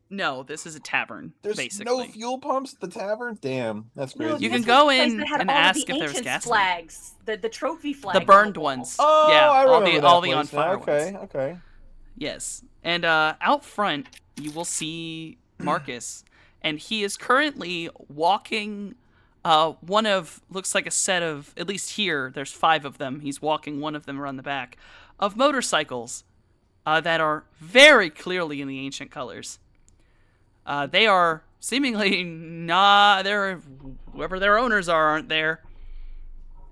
No, this is a tavern, There's basically. no fuel pumps at the tavern. Damn, that's No, crazy. You this can was go the place in that had and all of ask the if there's ancient gas. flags, the trophy flags, The on burned wall. ones. Oh, Yeah, I all remember the that all the place on now. fire Okay, ones. okay. Yes. And out front, you will see Marcus, and he is currently walking one of, looks like a set of, at least here, there's 5 of them. He's walking one of them around the back, of motorcycles that are very clearly in the ancient colors. They are seemingly not, they're whoever their owners aren't there,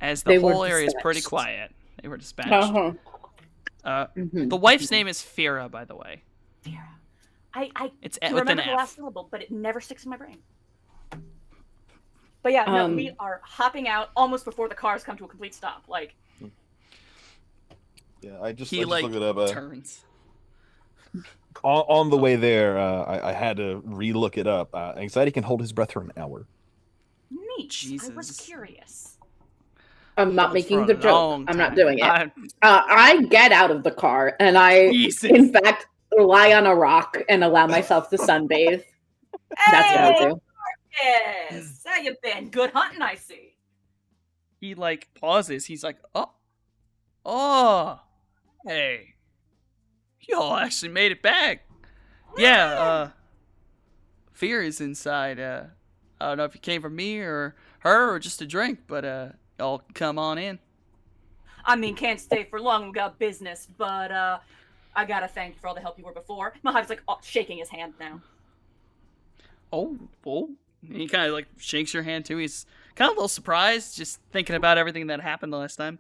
as the They were whole area is pretty dispatched. quiet. They were dispatched. Mhm. The wife's name is Fira, by the way. Vera. I It's can with an remember the last F. syllable, but it never sticks in my brain. But yeah, no, we are hopping out almost before the cars come to a complete stop. Like, Yeah, I just He like looked it up. turns. On the way there, I had to re-look it up. Anxiety can hold his breath for an hour. neat. I was Jesus. curious. I'm not Holds making for the a joke. long I'm not time. doing it. I get out of the car and I, Jesus. in fact, lie on a rock and allow myself to sunbathe. That's what I Hey, do. Yes. How you been? Good hunting, I see. He like pauses. He's like, oh, hey, y'all actually made it back. Yeah, Fear is inside. I don't know if you came from me or her or just a drink, but y'all come on in. I mean, can't stay for long. We've got business, but I gotta thank you for all the help you were before. Mojave's like shaking his hand now. Oh. He kind of like shakes your hand too. He's kind of a little surprised, just thinking about everything that happened the last time.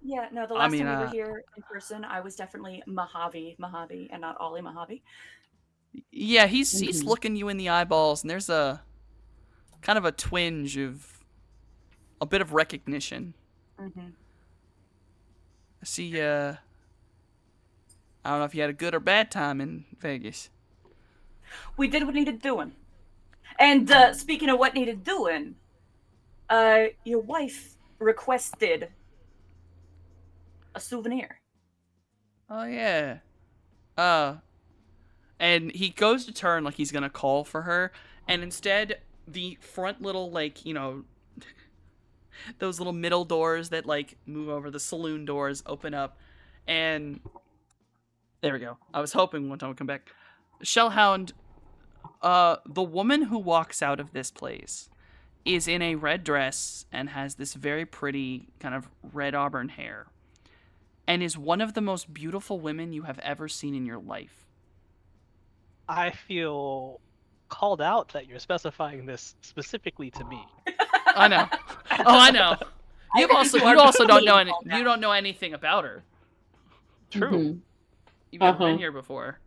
Yeah, no, the I last mean, time we were here in person, I was definitely Mojave, and not Ollie Mojave. Yeah, he's Mhm. looking you in the eyeballs, and there's a kind of a twinge of a bit of recognition. Mm-hmm. I see. I don't know if you had a good or bad time in Vegas. We did what needed doing. And speaking of what needed doing, your wife requested a souvenir. Oh yeah. And he goes to turn like he's gonna call for her, and instead the front little like those little middle doors that like move over the saloon doors open up, and there we go. I was hoping one time would come back. Shellhound, the woman who walks out of this place is in a red dress and has this very pretty kind of red auburn hair, and is one of the most beautiful women you have ever seen in your life. I feel called out that you're specifying this specifically to me. I know. Oh, I know. You I- also you you are also don't know being any, called you out. don't know anything about her. True. Mhm. You've never been Uh-huh. here before.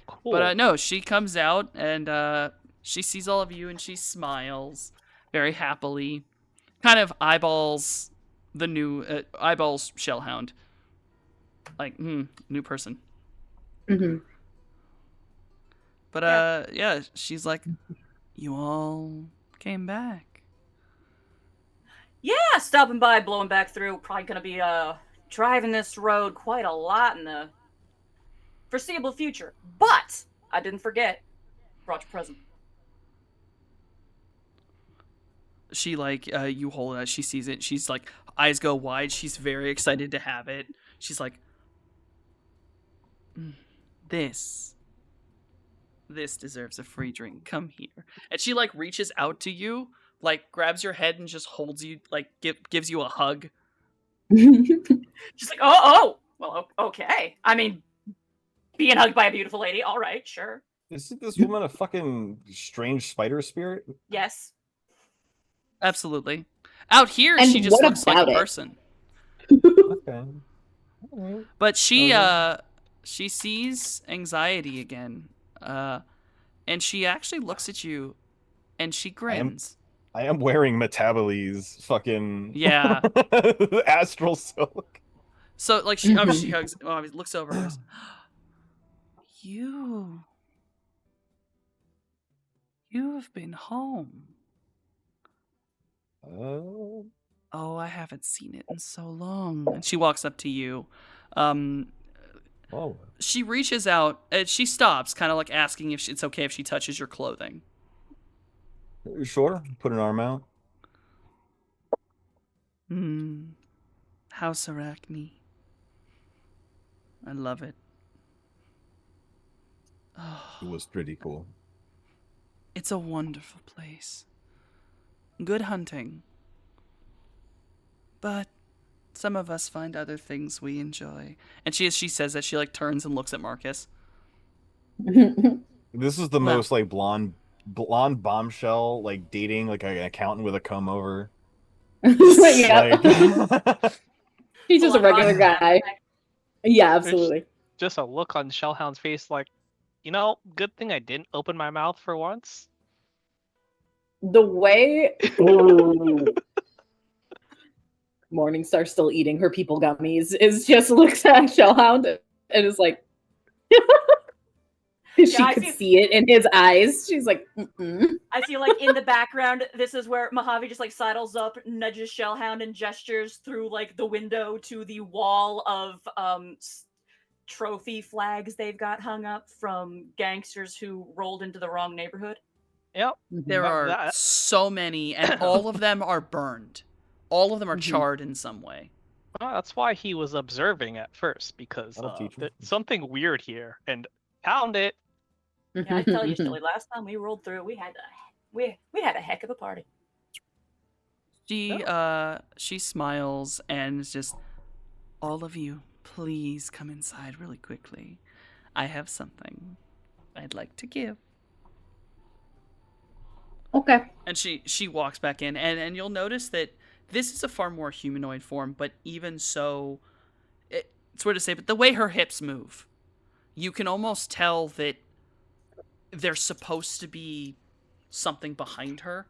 Cool. But no, she comes out and she sees all of you and she smiles very happily. Kind of eyeballs the new eyeballs Shellhound. Like, new person. Mhm. But yeah, she's like, you all came back. Yeah, stopping by, blowing back through. Probably gonna be driving this road quite a lot in the foreseeable future. But I didn't forget, brought your present. She like you hold it, she sees it, she's like eyes go wide, she's very excited to have it. She's like, this deserves a free drink, come here. And she like reaches out to you, like grabs your head and just holds you, like gives you a hug. She's like, oh, well, okay. I mean, being hugged by a beautiful lady. All right, sure. Isn't this woman a fucking strange spider spirit? Yes. Absolutely. Out here And she just what looks like a about it? person. Okay. Alright. But she Okay. she sees Anxiety again. And she actually looks at you and she grins. I am wearing Metaboly's fucking Yeah. astral silk. So like she Mhm. she hugs looks over and goes, You've been home. Oh. Oh, I haven't seen it in so long. And she walks up to you. Um Oh. she reaches out and she stops, kind of like asking if it's okay if she touches your clothing. Sure. Put an arm out. House Arachne. I love it. Oh, It was pretty cool. it's a wonderful place. Good hunting. But some of us find other things we enjoy. And she says that, she like turns and looks at Marcus. This is the Well- most like blonde blonde bombshell like dating like an accountant with a comb over. Yeah. Like, He's just a Full-on regular Roger guy. Rabbit. Yeah, absolutely. Just a look on Shellhound's face like, good thing I didn't open my mouth for once. The way Ooh. Morningstar still eating her people gummies is just looks at Shellhound and is like she I could see- see it in his eyes. She's like, mm-mm. I see, like, in the background, this is where Mojave just, like, sidles up, nudges Shellhound, and gestures through, like, the window to the wall of, trophy flags they've got hung up from gangsters who rolled into the wrong neighborhood. Yep. There That- are that- so many, and all of them are burned. All of them are Mhm. charred in some way. Well, that's why he was observing at first, because That'll teach him. there's something weird here, and found it. Yeah, I tell you, Shelly, last time we rolled through, we had a heck of a party. She smiles and is just, all of you, please come inside really quickly. I have something I'd like to give. Okay. And she walks back in, and you'll notice that this is a far more humanoid form, but even so, it's weird to say, but the way her hips move, you can almost tell that there's supposed to be something behind her.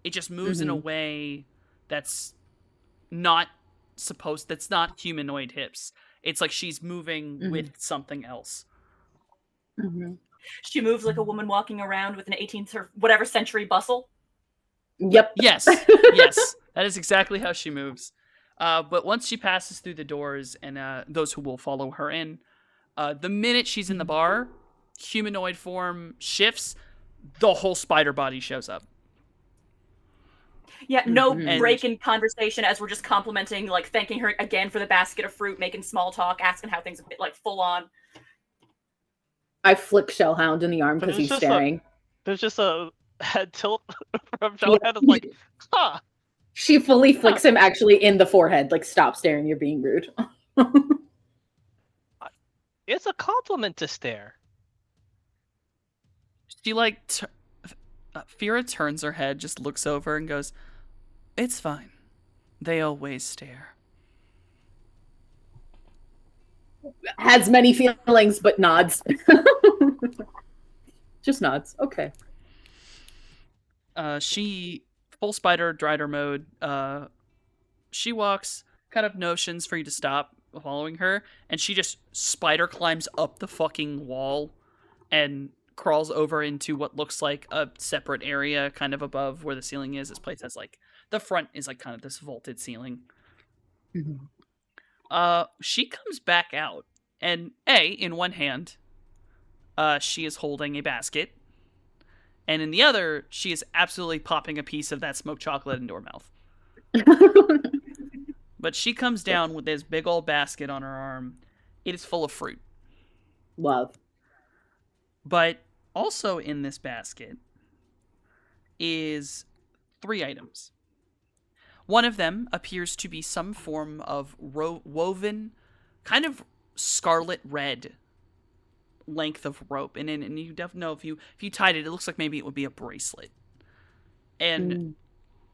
It just moves in a way that's not humanoid hips. It's like she's moving with something else. Mhm. She moves like a woman walking around with an 18th or whatever century bustle. Yep. Yes, yes, that is exactly how she moves. But once she passes through the doors, and those who will follow her in, the minute she's in the bar, humanoid form shifts, the whole spider body shows up. Yeah, no Mhm. break in conversation as we're just complimenting, like thanking her again for the basket of fruit, making small talk, asking how things are like full on. I flick Shellhound in the arm But because it's he's just a- staring. There's just a head tilt from Shellhound. It's like, huh. She fully flicks him actually in the forehead, like, stop staring, you're being rude. It's a compliment to stare. She Fira turns her head, just looks over and goes, "It's fine. They always stare." Has many feelings, but nods. Just nods. Okay. She full spider drider mode. She walks, kind of notions for you to stop following her, and she just spider climbs up the fucking wall and crawls over into what looks like a separate area kind of above where the ceiling is. This place has like the front is like kind of this vaulted ceiling. She comes back out, and in one hand, she is holding a basket, and in the other, she is absolutely popping a piece of that smoked chocolate into her mouth. But she comes down with this big old basket on her arm. It is full of fruit. Love. But also in this basket is 3 items. One of them appears to be some form of woven, kind of scarlet red length of rope, and you definitely know if you tied it, it looks like maybe it would be a bracelet. And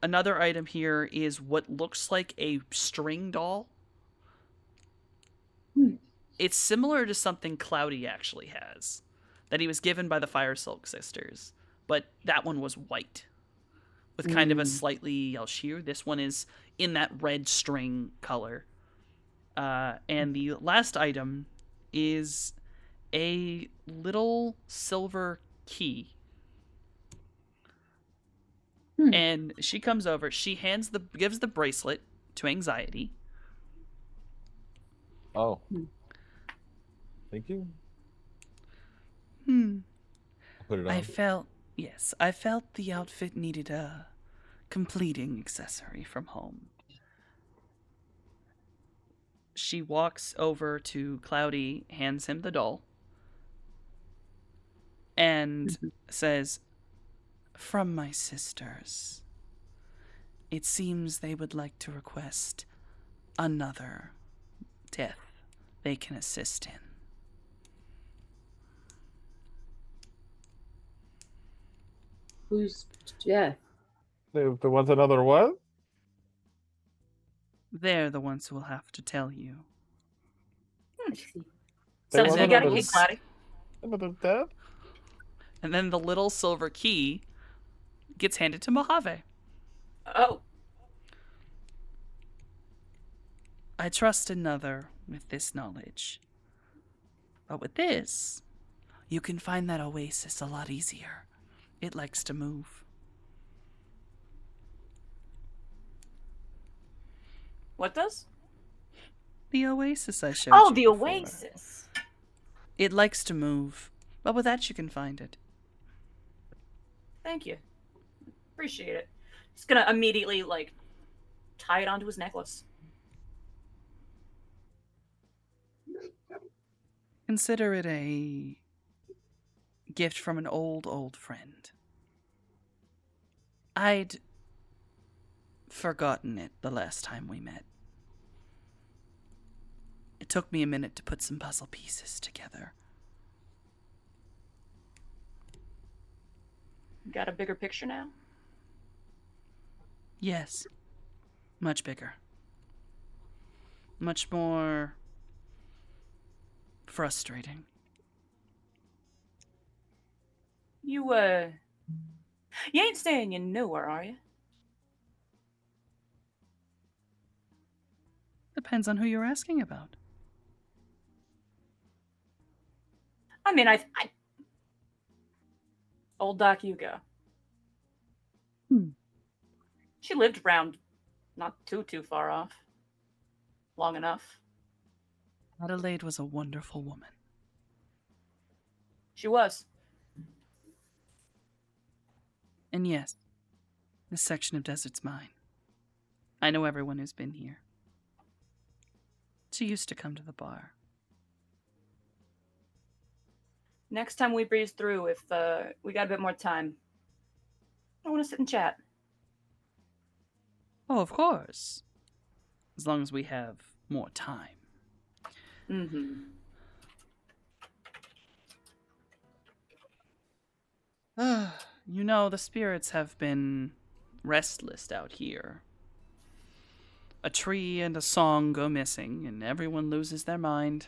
another item here is what looks like a string doll. It's similar to something Cloudy actually has, that he was given by the Fire Silk Sisters, but that one was white with kind of a slightly yellow sheer. This one is in that red string color. And the last item is a little silver key. And she comes over, she gives the bracelet to Anxiety. Oh. Thank you. I'll put it on. I felt the outfit needed a completing accessory from home. She walks over to Cloudy, hands him the doll, and says, "From my sisters, it seems they would like to request another death they can assist in." Who's Jeff? They want another what? They're the ones who will have to tell you. I see. They Sounds want like we got a another- key, Cloudy. Another death? And then the little silver key gets handed to Mojave. Oh, I trust another with this knowledge. But with this, you can find that oasis a lot easier. It likes to move. what does? The oasis I showed Oh, you the before. Oasis. It likes to move, but with that you can find it. Thank you. Appreciate it. Just gonna immediately like tie it onto his necklace. Consider it a gift from an old friend. I'd forgotten it the last time we met. It took me a minute to put some puzzle pieces together. Got a bigger picture now? Yes. Much bigger. Much more frustrating. You ain't saying you knew her, are you? Depends on who you're asking about. I mean, I old Doc Hugo. Hmm. She lived around, not too far off. Long enough. Adelaide was a wonderful woman. She was. And yes, this section of desert's mine. I know everyone who's been here. She used to come to the bar. Next time we breeze through, if we got a bit more time, I want to sit and chat. Oh, of course. As long as we have more time. Mm-hmm. You know, the spirits have been restless out here. A tree and a song go missing, and everyone loses their mind.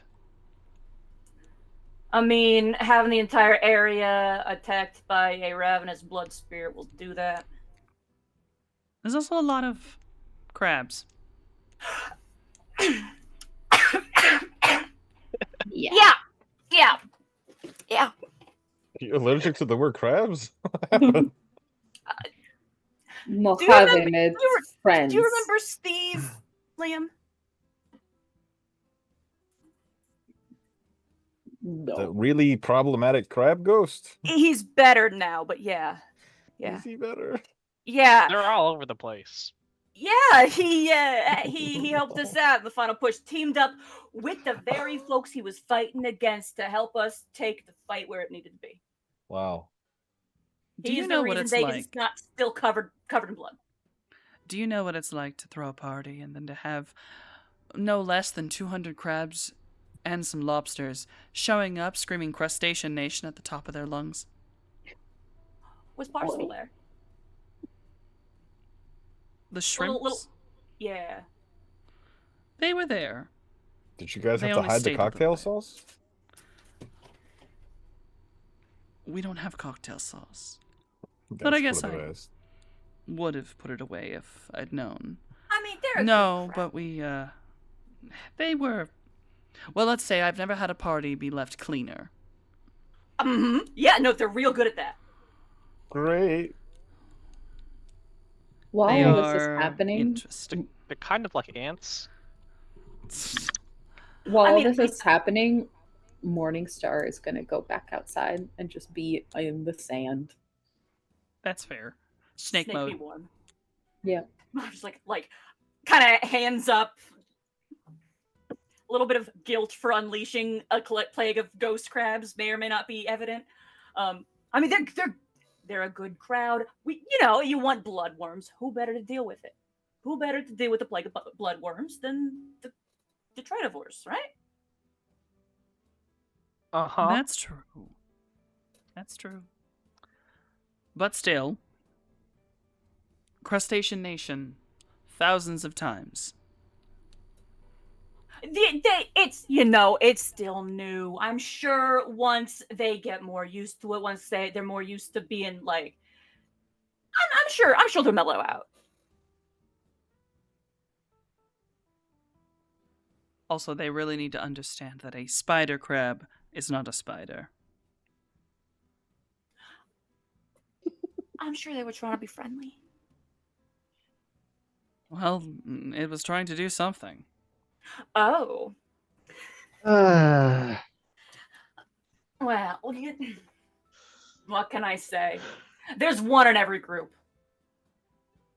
I mean, having the entire area attacked by a ravenous blood spirit will do that. There's also a lot of crabs. Yeah. Yeah. You're allergic to the word crabs? Mojave made friends. Do you remember Steve, Liam? No. The really problematic crab ghost? He's better now, but yeah. Is he better? Yeah. They're all over the place. Yeah, he helped us out in the final push. Teamed up with the very folks he was fighting against to help us take the fight where it needed to be. Wow. Do He's you know the what reason it's Vegas like? is not still covered in blood. Do you know what it's like to throw a party and then to have no less than 200 crabs and some lobsters showing up screaming Crustacean Nation at the top of their lungs? Was Parcel there? The shrimps? Yeah. They were there. Did you guys They have to only hide the stayed a little cocktail bit. sauce? We don't have cocktail sauce. That's I guess what I- asked. Would have put it away if I'd known. I mean, they're a No, good but they were. Well, let's say I've never had a party be left cleaner. crowd. Yeah, no, they're real good at that. Great. While They all this is are happening, interesting. They're kind of like ants. while I all mean, this is happening, Morningstar is gonna go back outside and just be in the sand. That's fair. Snake Be mode. warm. Yeah. Just like kind of hands up. A little bit of guilt for unleashing a plague of ghost crabs may or may not be evident. I mean, they're a good crowd. You want bloodworms. Who better to deal with it? Who better to deal with the plague of bloodworms than the Detritivores, right? Uh huh. That's true. That's true. But still, Crustacean Nation, thousands of times. It's it's still new. I'm sure once they get more used to it, once they're more used to being like, I'm sure they'll mellow out. Also, they really need to understand that a spider crab is not a spider. I'm sure they were trying to be friendly. Well, it was trying to do something. Oh, Uh, well, what can I say? There's one in every group.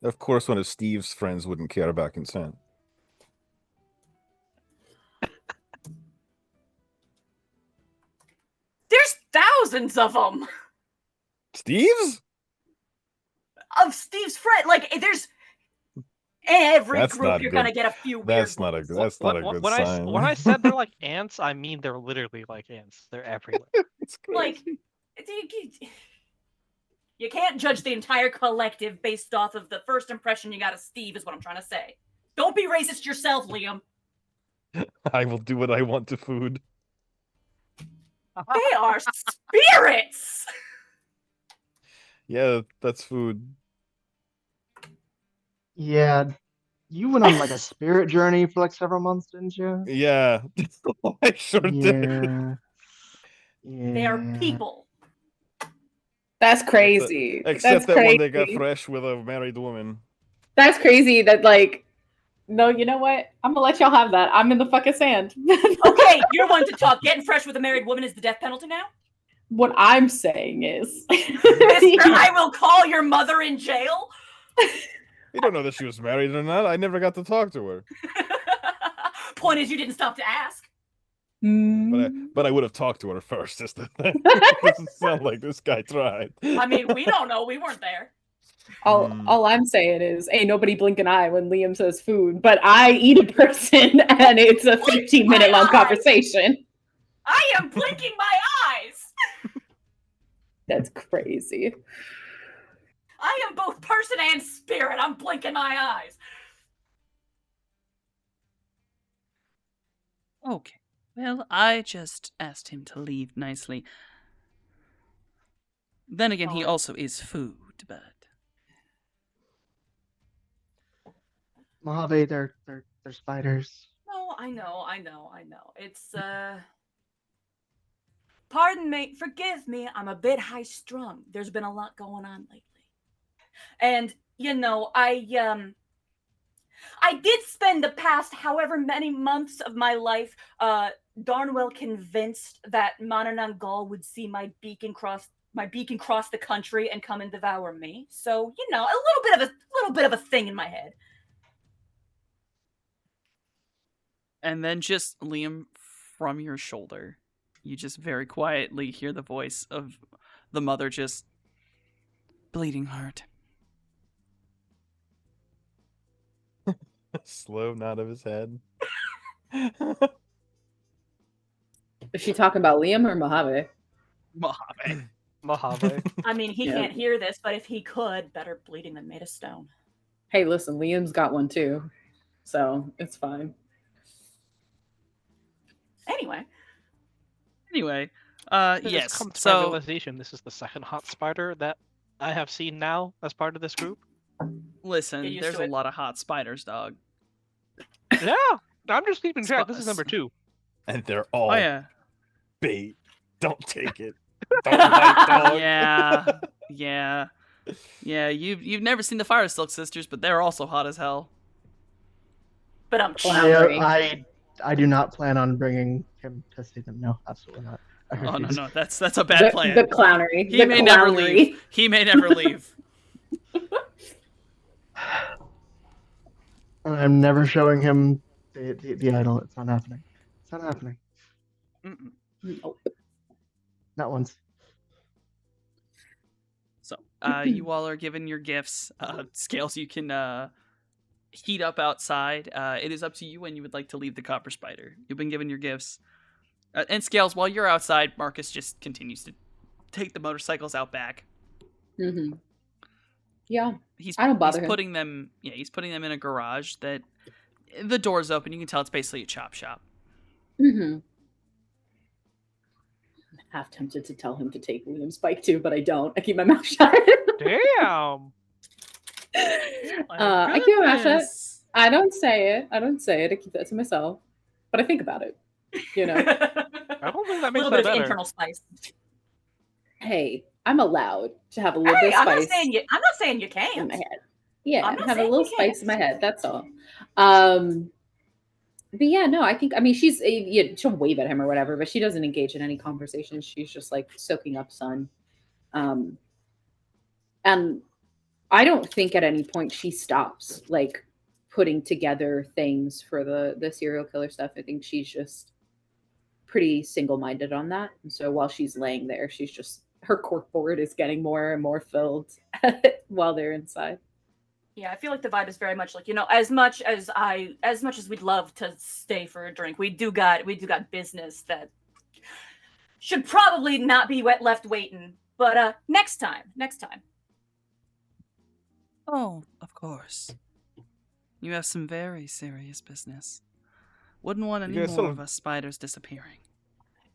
Of course, one of Steve's friends wouldn't care about consent. There's thousands of them. Steve's? Of Steve's friend. Like, there's every That's group not you're good. gonna get a few weird That's not a ones. that's not a good when sign. when I said they're like ants, I mean they're literally like ants. They're everywhere. It's Like, you can't judge the entire collective based off of the first impression you got of Steve, is what I'm trying to say. Don't be racist yourself, Liam. I will do what I want to food. They are spirits. Yeah, that's food. yeah, you went on like a spirit journey for like several months, didn't you? Yeah, I sure did. Yeah. Yeah. They are people. That's crazy. Except That's that one they got crazy. fresh with a married woman. That's crazy that, like, no, you know what? I'm gonna let y'all have that. I'm in the fucking sand. Okay, you're one to talk. Getting fresh with a married woman is the death penalty now? What I'm saying is, Mister, I will call your mother in jail. You don't know that she was married or not. I never got to talk to her, Point is, you didn't stop to ask. but I would have talked to her first. Just the thing. It doesn't sound like this guy tried. I mean, we don't know. We weren't there. all I'm saying is, ain't nobody blink an eye when Liam says food, but I eat a person and it's a 15-minute long eye. conversation. I am blinking my eyes. That's crazy. I am both person and spirit. I'm blinking my eyes. Okay. Well, I just asked him to leave nicely. Then again, he Oh. also is food, but... Mojave, they're spiders. No, I know. It's pardon me, forgive me, I'm a bit high strung. There's been a lot going on lately. And I did spend the past however many months of my life darn well convinced that Mananang Gul would see my beacon cross the country and come and devour me. So, a little bit of a thing in my head. And then just, Liam, from your shoulder, you just very quietly hear the voice of the mother just, bleeding heart. Slow nod of his head. Is she talking about Liam or Mojave? Mojave. Mojave. I mean, he Yeah. can't hear this, but if he could, better bleeding than made of stone. Hey, listen, Liam's got one too, so it's fine. Anyway, It has yes. come to my So, realization this is the second hot spider that I have seen now as part of this group. listen, Get used there's to a it. lot of hot spiders, dog. Yeah, I'm just keeping track. This is number 2. And they're all Oh, yeah. bait. Don't take it. Don't bite, dog. Yeah. Yeah, you've never seen the Fire Silk Sisters, but they're also hot as hell. but I'm I do not plan on bringing him to see them. No, absolutely not. I Oh, no, refuse. no, that's a bad plan. The clownery. He the may never clownery. leave. He may never leave. I'm never showing him the idol. It's not happening. It's not happening. Mm-mm. Nope. Not once. So, you all are given your gifts. Scales you can heat up outside. It is up to you when you would like to leave the Copper Spider. You've been given your gifts. And Scales, while you're outside, Marcus just continues to take the motorcycles out back. Mm-hmm. Yeah. He's I don't bother he's him. putting them he's putting them in a garage that the door's open. You can tell it's basically a chop shop. Mm-hmm. I'm half tempted to tell him to take William's bike too, but I don't. I keep my mouth shut. Damn. I keep my mouth shut. I don't say it. I don't say it. I keep that to myself. But I think about it. You know. I don't think that A makes little that bit of better. internal spice. Hey, I'm allowed to have a little Hey, bit of I'm not spice saying you. I'm not saying you in can't. my head. Yeah, I'm not have a saying little you spice in my can't. head. That's all. But yeah, no, I mean, she's she'll wave at him or whatever, but she doesn't engage in any conversation. She's just like soaking up sun. And I don't think at any point she stops like putting together things for the serial killer stuff. I think she's just pretty single-minded on that. And so while she's laying there, she's just her cork board is getting more and more filled while they're inside. Yeah, I feel like the vibe is very much like, as much as we'd love to stay for a drink, we do got business that should probably not be left waiting. But next time. Oh, of course. You have some very serious business. Wouldn't want any guys more sort of of- us spiders disappearing.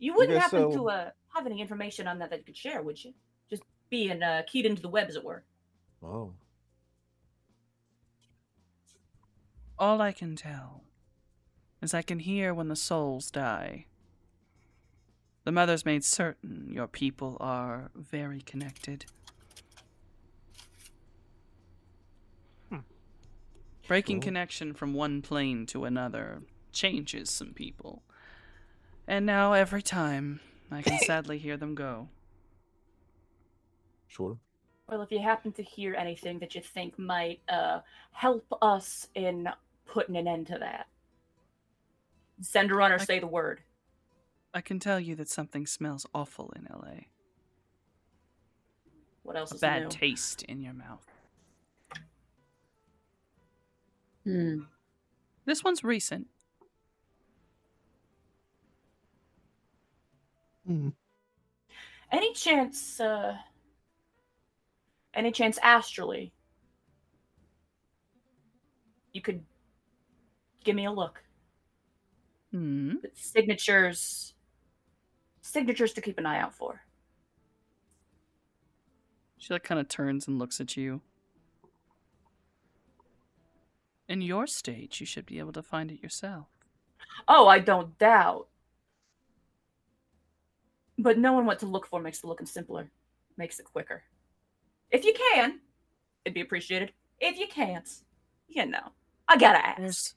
You wouldn't guys happen so- to have any information on that you could share, would you? Just being keyed into the web, as it were. Oh. All I can tell is I can hear when the souls die. The Mother's made certain your people are very connected. Breaking Cool. connection from one plane to another changes some people. And now every time, I can sadly hear them go. Sure. Well, if you happen to hear anything that you think might help us in putting an end to that, send a runner, say the word. I can tell you that something smells awful in LA. What else A is bad new? taste in your mouth. Hmm. This one's recent. Hmm. Any chance astrally you could give me a look? Hmm. Signatures to keep an eye out for. She kind of turns and looks at you. In your stage, you should be able to find it yourself. Oh, I don't doubt. But knowing what to look for makes the looking simpler. Makes it quicker. If you can, it'd be appreciated. If you can't, I gotta ask.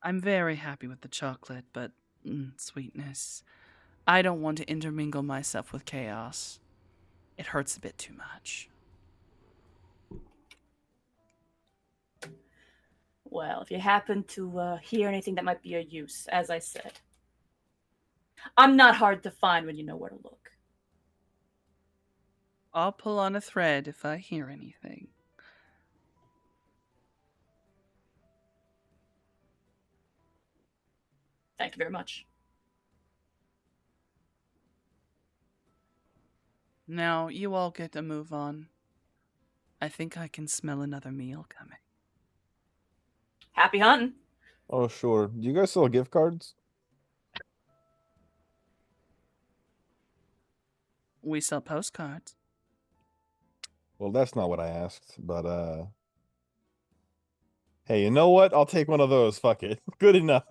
I'm very happy with the chocolate, but sweetness. I don't want to intermingle myself with chaos. It hurts a bit too much. Well, if you happen to hear anything that might be of use, as I said, I'm not hard to find when you know where to look. I'll pull on a thread if I hear anything. Thank you very much. Now, you all get to move on. I think I can smell another meal coming. Happy hunting. Oh, sure. Do you guys sell gift cards? We sell postcards. Well, that's not what I asked, but hey, you know what? I'll take one of those. Fuck it. Good enough.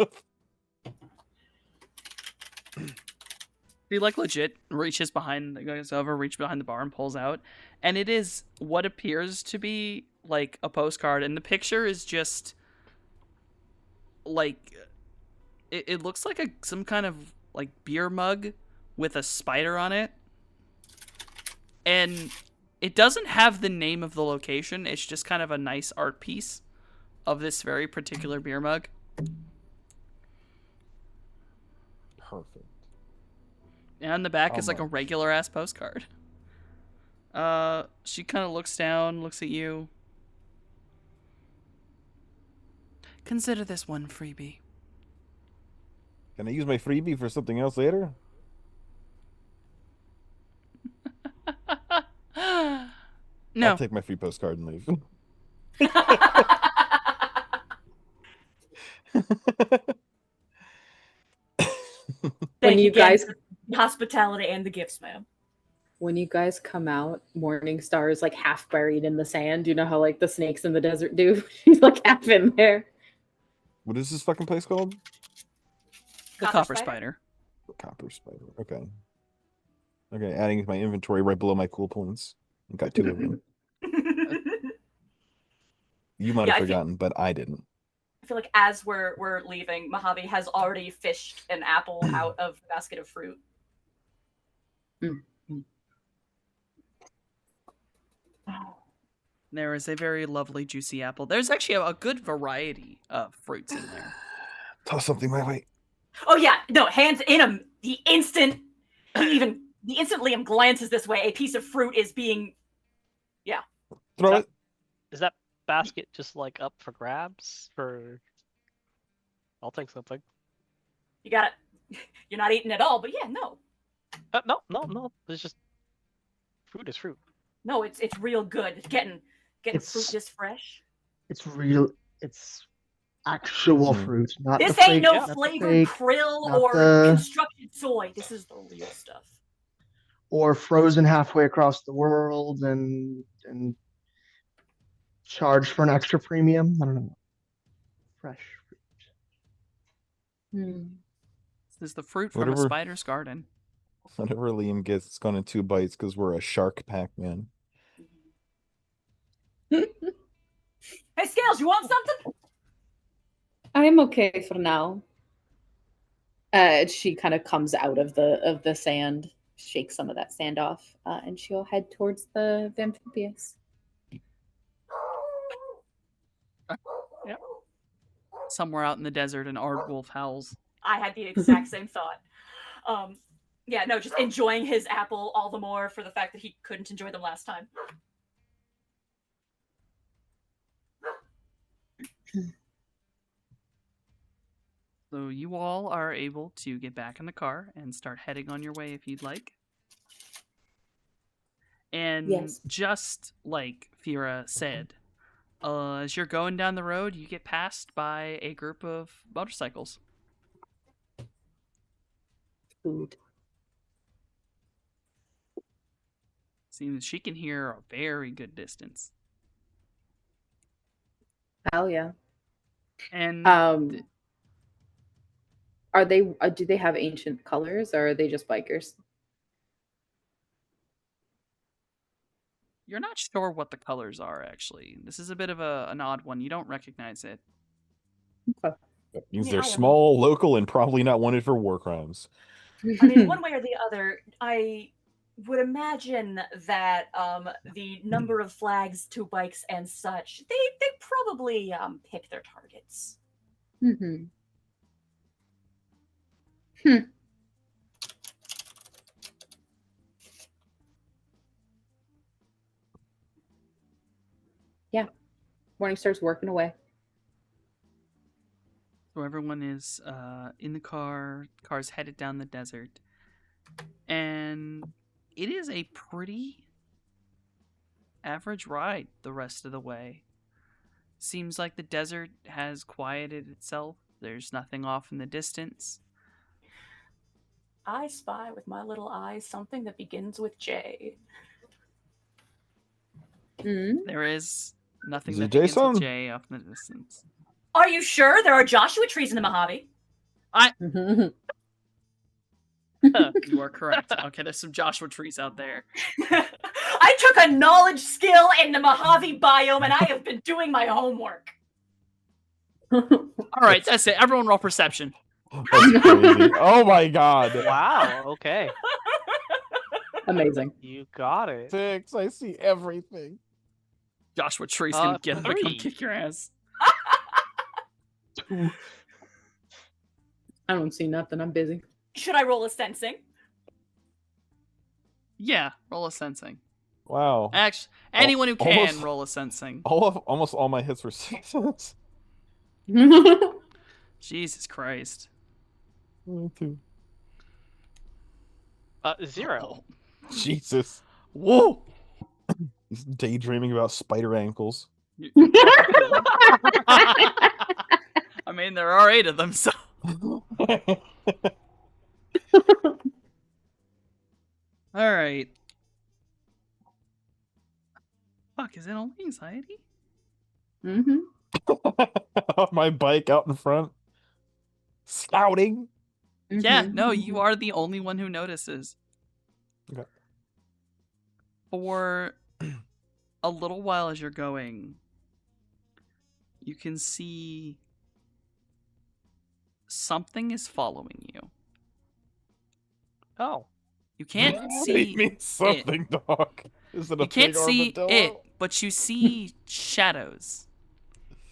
He legit reaches behind, goes over, reaches behind the bar and pulls out, and it is what appears to be like a postcard, and the picture is just like it looks like some kind of like beer mug with a spider on it, and it doesn't have the name of the location. It's just kind of a nice art piece of this very particular beer mug. Perfect. And on the back How is like a much? regular ass postcard. She kind of looks down, looks at you. Consider this one freebie. Can I use my freebie for something else later? No. I'll take my free postcard and leave. Thank you you again guys for the hospitality and the gifts, ma'am. when you guys come out, Morningstar is like half buried in the sand. You know how like the snakes in the desert do? She's like half in there. What is this fucking place called? The copper spider. Copper Spider. Okay. Okay, adding to my inventory right below my cool points. I got 2 of them. You might Yeah, have I think- forgotten, but I didn't. I feel like as we're leaving, Mojave has already fished an apple out of the basket of fruit. There is a very lovely juicy apple. There's actually a good variety of fruits in there. Toss something my way. Oh yeah, no, hands in him. The instant Liam glances this way, a piece of fruit is being Throw That- it. Is that basket just like up for grabs? For I'll take something. you got it. You're not eating it all, but yeah, no. No. It's just fruit is fruit. No, it's real good. Getting It's- fruit this fresh. It's real. It's actual Hmm. fruit, not This the ain't fake, no not the flavored fake, krill not or the- constructed soy. This is the real stuff. or frozen halfway across the world and charged for an extra premium. I don't know. Fresh fruit. This is the fruit from a Whatever. spider's garden. Whatever Liam gets, it's gone in 2 bites because we're a shark pack, man. Hey, Scales, you want something? I'm okay for now. She kind of comes out of the sand, shakes some of that sand off, and she'll head towards the amphibious. Somewhere out in the desert, an aardwolf howls. I had the exact same thought. Yeah, no, just enjoying his apple all the more for the fact that he couldn't enjoy them last time. So you all are able to get back in the car and start heading on your way if you'd like. And Yes. just like Fira said, as you're going down the road, you get passed by a group of motorcycles. Food. Seems she can hear a very good distance. Hell yeah. And Are they? Do they have ancient colors, or are they just bikers? you're not sure what the colors are, actually. This is a bit of an odd one. You don't recognize it. That means Yeah, they're I am. small, local, and probably not wanted for war crimes. I mean, one way or the other, I would imagine that the number of flags, 2 bikes, and such, they probably pick their targets. Mm-hmm. Yeah. Morningstar's working away. So everyone is in the car. Car's headed down the desert. And it is a pretty average ride the rest of the way. Seems like the desert has quieted itself. There's nothing off in the distance. I spy with my little eyes something that begins with J. Mm-hmm. There is nothing Is that it begins with Jason? J off in the distance. Are you sure there are Joshua trees in the Mojave? You are correct. Okay, there's some Joshua trees out there. I took a knowledge skill in the Mojave biome and I have been doing my homework. All right, that's it. Everyone roll perception. That's crazy. Oh my god. Wow. Okay. Amazing. You got it. 6. I see everything. Joshua tree's gonna get him to come 3. kick your ass. I don't see nothing. I'm busy. Should I roll a sensing? Yeah, roll a sensing. Wow. Actually, anyone who can almost- roll a sensing. Almost all my hits were 6s. Jesus Christ. 2. 0. Oh. Jesus. Whoa. He's daydreaming about spider ankles. I mean, there are 8 of them, so. All right. Fuck, is it only anxiety? Mm-hmm. On my bike out in front. Scouting. Yeah, Mhm, no, mhm. you are the only one who notices. Okay. For a little while as you're going, you can see something is following you. Oh. You can't What do you see mean something, dog? Is it a You can't big see armadillo? it, but you see shadows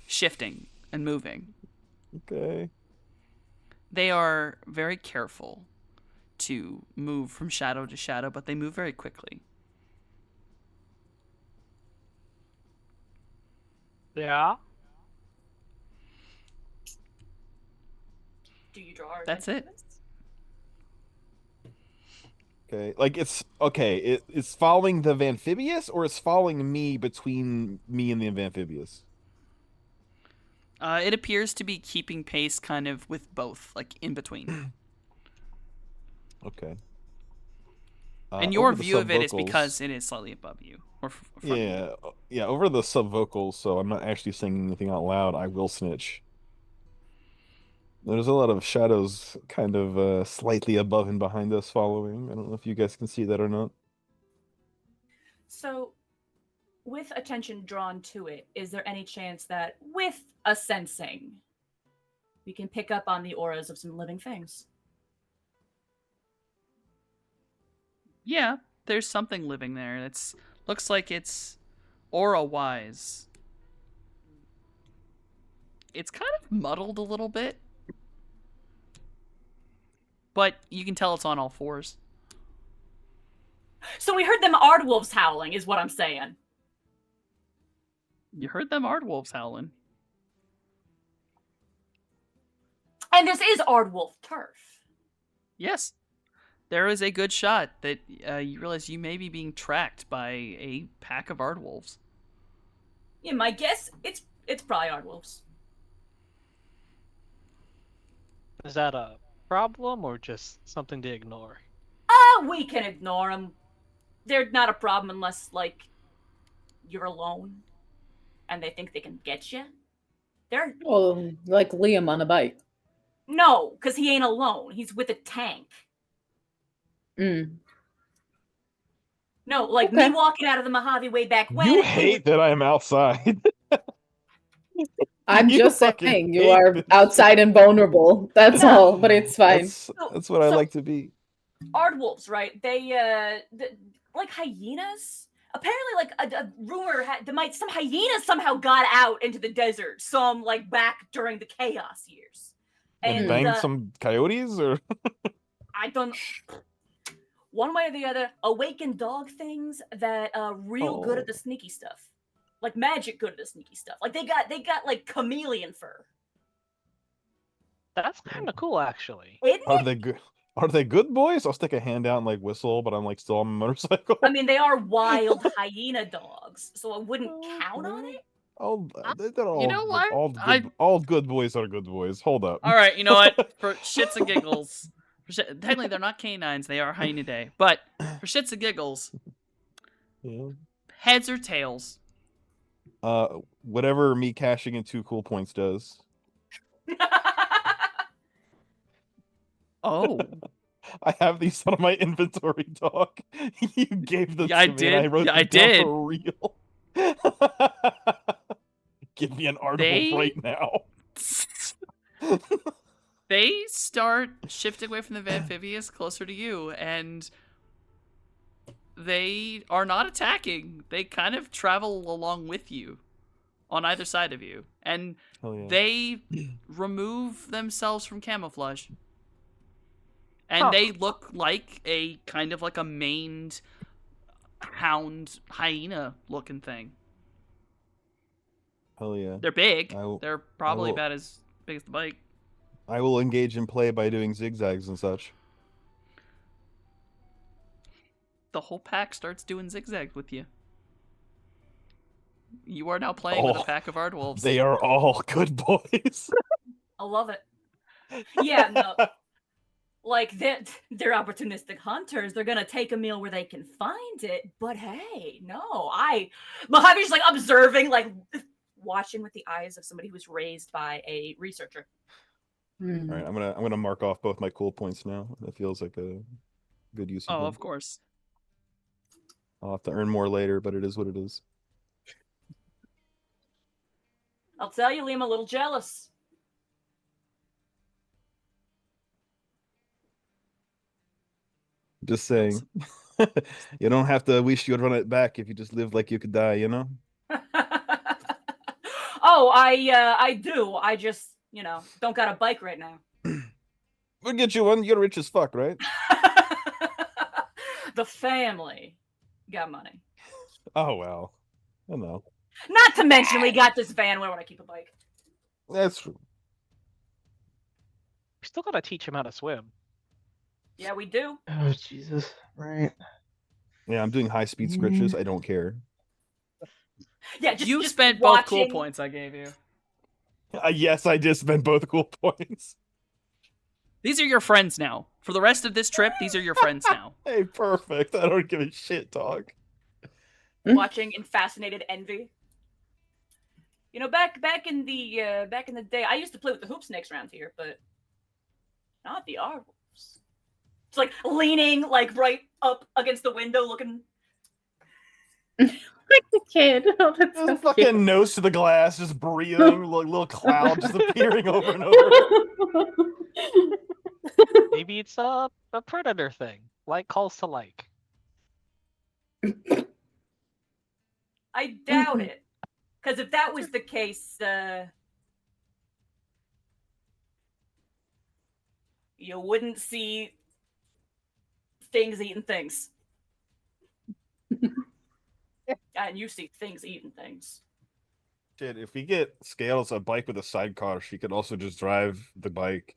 shifting and moving. Okay. They are very careful to move from shadow to shadow, but they move very quickly. Yeah. Do you draw our That's attention it. to this? Okay. Like it's okay. It's following the amphibious, or it's following me between me and the amphibious. It appears to be keeping pace kind of with both, like in between. Okay. And your over the view of it is subvocals- because it is slightly above you. Or from you. yeah. Over the subvocals, so I'm not actually saying anything out loud. I will snitch. There's a lot of shadows, kind of slightly above and behind us, following. I don't know if you guys can see that or not. So, with attention drawn to it, is there any chance that with a sensing, we can pick up on the auras of some living things? Yeah, there's something living there. It's looks like it's aura-wise. It's kind of muddled a little bit. But you can tell it's on all fours. So we heard them Aardwolves howling, is what I'm saying. You heard them Aardwolves howling. And this is Aardwolf turf. Yes. There is a good shot that you realize you may be being tracked by a pack of Aardwolves. Yeah, my guess, it's probably Aardwolves. Is that a problem or just something to ignore? We can ignore them. They're not a problem unless, like, you're alone and they think they can get you. They're Well, like Liam on a bike. no, because he ain't alone. He's with a tank. Mm. No, like Okay. me walking out of the Mojave way back when. You hate that I'm outside. I'm You just fucking saying you hate are this. outside and vulnerable. That's No. all, but it's fine. That's what I So- like to be. Aardwolves, right? They like hyenas. Apparently, like a rumor had some hyenas somehow got out into the desert. Some like back during the chaos years. And And banged some coyotes, or I don't. One way or the other, awakened dog things that real good Oh. at the sneaky stuff, like magic good at the sneaky stuff. Like they got like chameleon fur. That's kind of cool, actually. Isn't are it? they good? Are they good boys? I'll stick a hand out and like whistle, but I'm like still on my motorcycle. I mean, they are wild hyena dogs, so I wouldn't count on it. Oh, they're all, You know what? all good boys are good boys. Hold up. All right, you know what? For shits and giggles, technically they're not canines; they are hyenidae. But for shits and giggles, Yeah. heads or tails? Whatever me cashing in 2 cool points does. Oh, I have these on my inventory, dog. You gave them Yeah, I to me, and I did. wrote Yeah, I them down did. for real. Give me an article They- right now. they start shifting away from the amphibious closer to you, and they are not attacking. They kind of travel along with you on either side of you, and Hell yeah. they remove themselves from camouflage. And Huh. they look like a kind of like a maned hound hyena looking thing. Hell yeah. They're big. I will- They're probably will- about as big as the bike. I will engage in play by doing zigzags and such. The whole pack starts doing zigzags with you. You are now playing with a Oh, pack of Ardwolves. They are all good boys. I love it. Yeah, no. Like they're opportunistic hunters. They're gonna take a meal where they can find it. But hey, no, Mojave's like observing, like watching with the eyes of somebody who was raised by a researcher. All right, I'm gonna mark off both my cool points now. That feels like a good use of Oh, them. of course. I'll have to earn more later, but it is what it is. I'll tell you, Liam, a little jealous. Just saying. You don't have to wish you'd run it back if you just lived like you could die, you know? Oh, I do. I just, don't got a bike right now. We'll get you one. You're rich as fuck, right? The family got money. Oh, well. I know. Not to mention, we got this van. Where would I keep a bike? That's true. We still gotta teach him how to swim. Yeah, we do. Oh Jesus! Right. Yeah, I'm doing high speed scritches. I don't care. Yeah, just You just spent both cool watching- points I gave you. Yes, I did spend both cool points. These are your friends now. For the rest of this trip, these are your friends now. Hey, perfect. I don't give a shit, dog. watching in fascinated envy. Back in the day, I used to play with the hoop snakes around here, but not the Ardwolves. It's like leaning like right up against the window, looking. Like a kid. Oh, that's Just so fucking cute. nose to the glass, just breathing, little cloud just appearing over and over. Maybe it's a predator thing. Like calls to like. I doubt it, because if that was the case, you wouldn't see things eating things. And you see things eating things. Shit, if we get Scales a bike with a sidecar, she could also just drive the bike.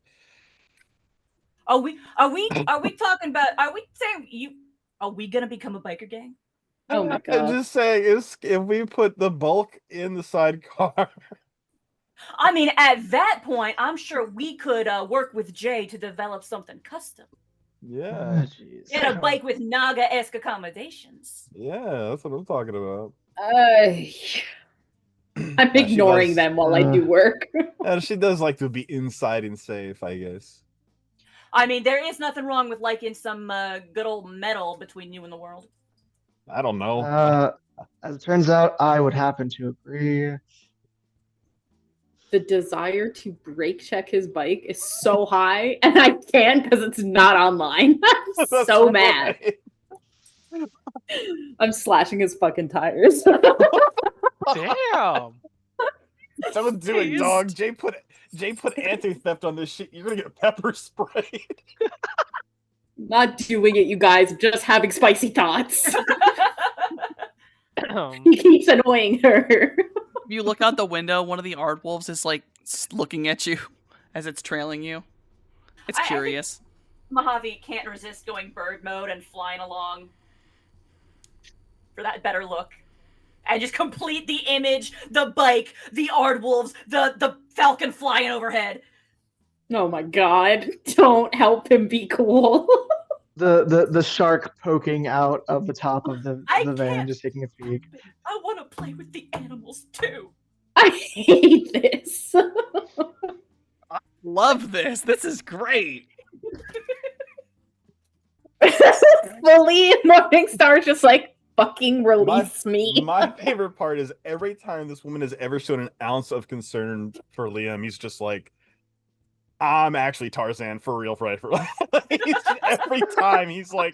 Are we talking about? Are we saying you? Are we gonna become a biker gang? Oh my I'm god. just saying, if we put the bulk in the sidecar. I mean, at that point, I'm sure we could work with Jay to develop something custom. Yeah, Jeez. Get a bike with Naga-esque accommodations. yeah, that's what I'm talking about. I'm she ignoring does. them while I do work. And she does like to be inside and safe, I guess. I mean, there is nothing wrong with liking some good old metal between you and the world. I don't know. As it turns out, I would happen to agree. The desire to brake check his bike is so high, and I can't because it's not online. I'm That's so mad. right. I'm slashing his fucking tires. Damn. Don't do it, dog. Jay put anti-theft on this shit. You're gonna get pepper sprayed. Not doing it, you guys. I'm just having spicy thoughts. He keeps annoying her. You look out the window, one of the Ardwolves is like looking at you as it's trailing you. It's I think- curious. Mojave can't resist going bird mode and flying along for that better look. And just complete the image, the bike, the Ardwolves, the falcon flying overhead. Oh my god. Don't help him be cool. The shark poking out of the top of the I van, can't. just taking a peek. I want to play with the animals too. I hate this. Love this. This is great. Fully Morningstar's just like, fucking release me. My favorite part is every time this woman has ever shown an ounce of concern for Liam, he's just like, I'm actually Tarzan for real, right? Every time he's like,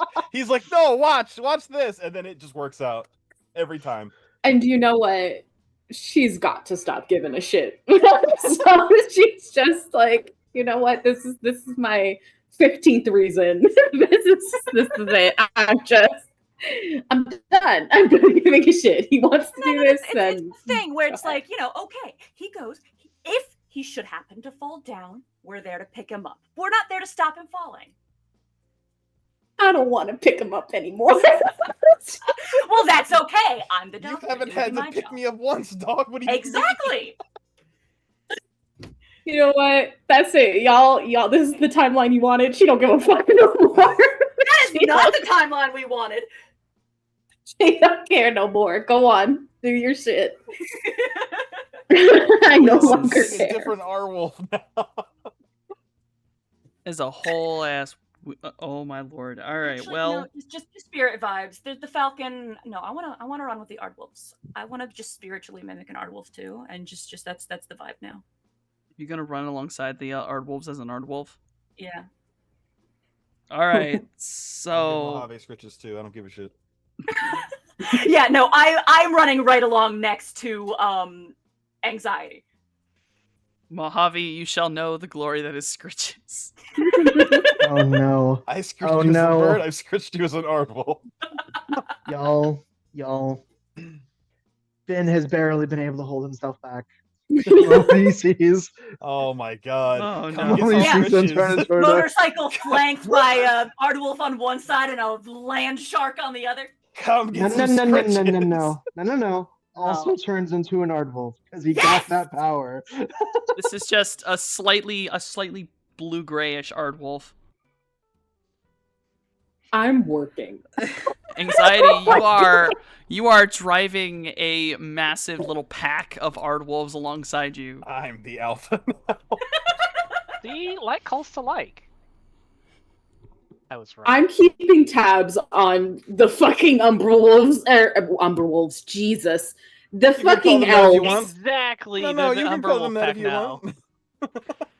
no, watch this, and then it just works out every time. And you know what? She's got to stop giving a shit. So she's just like, you know what? This is my 15th reason. This is it. I'm done. I'm done giving a shit. He wants to do this. It's Then the thing where it's go ahead. like, okay, he goes, if he should happen to fall down, we're there to pick him up. We're not there to stop him falling. I don't want to pick him up anymore. Well, Well, that's okay. I'm the You doctor. haven't doing had to my pick job. me up once, dog. What do you Exactly. You know what? That's it, y'all. This is the timeline you wanted. She don't give a fuck no more. That is not the timeline we wanted. She don't care no more. Go on, do your shit. I no This longer is a care. different Arwolf now. There's a whole ass. Oh my lord! All right, Actually, well, no, just spirit vibes. The falcon. No, I wanna run with the Aardwolves. I wanna just spiritually mimic an Aardwolf too, and just that's the vibe now. you're gonna run alongside the Aardwolves as an Aardwolf. Yeah. All right, I'll so give Mojave scritches too. I don't give a shit. Yeah. No, I'm running right along next to anxiety. Mojave, you shall know the glory that is Scritches. Oh no, I scritched Oh, you as a no. bird. I've scritched you as an Arwolf. y'all. Finn has barely been able to hold himself back. The moment he sees, Oh my god. Oh, Come no. get the moment some he sees them scritches. turning toward us. Motorcycle flanked by Aardwolf on one side and a land shark on the other. Come No, get no, some no, no, scritches. no. Also Oh. turns into an Aardwolf because he Yes! got that power. This is just a slightly blue grayish Aardwolf. I'm working. Anxiety, you are driving a massive little pack of Aardwolves alongside you. I'm the alpha now. See, like calls to like. I was right. I'm keeping tabs on the fucking Umber Wolves. Jesus, the can call fucking them that if you elves. want. Exactly. No, they're the you can Umber call them Wolf that pack if you now. want.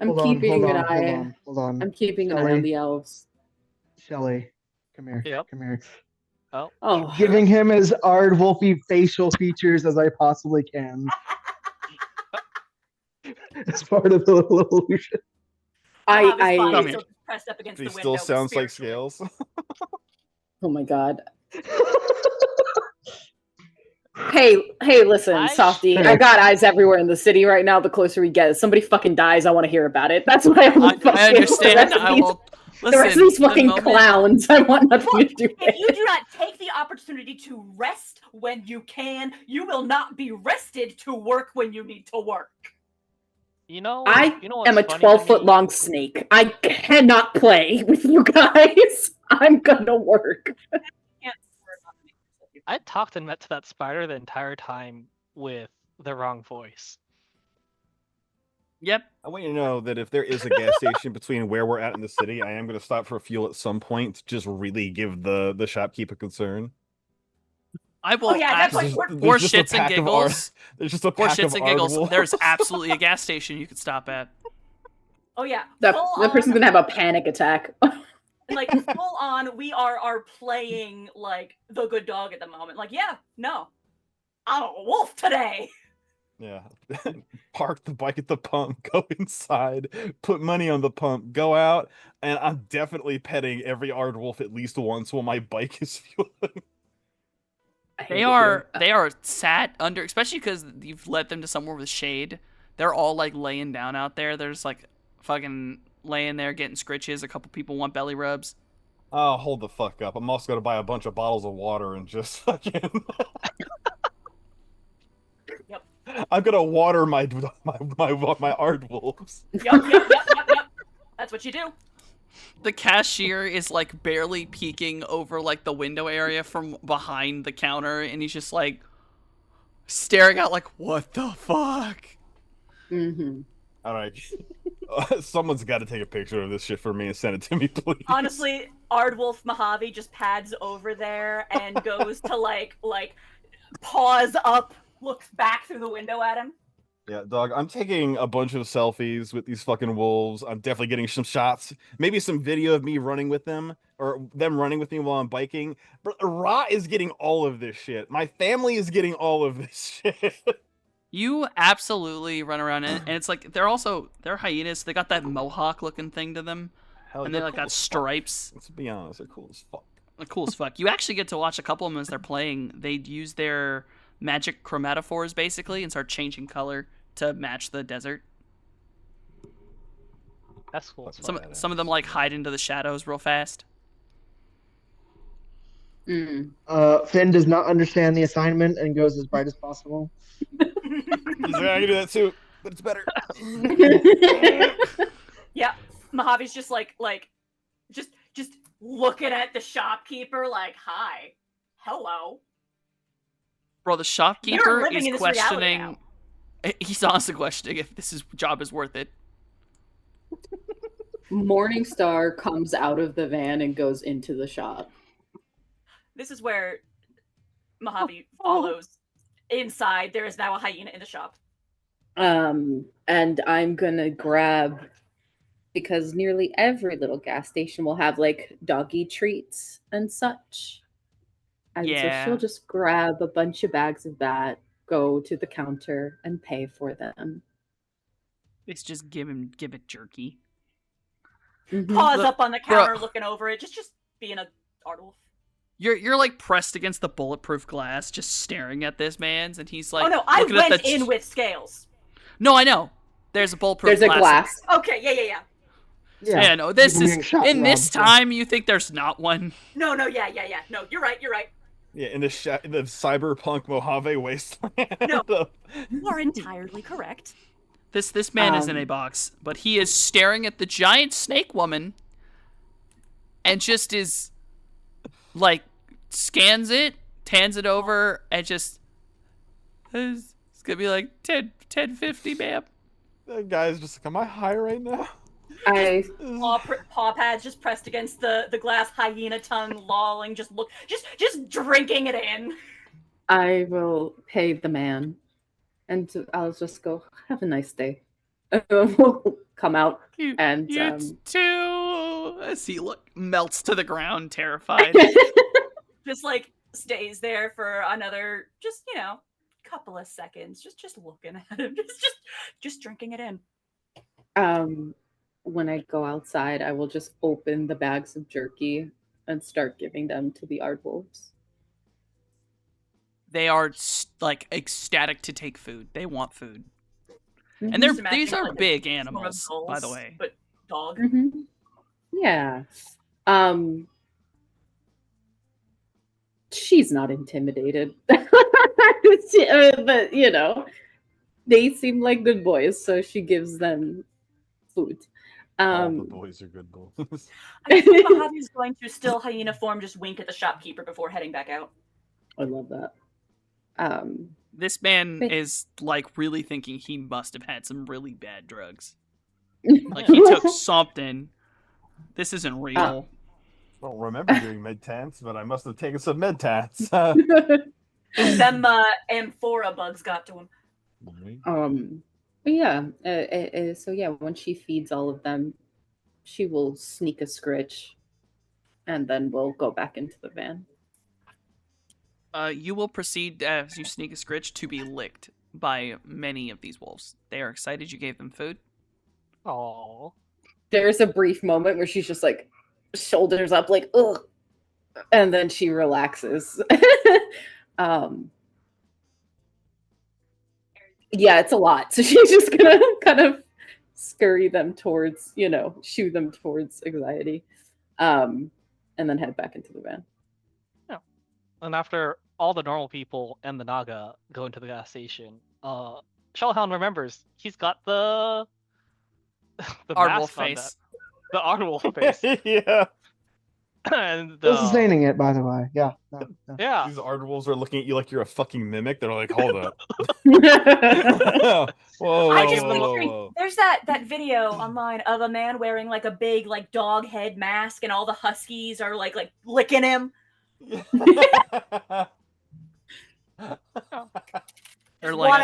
I'm keeping an eye. Hold on. I'm keeping an eye Shelley. on the elves. Shelly, come here. Yep. Come here. Oh, Oh, Giving him as Aardwolfy facial features as I possibly can. As part of the little illusion. Mojave's body Come is here. still pressed up against He the window. still sounds like spiritually. Scales. oh my god. Hey, listen, I- Softy. I got eyes everywhere in the city right now. The closer we get, if somebody fucking dies, I want to hear about it. That's why I'm I understand. I will The rest of listen. these fucking clowns, I want nothing to do with If you it. do not take the opportunity to rest when you can, you will not be rested to work when you need to work. you know. I you know what's am a funny to 12-foot me? long snake. I cannot play with you guys. I'm gonna work. Can't I talked and met to that spider the entire time with the wrong voice. Yep. I want you to know that if there is a gas station between where we're at in the city, I am going to stop for fuel at some point to just really give the shopkeep a concern. I will. Oh, yeah, that's abs- like- There's for just a shits and pack of Ar- giggles. There's just a For pack of shits and giggles. Aardwolves. There's absolutely a gas station you could stop at. Oh yeah, That full person's on, gonna have a panic attack. like full on. We are playing like the good dog at the moment. Like, yeah, no, I'm a wolf today. Yeah. Park the bike at the pump, go inside, put money on the pump, go out, and I'm definitely petting every Aardwolf at least once while my bike is fueling. I hate They it are here. they are sat under, especially because you've led them to somewhere with shade. They're all like laying down out there. They're just like fucking laying there getting scritches. A couple people want belly rubs. Oh, hold the fuck up. I'm also gonna buy a bunch of bottles of water and just fucking Yep. I'm gonna water my Aardwolves. Yep. That's what you do. The cashier is like barely peeking over like the window area from behind the counter, and he's just like staring out like, what the fuck? Mhm. All right, someone's got to take a picture of this shit for me and send it to me, please. Honestly, Aardwolf Mojave just pads over there and goes to like paws up, looks back through the window at him. Yeah, dog. I'm taking a bunch of selfies with these fucking wolves. I'm definitely getting some shots, maybe some video of me running with them or them running with me while I'm biking. But Ra is getting all of this shit. My family is getting all of this shit. You absolutely run around, and it's like they're hyenas. They got that mohawk looking thing to them, Hell, and they they're like cool got as fuck. stripes. Let's be honest, they're cool as fuck. Like, cool as fuck. You actually get to watch a couple of them as they're playing. They use their magic chromatophores basically and start changing color to match the desert. That's cool. as Fuck fuck. Some of them like hide into the shadows real fast. Mm. Finn does not understand the assignment and goes as bright as possible. He's like, I can do that too, but it's better. Yeah, Mojave's just just looking at the shopkeeper like, "Hi, hello." Bro, the shopkeeper living is in this reality questioning. now. He's honestly questioning if job is worth it. Morningstar comes out of the van and goes into the shop. This is where Mojave follows. Inside, there is now a hyena in the shop. And I'm gonna grab, because nearly every little gas station will have like doggy treats and such. And so Yeah. she'll just grab a bunch of bags of that, go to the counter, and pay for them. It's just give it jerky. Mhm. Paws Look, up on the counter, looking over it, just being a Ardwolf. You're like pressed against the bulletproof glass, just staring at this man's, and he's like, Oh no, I looking at went the in with scales. No, I know. There's a bulletproof There's a glass. Okay, yeah. Yeah, no, this people is getting shot in this robbed, yeah. time. You think there's not one? No, yeah. No, you're right. Yeah, in the cyberpunk Mojave wasteland. No. You are entirely correct. This man is in a box, but he is staring at the giant snake woman, and just is like scans it, tans it over, and just it's gonna be like 10.50, ma'am. That guy's just like, am I high right now? Paw pads just pressed against the glass, hyena tongue lolling, just drinking it in. I will pay the man, and I'll just go, have a nice day. We'll come out and You too. As he melts to the ground, terrified. Just like stays there for another, couple of seconds, just looking at him, just drinking it in. When I go outside, I will just open the bags of jerky and start giving them to the Ardwolves. They are like ecstatic to take food. They want food, and Just these imagine, are like, big swarm of animals, by the gulls, way. but dog. Yeah. She's not intimidated. But, they seem like good boys, so she gives them food. All the boys are good boys. I think Mojave is going to still hyena form, just wink at the shopkeeper before heading back out. I love that. This man But- is like really thinking he must have had some really bad drugs. Like he took something. This isn't real. I don't remember doing med-tants, but I must have taken some med-tats. Them amphora bugs got to him. But yeah, so yeah, when she feeds all of them, she will sneak a scritch, and then we'll go back into the van. You will proceed as you sneak a scritch to be licked by many of these wolves. They are excited you gave them food. Oh, There's a brief moment where she's just like shoulders up, like ugh, and then she relaxes. Yeah, it's a lot. So she's just gonna kind of scurry them towards, shoo them towards anxiety, and then head back into the van. and after all the normal people and the Naga go into the gas station, Shellhound remembers he's got the Ardwolf mask on face. the Ardwolf face, Yeah. and Still sustaining it, by the way. Yeah. No. yeah, These Ardwolves are looking at you like you're a fucking mimic. They're like, hold up. Whoa, whoa, I just whoa, picturing whoa, there's that video online of a man wearing like a big like dog head mask, and all the huskies are like licking him. whoa. They're like, One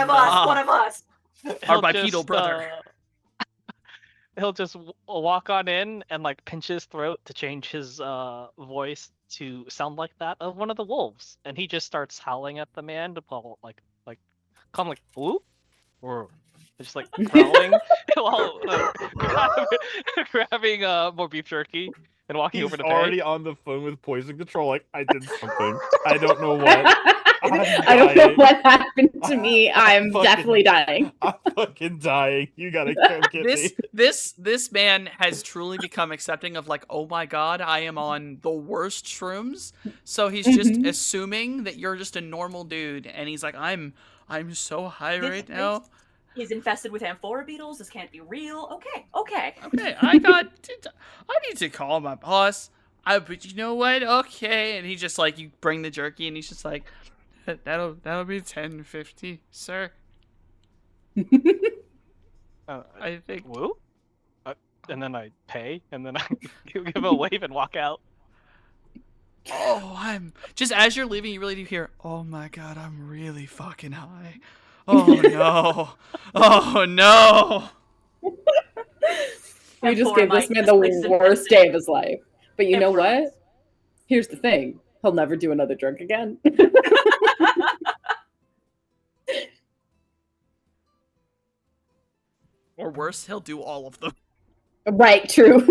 of us. Our He'll bipedal just, brother. He'll just walk on in and like pinch his throat to change his voice to sound like that of one of the wolves, and he just starts howling at the man while like calm like whoop, or just like growling while grabbing more beef jerky and walking He's over to already pay. on the phone with poison control. Like, I did something. I don't know what. I don't know dying. what happened to me. I'm fucking- definitely dying. I'm fucking dying. You gotta come get me. This man has truly become accepting of like, oh my god, I am on the worst shrooms. So he's just Mhm. assuming that you're just a normal dude, and he's like, I'm so high This right now. He's infested with amphora beetles. This can't be real. Okay, okay. Okay, I need to call my boss. But you know what? Okay, and he just like, you bring the jerky, and he's just like, that'll be $10.50, sir. I think. Woo? And then I pay, and then I give a wave and walk out. Oh, I'm just as you're leaving, you really do hear, oh my god, I'm really fucking high. Oh no. Oh no. We just Amphora gave Mike, this man this the place is worst infested. day of his life. But you know Amphora. what? Here's the thing. He'll never do another drink again. Or worse, he'll do all of them. Right, true.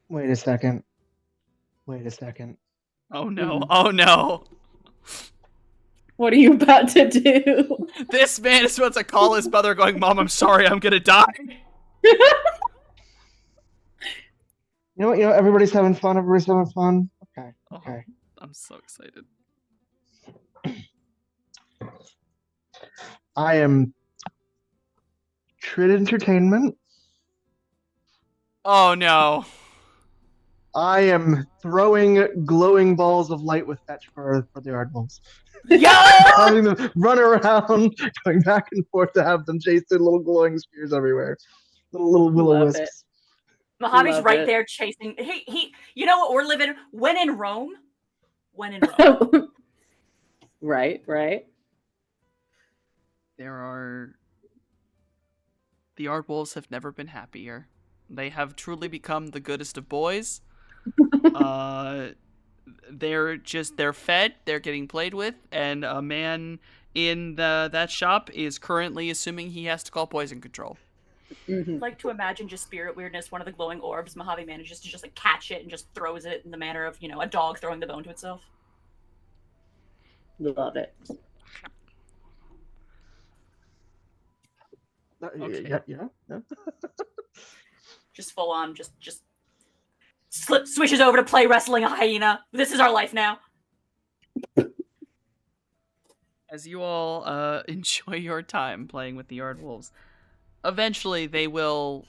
Wait a second. Wait a second. Oh no. Mhm. Oh no. What are you about to do? This man is about to call his mother going, Mom, I'm sorry, I'm gonna die. You know what? You know, everybody's having fun. Everybody's having fun. Okay. Oh, Okay. I'm so excited. I am Trid Entertainment. Oh no. I am throwing glowing balls of light with fetch for the Ardwolves. Yo! Having them run around, going back and forth to have them chase their little glowing spears everywhere. Little willow Love it. wisps. Mojave's Love right it. there chasing. He. You know what we're living? When in Rome. When in Rome. Right. The Ardwolves have never been happier. They have truly become the goodest of boys. They're fed, they're getting played with, and a man in that shop is currently assuming he has to call poison control. Mhm. I'd like to imagine just spirit weirdness. One of the glowing orbs. Mojave manages to just like catch it and just throws it in the manner of a dog throwing the bone to itself. Love it. Okay. Yeah. Just full on. Just switches over to play wrestling a hyena. This is our life now. As you all enjoy your time playing with the Ardwolves, eventually they will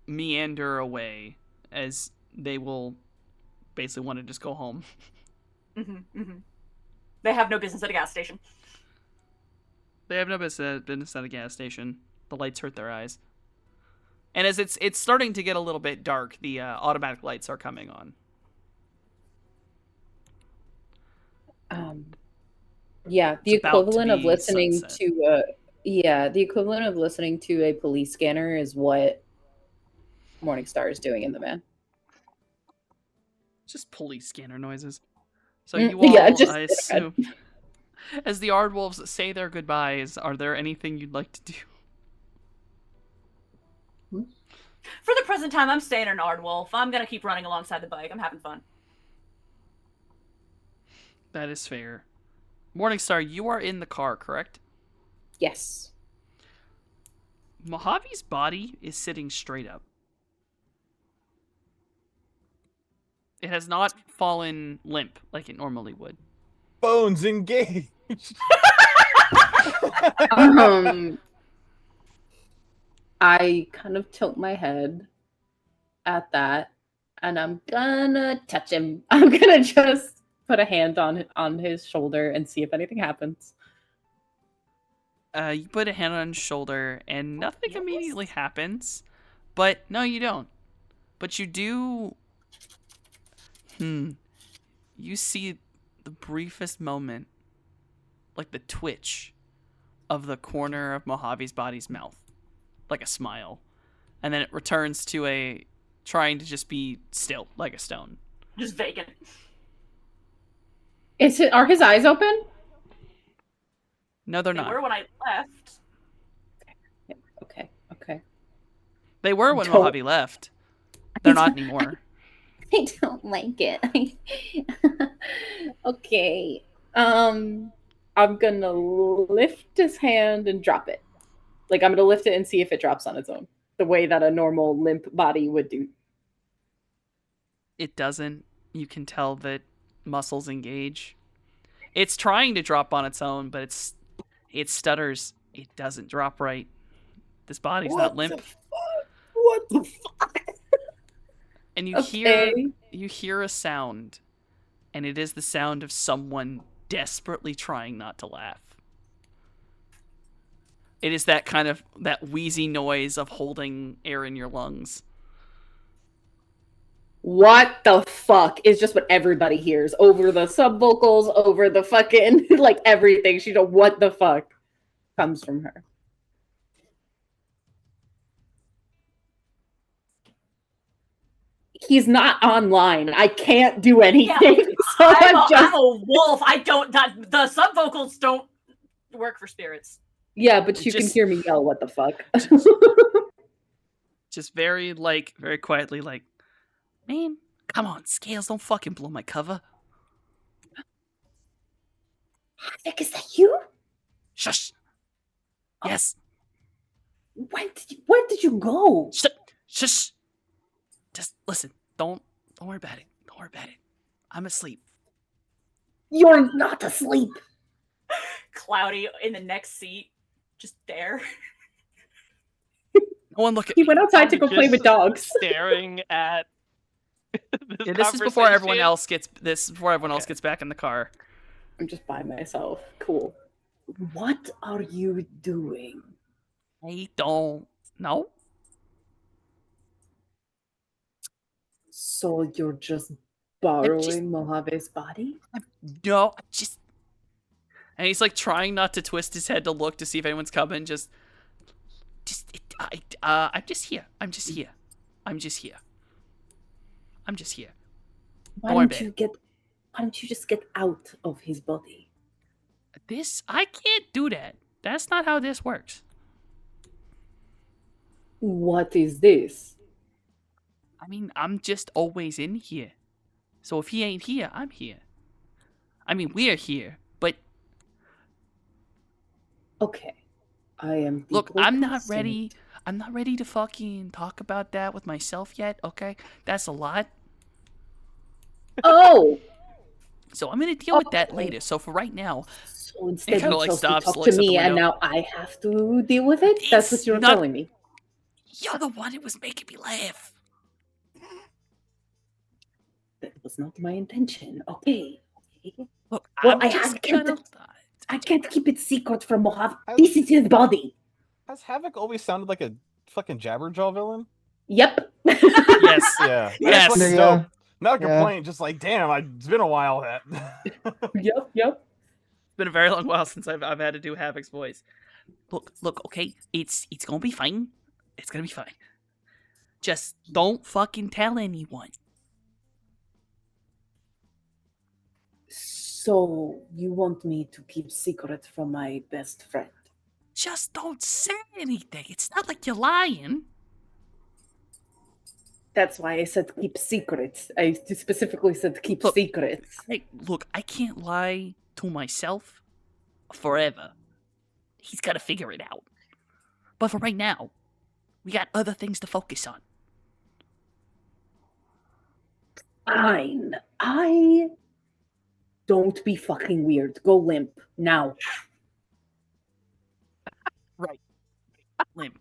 meander away, as they will basically want to just go home. They have no business at a gas station. They have no business at a gas station. The lights hurt their eyes. And as it's starting to get a little bit dark, the automatic lights are coming on. Yeah, the It's about to equivalent of be listening sunset. to the equivalent of listening to a police scanner is what Morningstar is doing in the van. Just police scanner noises. So Mm, you all, yeah, just I go ahead. assume, as the Ardwolves say their goodbyes, are there anything you'd like to do? For the present time, I'm staying an Ardwolf. I'm gonna keep running alongside the bike. I'm having fun. That is fair. Morningstar, you are in the car, correct? Yes. Mojave's body is sitting straight up. It has not fallen limp like it normally would. Bones engaged. I kind of tilt my head at that, and I'm gonna touch him. I'm gonna just put a hand on his shoulder and see if anything happens. You put a hand on his shoulder, and nothing Yes. immediately happens. But no, you don't. But you do. You see the briefest moment, like the twitch of the corner of Mojave's body's mouth, like a smile, and then it returns to a trying to just be still, like a stone. Just vacant. Are his eyes open? No, they're They not. were when I left. Okay. They were when Don't- Mojave left. They're not anymore. I don't like it. Okay. I'm gonna lift his hand and drop it. Like I'm gonna lift it and see if it drops on its own, the way that a normal limp body would do. It doesn't. You can tell that muscles engage. It's trying to drop on its own, but it stutters. It doesn't drop right. This body's not limp. What the fuck? And you Okay. hear a sound, and it is the sound of someone desperately trying not to laugh. It is that kind of that wheezy noise of holding air in your lungs. What the fuck is just what everybody hears over the sub vocals, over the fucking like everything. She know what the fuck comes from her. He's not online. I can't do anything. So I'm I'm a wolf. I don't. The sub vocals don't work for spirits. yeah, but you can Just- hear me yell. What the fuck? Just very quietly, like, man, come on, Scales, don't fucking blow my cover. Heck, is that you? Shush. Yes. Where did you go? Shush. Just listen. Don't worry about it. Don't worry about it. I'm asleep. You're not asleep. Cloudy in the next seat, just there. No one look at He me. went outside to go play with Just dogs. Staring at this, Yeah, this is before everyone conversation. else gets back in the car. I'm just by myself. Cool. What are you doing? I don't know. So you're just borrowing Mojave's body? No, I just. And he's like trying not to twist his head to look to see if anyone's coming. I'm just here. I'm just here. I'm just here. I'm just here. Why Don't worry don't about you get? Why don't you just get out of his body? I can't do that. That's not how this works. What is this? I mean, I'm just always in here. So if he ain't here, I'm here. I mean, we're here, but Okay, I am. look, deeply I'm not concerned. ready. I'm not ready to fucking talk about that with myself yet, okay? That's a lot. Oh, So I'm gonna deal with that Okay. later. So for right now, so instead kinda, you like, chose to stops, talk looks to at the me, and window. now I have to deal with it. That's It's what you're not- telling me. you're the one who was making me laugh. That was not my intention. Okay. Look, Well, I'm I just have kept gonna. I can't keep it secret from Mojave. This is his body. Has Havoc always sounded like a fucking Jabberjaw villain? Yep. Yes. Yeah. Yes. That's fucking Yeah. dope. Not a Yeah. complaint, just like, damn, it's been a while that. Yep. It's been a very long while since I've had to do Havoc's voice. Look, okay, it's gonna be fine. It's gonna be fine. Just don't fucking tell anyone. So you want me to keep secret from my best friend? Just don't say anything. It's not like you're lying. That's why I said keep secrets. I specifically said keep Look. secrets. Hey, look, I can't lie to myself forever. He's gotta figure it out. But for right now, we got other things to focus on. Fine. Don't be fucking weird. Go limp now. Limp.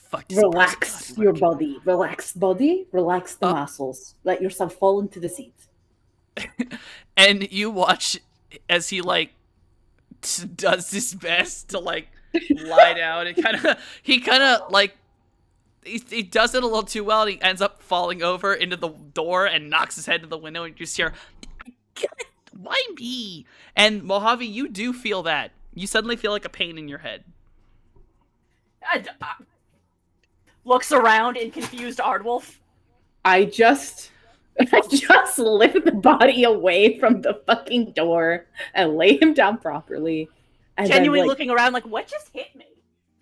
Fuck. this Relax person. your body. Relax body. Relax the Uh. muscles. Let yourself fall into the seat. And you watch as he like does his best to like lie down and he kind of like he does it a little too well and he ends up falling over into the door and knocks his head to the window and you just hear, why me? And Mojave, you do feel that. You suddenly feel like a pain in your head. Looks around in confused Ardwolf. I just lift the body away from the fucking door and lay him down properly. And then, Genuinely like, looking around like, what just hit me?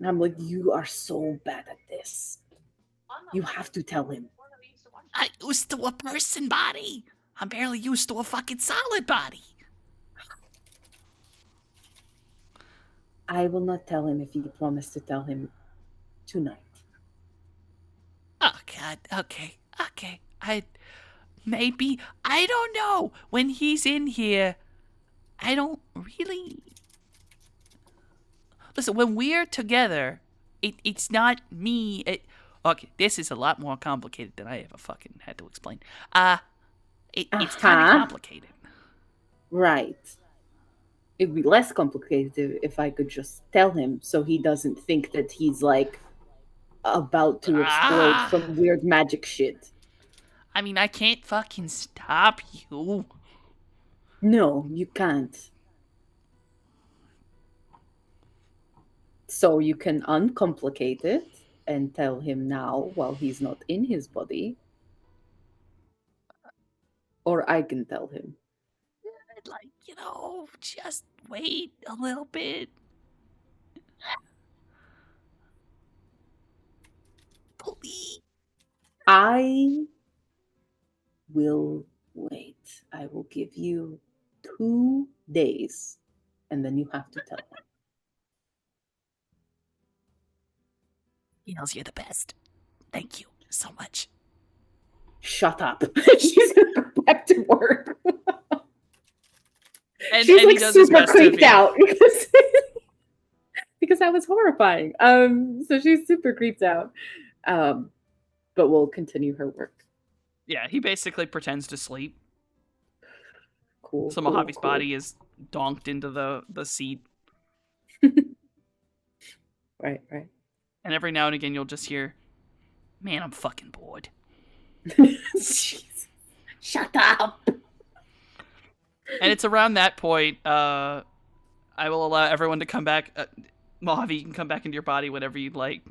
I'm like, you are so bad at this. You have to tell him. I used to a person body. I'm barely used to a fucking solid body. I will not tell him if you promise to tell him tonight. Oh God. Okay. I don't know. When he's in here, I don't really. Listen, when we're together, it's not me. Okay, this is a lot more complicated than I ever fucking had to explain. It's kind of Uh-huh. complicated. Right. It'd be less complicated if I could just tell him so he doesn't think that he's like about to explode Ah. from weird magic shit. I mean, I can't fucking stop you. No, you can't. So you can uncomplicate it and tell him now while he's not in his body. Or I can tell him. Like, just wait a little bit. Please. I will wait. I will give you 2 days, and then you have to tell him. He knows you're the best. Thank you so much. Shut up. She's gonna go back to work. And, She's and he like does his super best to creeped be- out because that was horrifying. So she's super creeped out. But we'll continue her work. Yeah, he basically pretends to sleep. Cool. So cool, Mojave's cool. body is donked into the seat. Right. And every now and again you'll just hear, man, I'm fucking bored. Jeez. Shut up. And it's around that point, I will allow everyone to come back. Mojave, you can come back into your body whenever you'd like.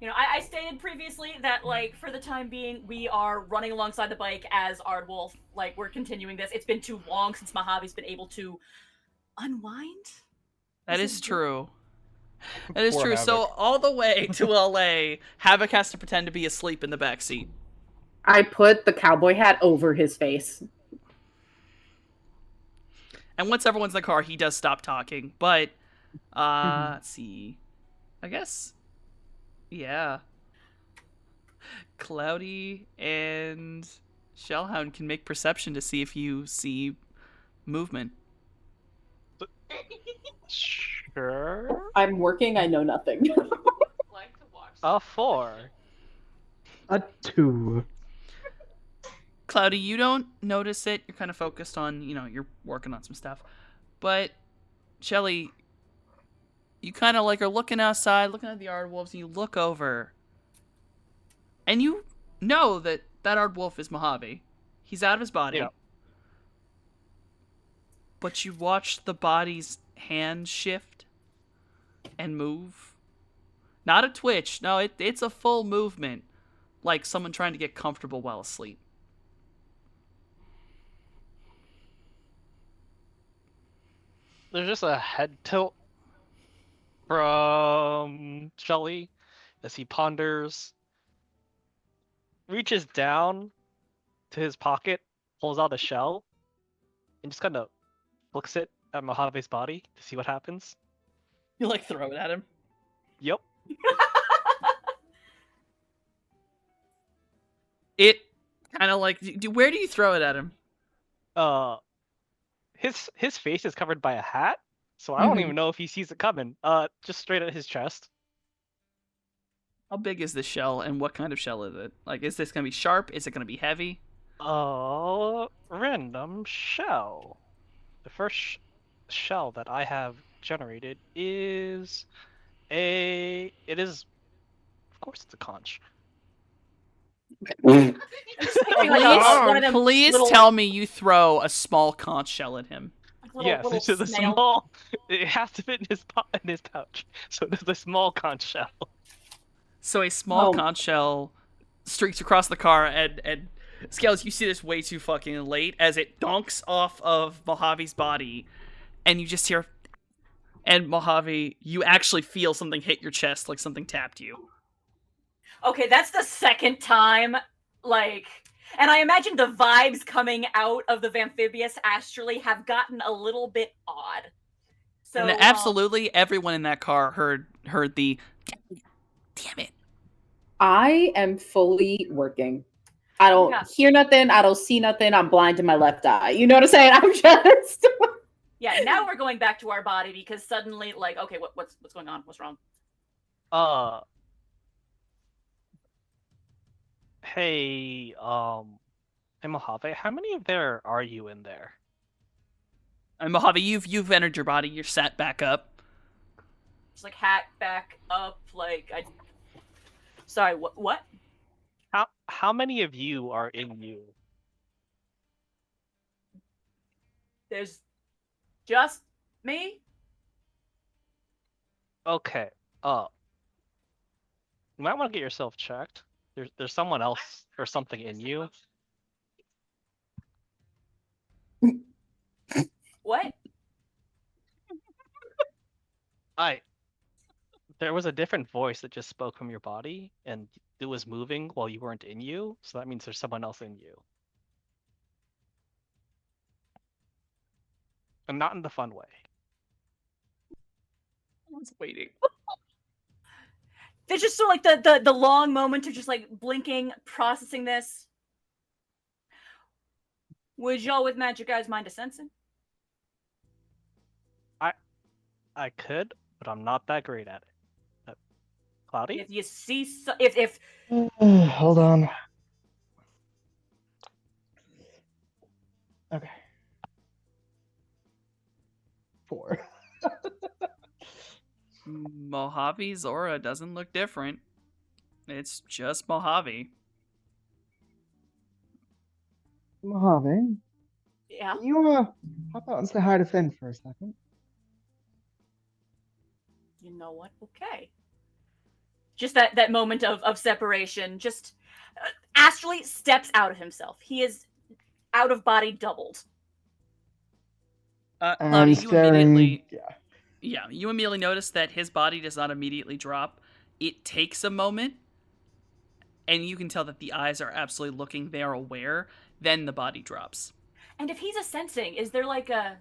You know, I stated previously that, like, for the time being, we are running alongside the bike as Ardwolf. Like, we're continuing this. It's been too long since Mojave's been able to unwind. That This is is true. That is Poor true. So Havoc. all the way to LA, Havoc has to pretend to be asleep in the back seat. I put the cowboy hat over his face. And once everyone's in the car, he does stop talking. But let's see. I guess yeah. Cloudy and Shellhound can make perception to see if you see movement. Sure. I'm working. I know nothing. 4. A 2. Cloudy, you don't notice it. You're kind of focused on, you're working on some stuff. But Shelly, you kind of like are looking outside, looking at the Aardwolves, and you look over. And you know that Aardwolf is Mojave. He's out of his body. Yeah. But you watch the body's hand shift and move. Not a twitch. No, it's a full movement. Like someone trying to get comfortable while asleep. There's just a head tilt from Shelly as he ponders, reaches down to his pocket, pulls out a shell, and just kind of flicks it at Mojave's body to see what happens. You like throw it at him. Yep. It kind of like, where do you throw it at him? His face is covered by a hat, so I don't even know if he sees it coming. Just straight at his chest. How big is this shell, and what kind of shell is it? Like, is this gonna be sharp? Is it gonna be heavy? Random shell. The first shell that I have generated is of course it's a conch. Like one of them Please little- tell me you throw a small conch shell at him. little- Yes, little it's just a snail. small. It has to fit in his pouch, so there's a small conch shell. So a small Oh. conch shell streaks across the car, and Scales, you see this way too fucking late as it donks off of Mojave's body, and you just hear, and Mojave, you actually feel something hit your chest, like something tapped you. Okay, that's the second time, like, and I imagine the vibes coming out of the Vamphibious astrally have gotten a little bit odd. So And absolutely everyone in that car heard the damn it. I am fully working. I don't Yeah. hear nothing. I don't see nothing. I'm blind in my left eye. You know what I'm saying? I'm just. yeah, now we're going back to our body because suddenly, like, okay, what's going on? What's wrong? Hey, hey Mojave, how many of there are you in there? And Mojave, you've entered your body. You're sat back up. Just like hack back up, like I. Sorry, what? How many of you are in you? There's just me. Okay. You might want to get yourself checked. There's someone else or something in you. What? There was a different voice that just spoke from your body, and it was moving while you weren't in you, so that means there's someone else in you. And not in the fun way. I was waiting. There's just sort of like the long moment of just like blinking, processing this. Would y'all with magic eyes mind a sensing? I could, but I'm not that great at it. Cloudy? If you see, if Hold on. Okay. 4. Mojave's aura doesn't look different. It's just Mojave. Mojave, yeah, you hop out and say hi to Finn for a second. you know what? Okay. Just that moment of separation. Just astrally steps out of himself. He is out of body doubled. Cloudy, you immediately Yeah. you immediately notice that his body does not immediately drop. It takes a moment, and you can tell that the eyes are absolutely looking. They are aware. Then the body drops. And if he's a sensing, is there like a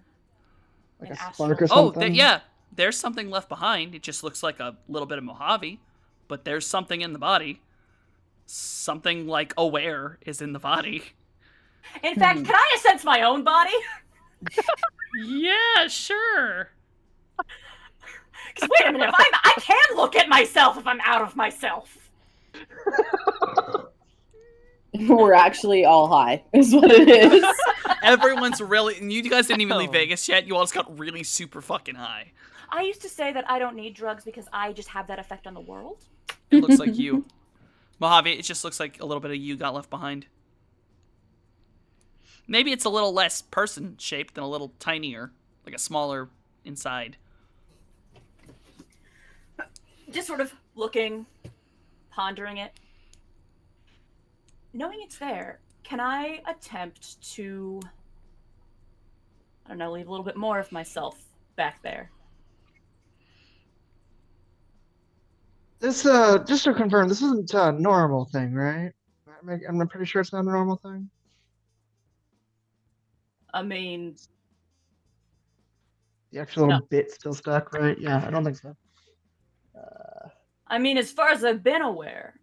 Like an a astral- spark or Oh, something. yeah. There's something left behind. It just looks like a little bit of Mojave, but there's something in the body. Something like aware is in the body. In fact, can I sense my own body? Yeah, sure. Because wait a minute, I can look at myself if I'm out of myself. We're actually all high, is what it is. Everyone's really. And you guys didn't even leave Oh. Vegas yet. You all just got really super fucking high. I used to say that I don't need drugs because I just have that effect on the world. It looks like you. Mojave, it just looks like a little bit of you got left behind. Maybe it's a little less person shaped and a little tinier, like a smaller inside. Just sort of looking, pondering it. Knowing it's there, can I attempt to, I don't know, leave a little bit more of myself back there? This just to confirm, this isn't a normal thing, right? I'm pretty sure it's not a normal thing. I mean, The actual little No. bit still stuck, right? Yeah, I don't think so. as far as I've been aware,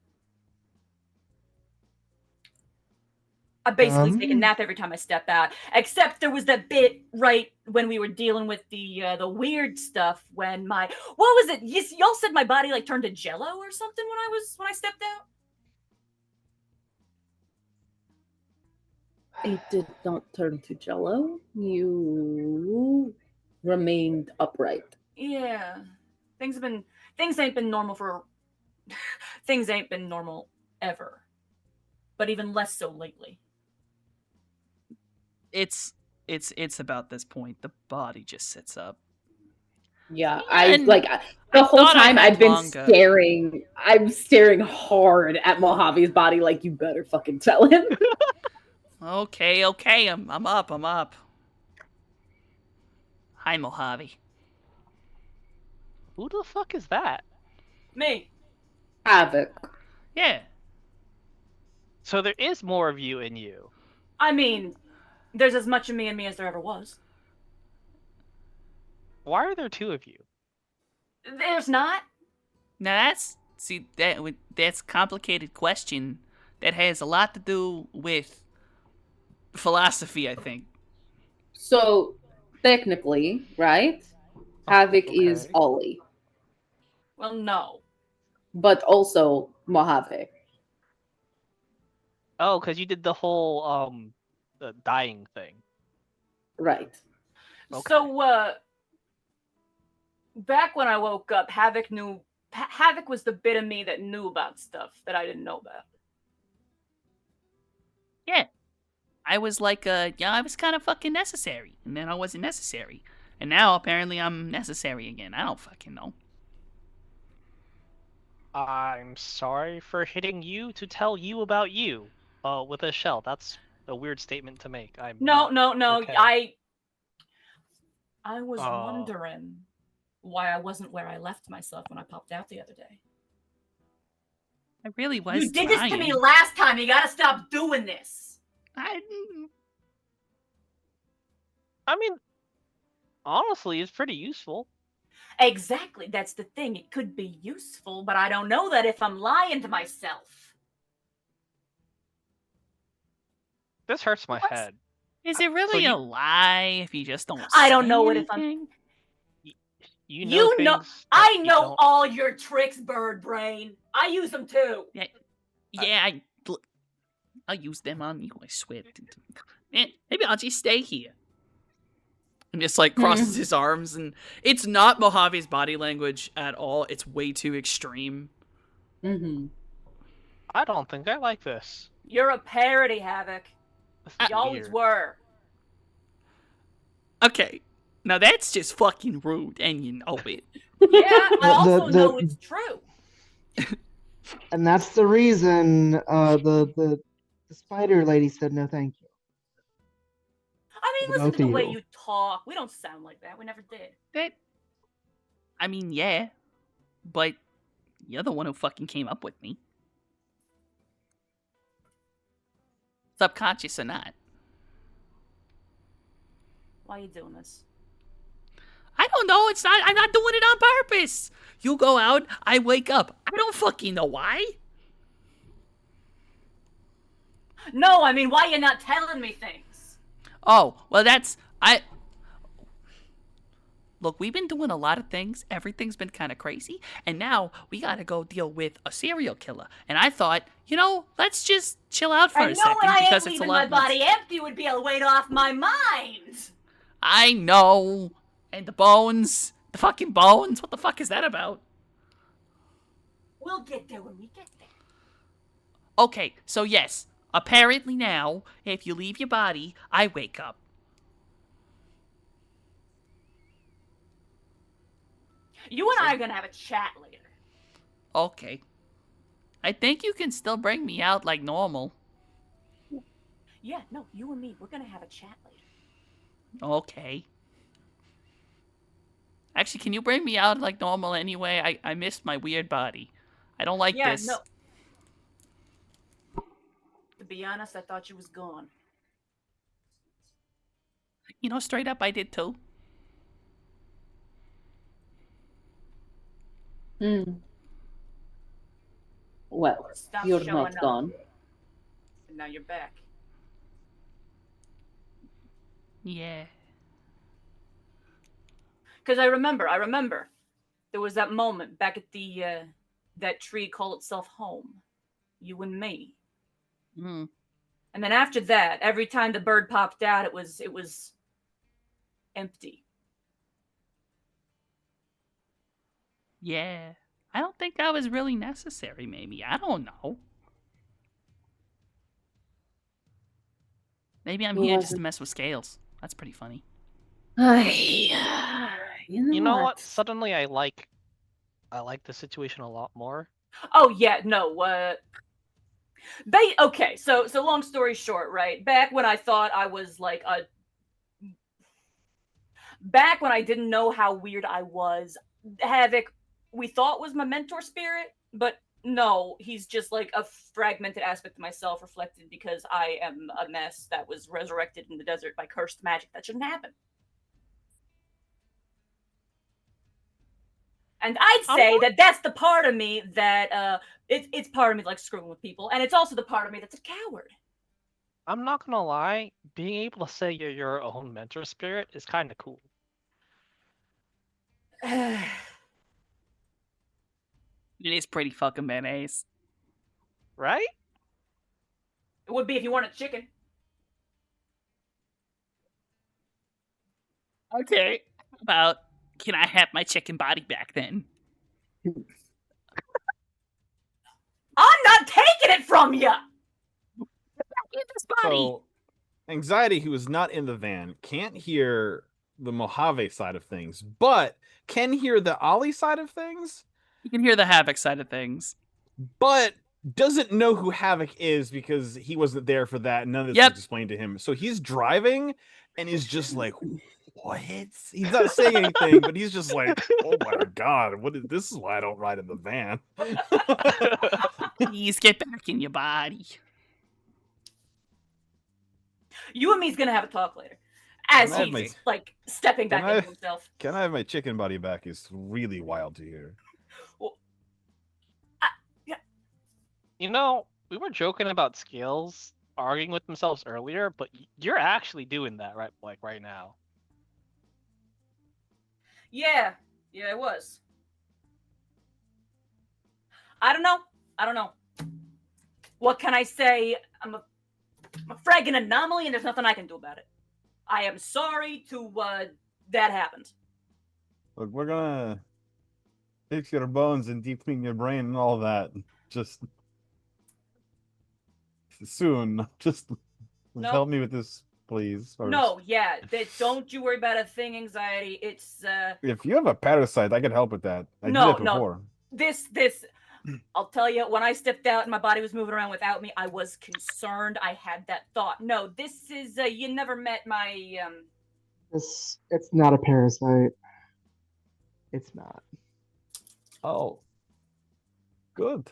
I basically take a nap every time I step out. Except there was that bit right when we were dealing with the weird stuff when my what was it? Y'all said my body like turned to jello or something when I stepped out. It did not turn to jello. You remained upright. Yeah, things ain't been normal for things ain't been normal ever, but even less so lately. It's about this point. The body just sits up. Yeah, And the whole thought I time had I've been manga. staring. I'm staring hard at Mojave's body. Like, you better fucking tell him. Okay, I'm up. Hi, Mojave. Who the fuck is that? Me, Havoc. Yeah. So there is more of you in you. I mean, there's as much of me in me as there ever was. Why are there two of you? There's not. Now that's a complicated question that has a lot to do with philosophy, I think. So technically, right? Havoc is Okay. Ollie, Well, no. but also Mojave. Oh, because you did the whole the dying thing. Right. Okay. So, back when I woke up, Havoc was the bit of me that knew about stuff that I didn't know about. Yeah. I was like, I was kind of fucking necessary, and then I wasn't necessary. And now apparently I'm necessary again. I don't fucking know. I'm sorry for hitting you to tell you about you. With a shell. That's a weird statement to make. No. Okay. I was Oh. wondering why I wasn't where I left myself when I popped out the other day. I really was You did trying. this to me last time. You gotta stop doing this. I mean, honestly, it's pretty useful. Exactly. That's the thing. It could be useful, but I don't know that if I'm lying to myself. This hurts my What? head. Is it really So a lie if you just don't I don't say know it if I'm- anything? You know You know- things that I you know don't- all your tricks, bird brain. I use them too. Yeah, I'll use them on you, I swear. Man, maybe I'll just stay here. And just like crosses his arms, and it's not Mojave's body language at all. It's way too extreme. Mm-hmm. I don't think I like this. You're a parody, Havoc. This is You always weird. were. Okay, now that's just fucking rude, and you know it. Yeah, I also The- know it's true. And that's the reason the spider lady said no thank you. I mean, The listen both to the of way you. you talk. We don't sound like that. We never did. That, I mean, yeah, but you're the one who fucking came up with me. Subconscious or not. Why are you doing this? I don't know. I'm not doing it on purpose. You go out, I wake up. I don't fucking know why. No, I mean, why you not telling me things? Oh, well, Look, we've been doing a lot of things. Everything's been kind of crazy. And now we gotta go deal with a serial killer. And I thought, let's just chill out for I a know second when I because ain't it's a leaving lot my less- body empty would be a weight off my mind. I know. And the bones. The fucking bones. What the fuck is that about? We'll get there when we get there. Okay, so yes. Apparently now, if you leave your body, I wake up. You and I are gonna have a chat later. Okay. I think you can still bring me out like normal. Yeah, no, you and me, we're gonna have a chat later. Okay. Actually, can you bring me out like normal anyway? I missed my weird body. I don't like Yeah, this. no. To be honest, I thought you was gone. Straight up, I did too. Well, Stop you're showing not up. gone. And now you're back. Yeah. Because I remember. There was that moment back at the, that tree called itself home. You and me. Hmm. And then after that, every time the bird popped out, it was empty. Yeah. I don't think that was really necessary, maybe. I don't know. Maybe I'm Who here was just to it? mess with scales. That's pretty funny. You know what? Suddenly I like the situation a lot more. Oh yeah, no. Okay, so long story short, right? Back when I thought I was like back when I didn't know how weird I was, Havoc, we thought was my mentor spirit, but no, he's just like a fragmented aspect of myself reflected because I am a mess that was resurrected in the desert by cursed magic. That shouldn't happen. And I'd I'm say not- that that's the part of me that it's part of me that likes screwing with people, and it's also the part of me that's a coward. I'm not gonna lie, being able to say you're your own mentor spirit is kind of cool. It is pretty fucking mayonnaise. Right? It would be if you weren't a chicken. Okay. How about, can I have my chicken body back then? I'm not taking it from you. Get this body. So, Anxiety, who is not in the van, can't hear the Mojave side of things, but can hear the Ollie side of things, You can hear the Havoc side of things. but doesn't know who Havoc is because he wasn't there for that. And none of this Yep. was explained to him. So he's driving and is just like, what? He's not saying anything, but he's just like, oh my God, this is why I don't ride in the van. Please get back in your body. You and me's gonna have a talk later. As Can I have he's my- like stepping back Can I- into himself. Can I have my chicken body back? Is really wild to hear. You know, we were joking about skills arguing with themselves earlier, but you're actually doing that right now. Yeah, it was. I don't know. What can I say? I'm a fragging anomaly, and there's nothing I can do about it. I am sorry to that happened. Look, we're gonna fix your bones and deep clean your brain and all that. Just soon. Just No. help me with this, please. First. No, yeah, don't you worry about a thing, Anxiety. It's If you have a parasite, I can help with that. I No, did that no. before. this. I'll tell you, when I stepped out and my body was moving around without me, I was concerned. I had that thought. No, this is you never met my It's not a parasite. It's not. Oh, good.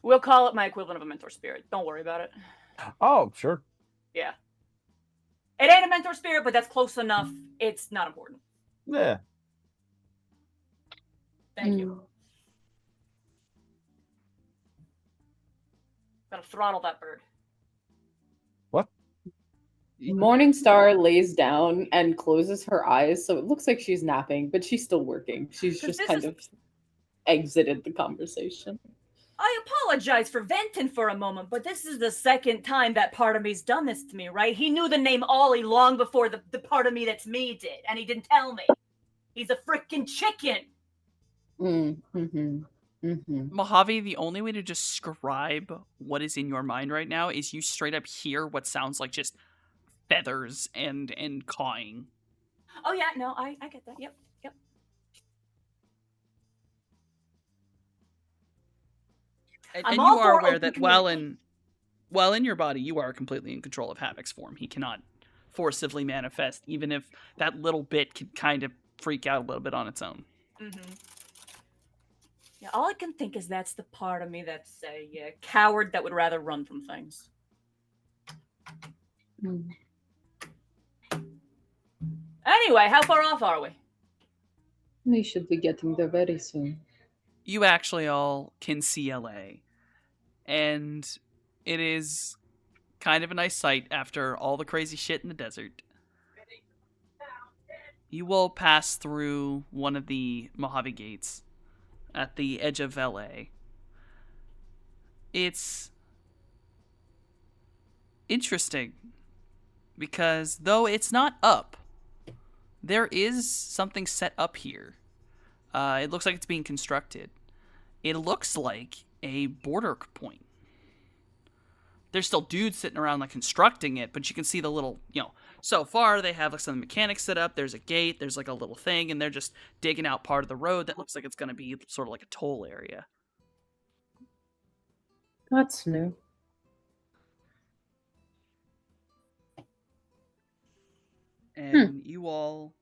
We'll call it my equivalent of a mentor spirit. Don't worry about it. Oh, sure. Yeah. It ain't a mentor spirit, but that's close enough. It's not important. Yeah. Thank you. Gotta throttle that bird. Morningstar lays down and closes her eyes, so it looks like she's napping, but she's still working. She's 'Cause just this kind is- of exited the conversation. I apologize for venting for a moment, but this is the second time that part of me's done this to me, right? He knew the name Ollie long before the part of me that's me did, and he didn't tell me. He's a freaking chicken. Mojave, the only way to describe what is in your mind right now is you straight up hear what sounds like just feathers and cawing. Oh yeah, no, I get that. Yep. And I'm you all are for aware open that while in your body, you are completely in control of Havoc's form. He cannot forcibly manifest, even if that little bit can kind of freak out a little bit on its own. Mm-hmm. Yeah, all I can think is that's the part of me that's a coward that would rather run from things. Anyway, how far off are we? We should be getting there very soon. You actually all can see LA. And it is kind of a nice sight after all the crazy shit in the desert. You will pass through one of the Mojave gates at the edge of LA. It's interesting because though it's not up, there is something set up here. It looks like it's being constructed. It looks like a border point. There's still dudes sitting around like constructing it, but you can see the little, so far they have like some mechanics set up. There's a gate, there's like a little thing, and they're just digging out part of the road that looks like it's going to be sort of like a toll area. That's new. And you all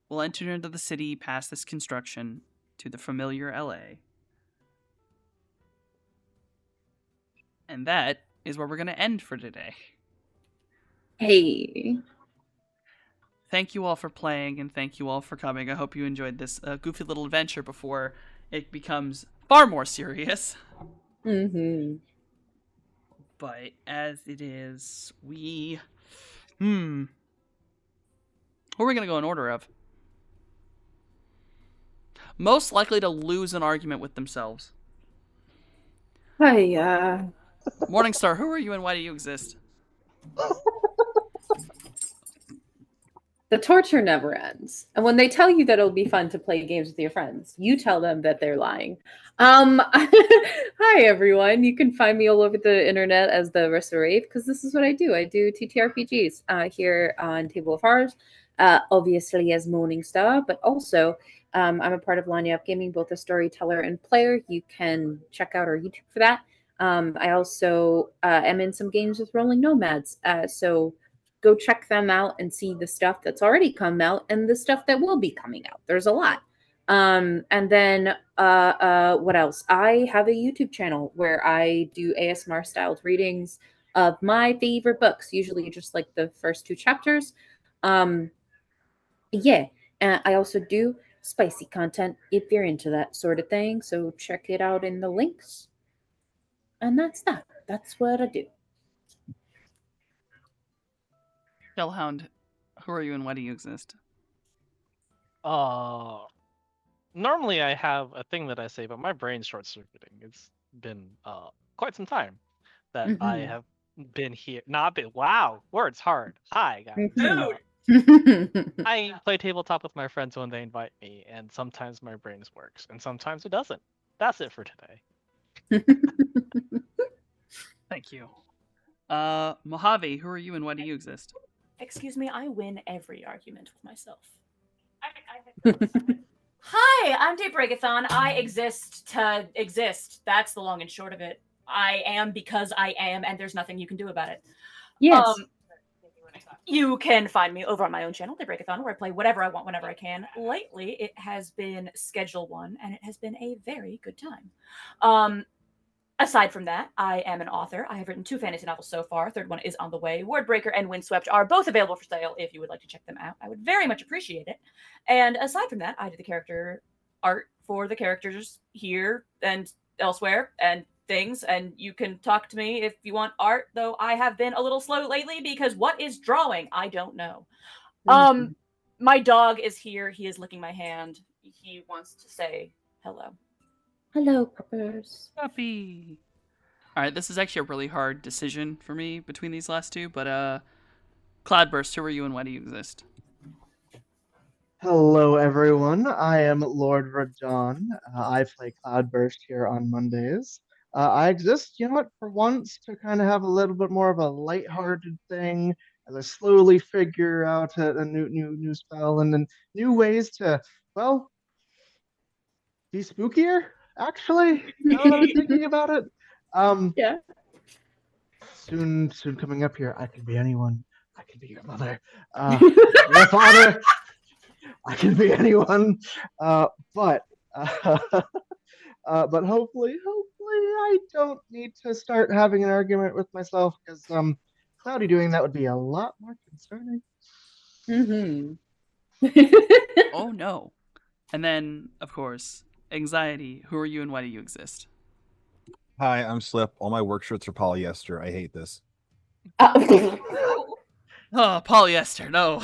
will enter into the city past this construction to the familiar LA. And that is where we're going to end for today. Hey. thank you all for playing, and thank you all for coming. I hope you enjoyed this goofy little adventure before it becomes far more serious. Mm-hmm. But as it is, who are we gonna go in order of? Most likely to lose an argument with themselves. Hi, Morningstar, who are you and why do you exist? the torture never ends. And when they tell you that it'll be fun to play games with your friends, you tell them that they're lying. Hi everyone. You can find me all over the internet as the Reserve because this is what I do. I do TTRPGs here on Table of Horrors, obviously as Morningstar, but also I'm a part of Line Up Gaming, both a storyteller and player. You can check out our YouTube for that. I also am in some games with Rolling Nomads, so go check them out and see the stuff that's already come out and the stuff that will be coming out. There's a lot. And then what else? I have a YouTube channel where I do ASMR styled readings of my favorite books, usually just like the first 2 chapters. Yeah, and I also do spicy content if you're into that sort of thing. So check it out in the links. And that's that. That's what I do. Hellhound, who are you and why do you exist? Normally I have a thing that I say, but my brain's short circuiting. It's been quite some time that I Mhm. have been here. Not been. Wow, words hard. Hi guys. Mhm. I play tabletop with my friends when they invite me, and sometimes my brain works, and sometimes it doesn't. That's it for today. Thank you. Mojave, who are you and why do you exist? Excuse me, I win every argument with myself. Hi, I'm Dave Breakathon. I exist to exist. That's the long and short of it. I am because I am, and there's nothing you can do about it. Yes. You can find me over on my own channel, The Breakathon, where I play whatever I want whenever I can. Lately, it has been Schedule 1, and it has been a very good time. Aside from that, I am an author. I have written 2 fantasy novels so far. Third one is on the way. Wordbreaker and Windswept are both available for sale if you would like to check them out. I would very much appreciate it. And aside from that, I do the character art for the characters here and elsewhere and things. And you can talk to me if you want art, though I have been a little slow lately because what is drawing? I don't know. My dog is here. He is licking my hand. He wants to say hello. Hello, puppers. Puppy. All right, this is actually a really hard decision for me between these last 2, but Cloudburst, who are you and why do you exist? Hello, everyone. I am Lord Radon. I play Cloudburst here on Mondays. I exist, you know what, for once to kind of have a little bit more of a lighthearted thing as I slowly figure out a new spell and then new ways to, well, be spookier. Actually, now that I'm thinking about it, Yeah. soon coming up here, I can be anyone. I can be your mother, your father. I can be anyone, but hopefully I don't need to start having an argument with myself because Cloudy doing that would be a lot more concerning. Mm-hmm. Oh no. And then, of course, Anxiety, who are you and why do you exist? Hi, I'm Slip. All my work shirts are polyester. I hate this. Oh, polyester, no.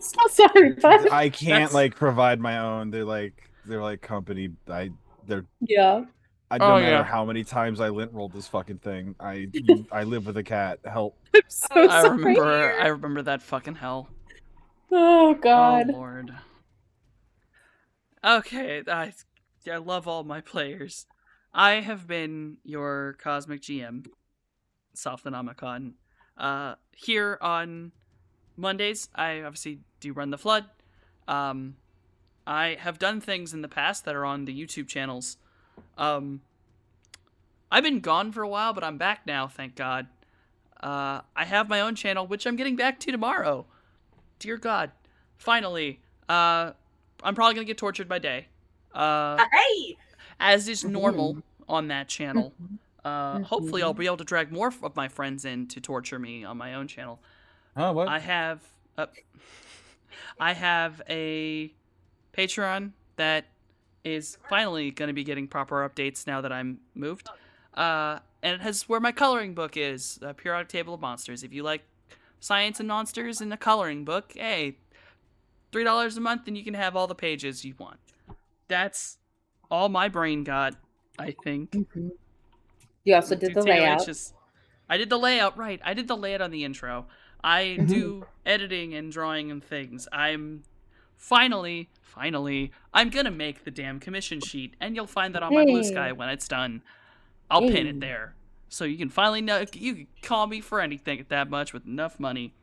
So sorry, bud. I can't That's- provide my own. They're like company. Yeah. No Oh, matter yeah. how many times I lint rolled this fucking thing. I live with a cat. Help. I'm so I sorry. remember that fucking hell. Oh God. Oh lord. Okay, I love all my players. I have been your Cosmic GM, Softhanomicon. Here on Mondays, I obviously do run the Flood. I have done things in the past that are on the YouTube channels. I've been gone for a while, but I'm back now, thank God. I have my own channel, which I'm getting back to tomorrow. Dear God. Finally. I'm probably going to get tortured by day. Hey! As is normal on that channel. Mhm. Hopefully I'll be able to drag more of my friends in to torture me on my own channel. Oh, what? I have I have a Patreon that is finally going to be getting proper updates now that I'm moved. And it has where my coloring book is, Periodic Table of Monsters. If you like science and monsters in a coloring book, hey, $3 a month and you can have all the pages you want. That's all my brain got, I think. Mhm. You also did the Taylor, layout. it's just- I did the layout, right. I did the layout on the intro. I Mhm. do editing and drawing and things. I'm finally, I'm gonna make the damn commission sheet, and you'll find that on my Blue Sky Hey. when it's done. I'll pin Hey. it there. So you can finally know, you can call me for anything at that much with enough money.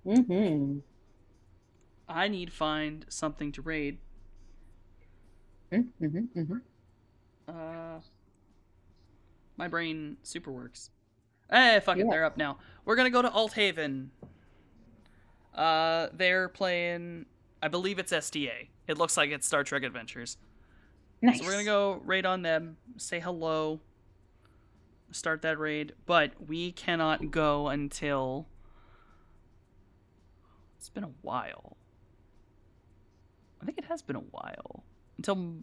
Mm-hmm. I need to find something to raid. Mm-hmm. Mm-hmm. My brain super works. Fuck it, Yeah. they're up now. We're gonna go to Althaven. They're playing, I believe it's STA. It looks like it's Star Trek Adventures. Nice. So we're gonna go raid on them, say hello, start that raid, but we cannot go until... It's been a while. I think it has been a while. Until...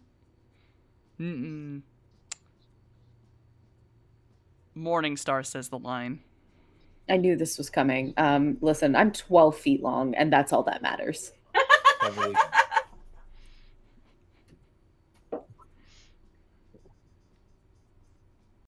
Morningstar says the line. I knew this was coming. Listen, I'm 12 feet long, and that's all that matters. Heavily.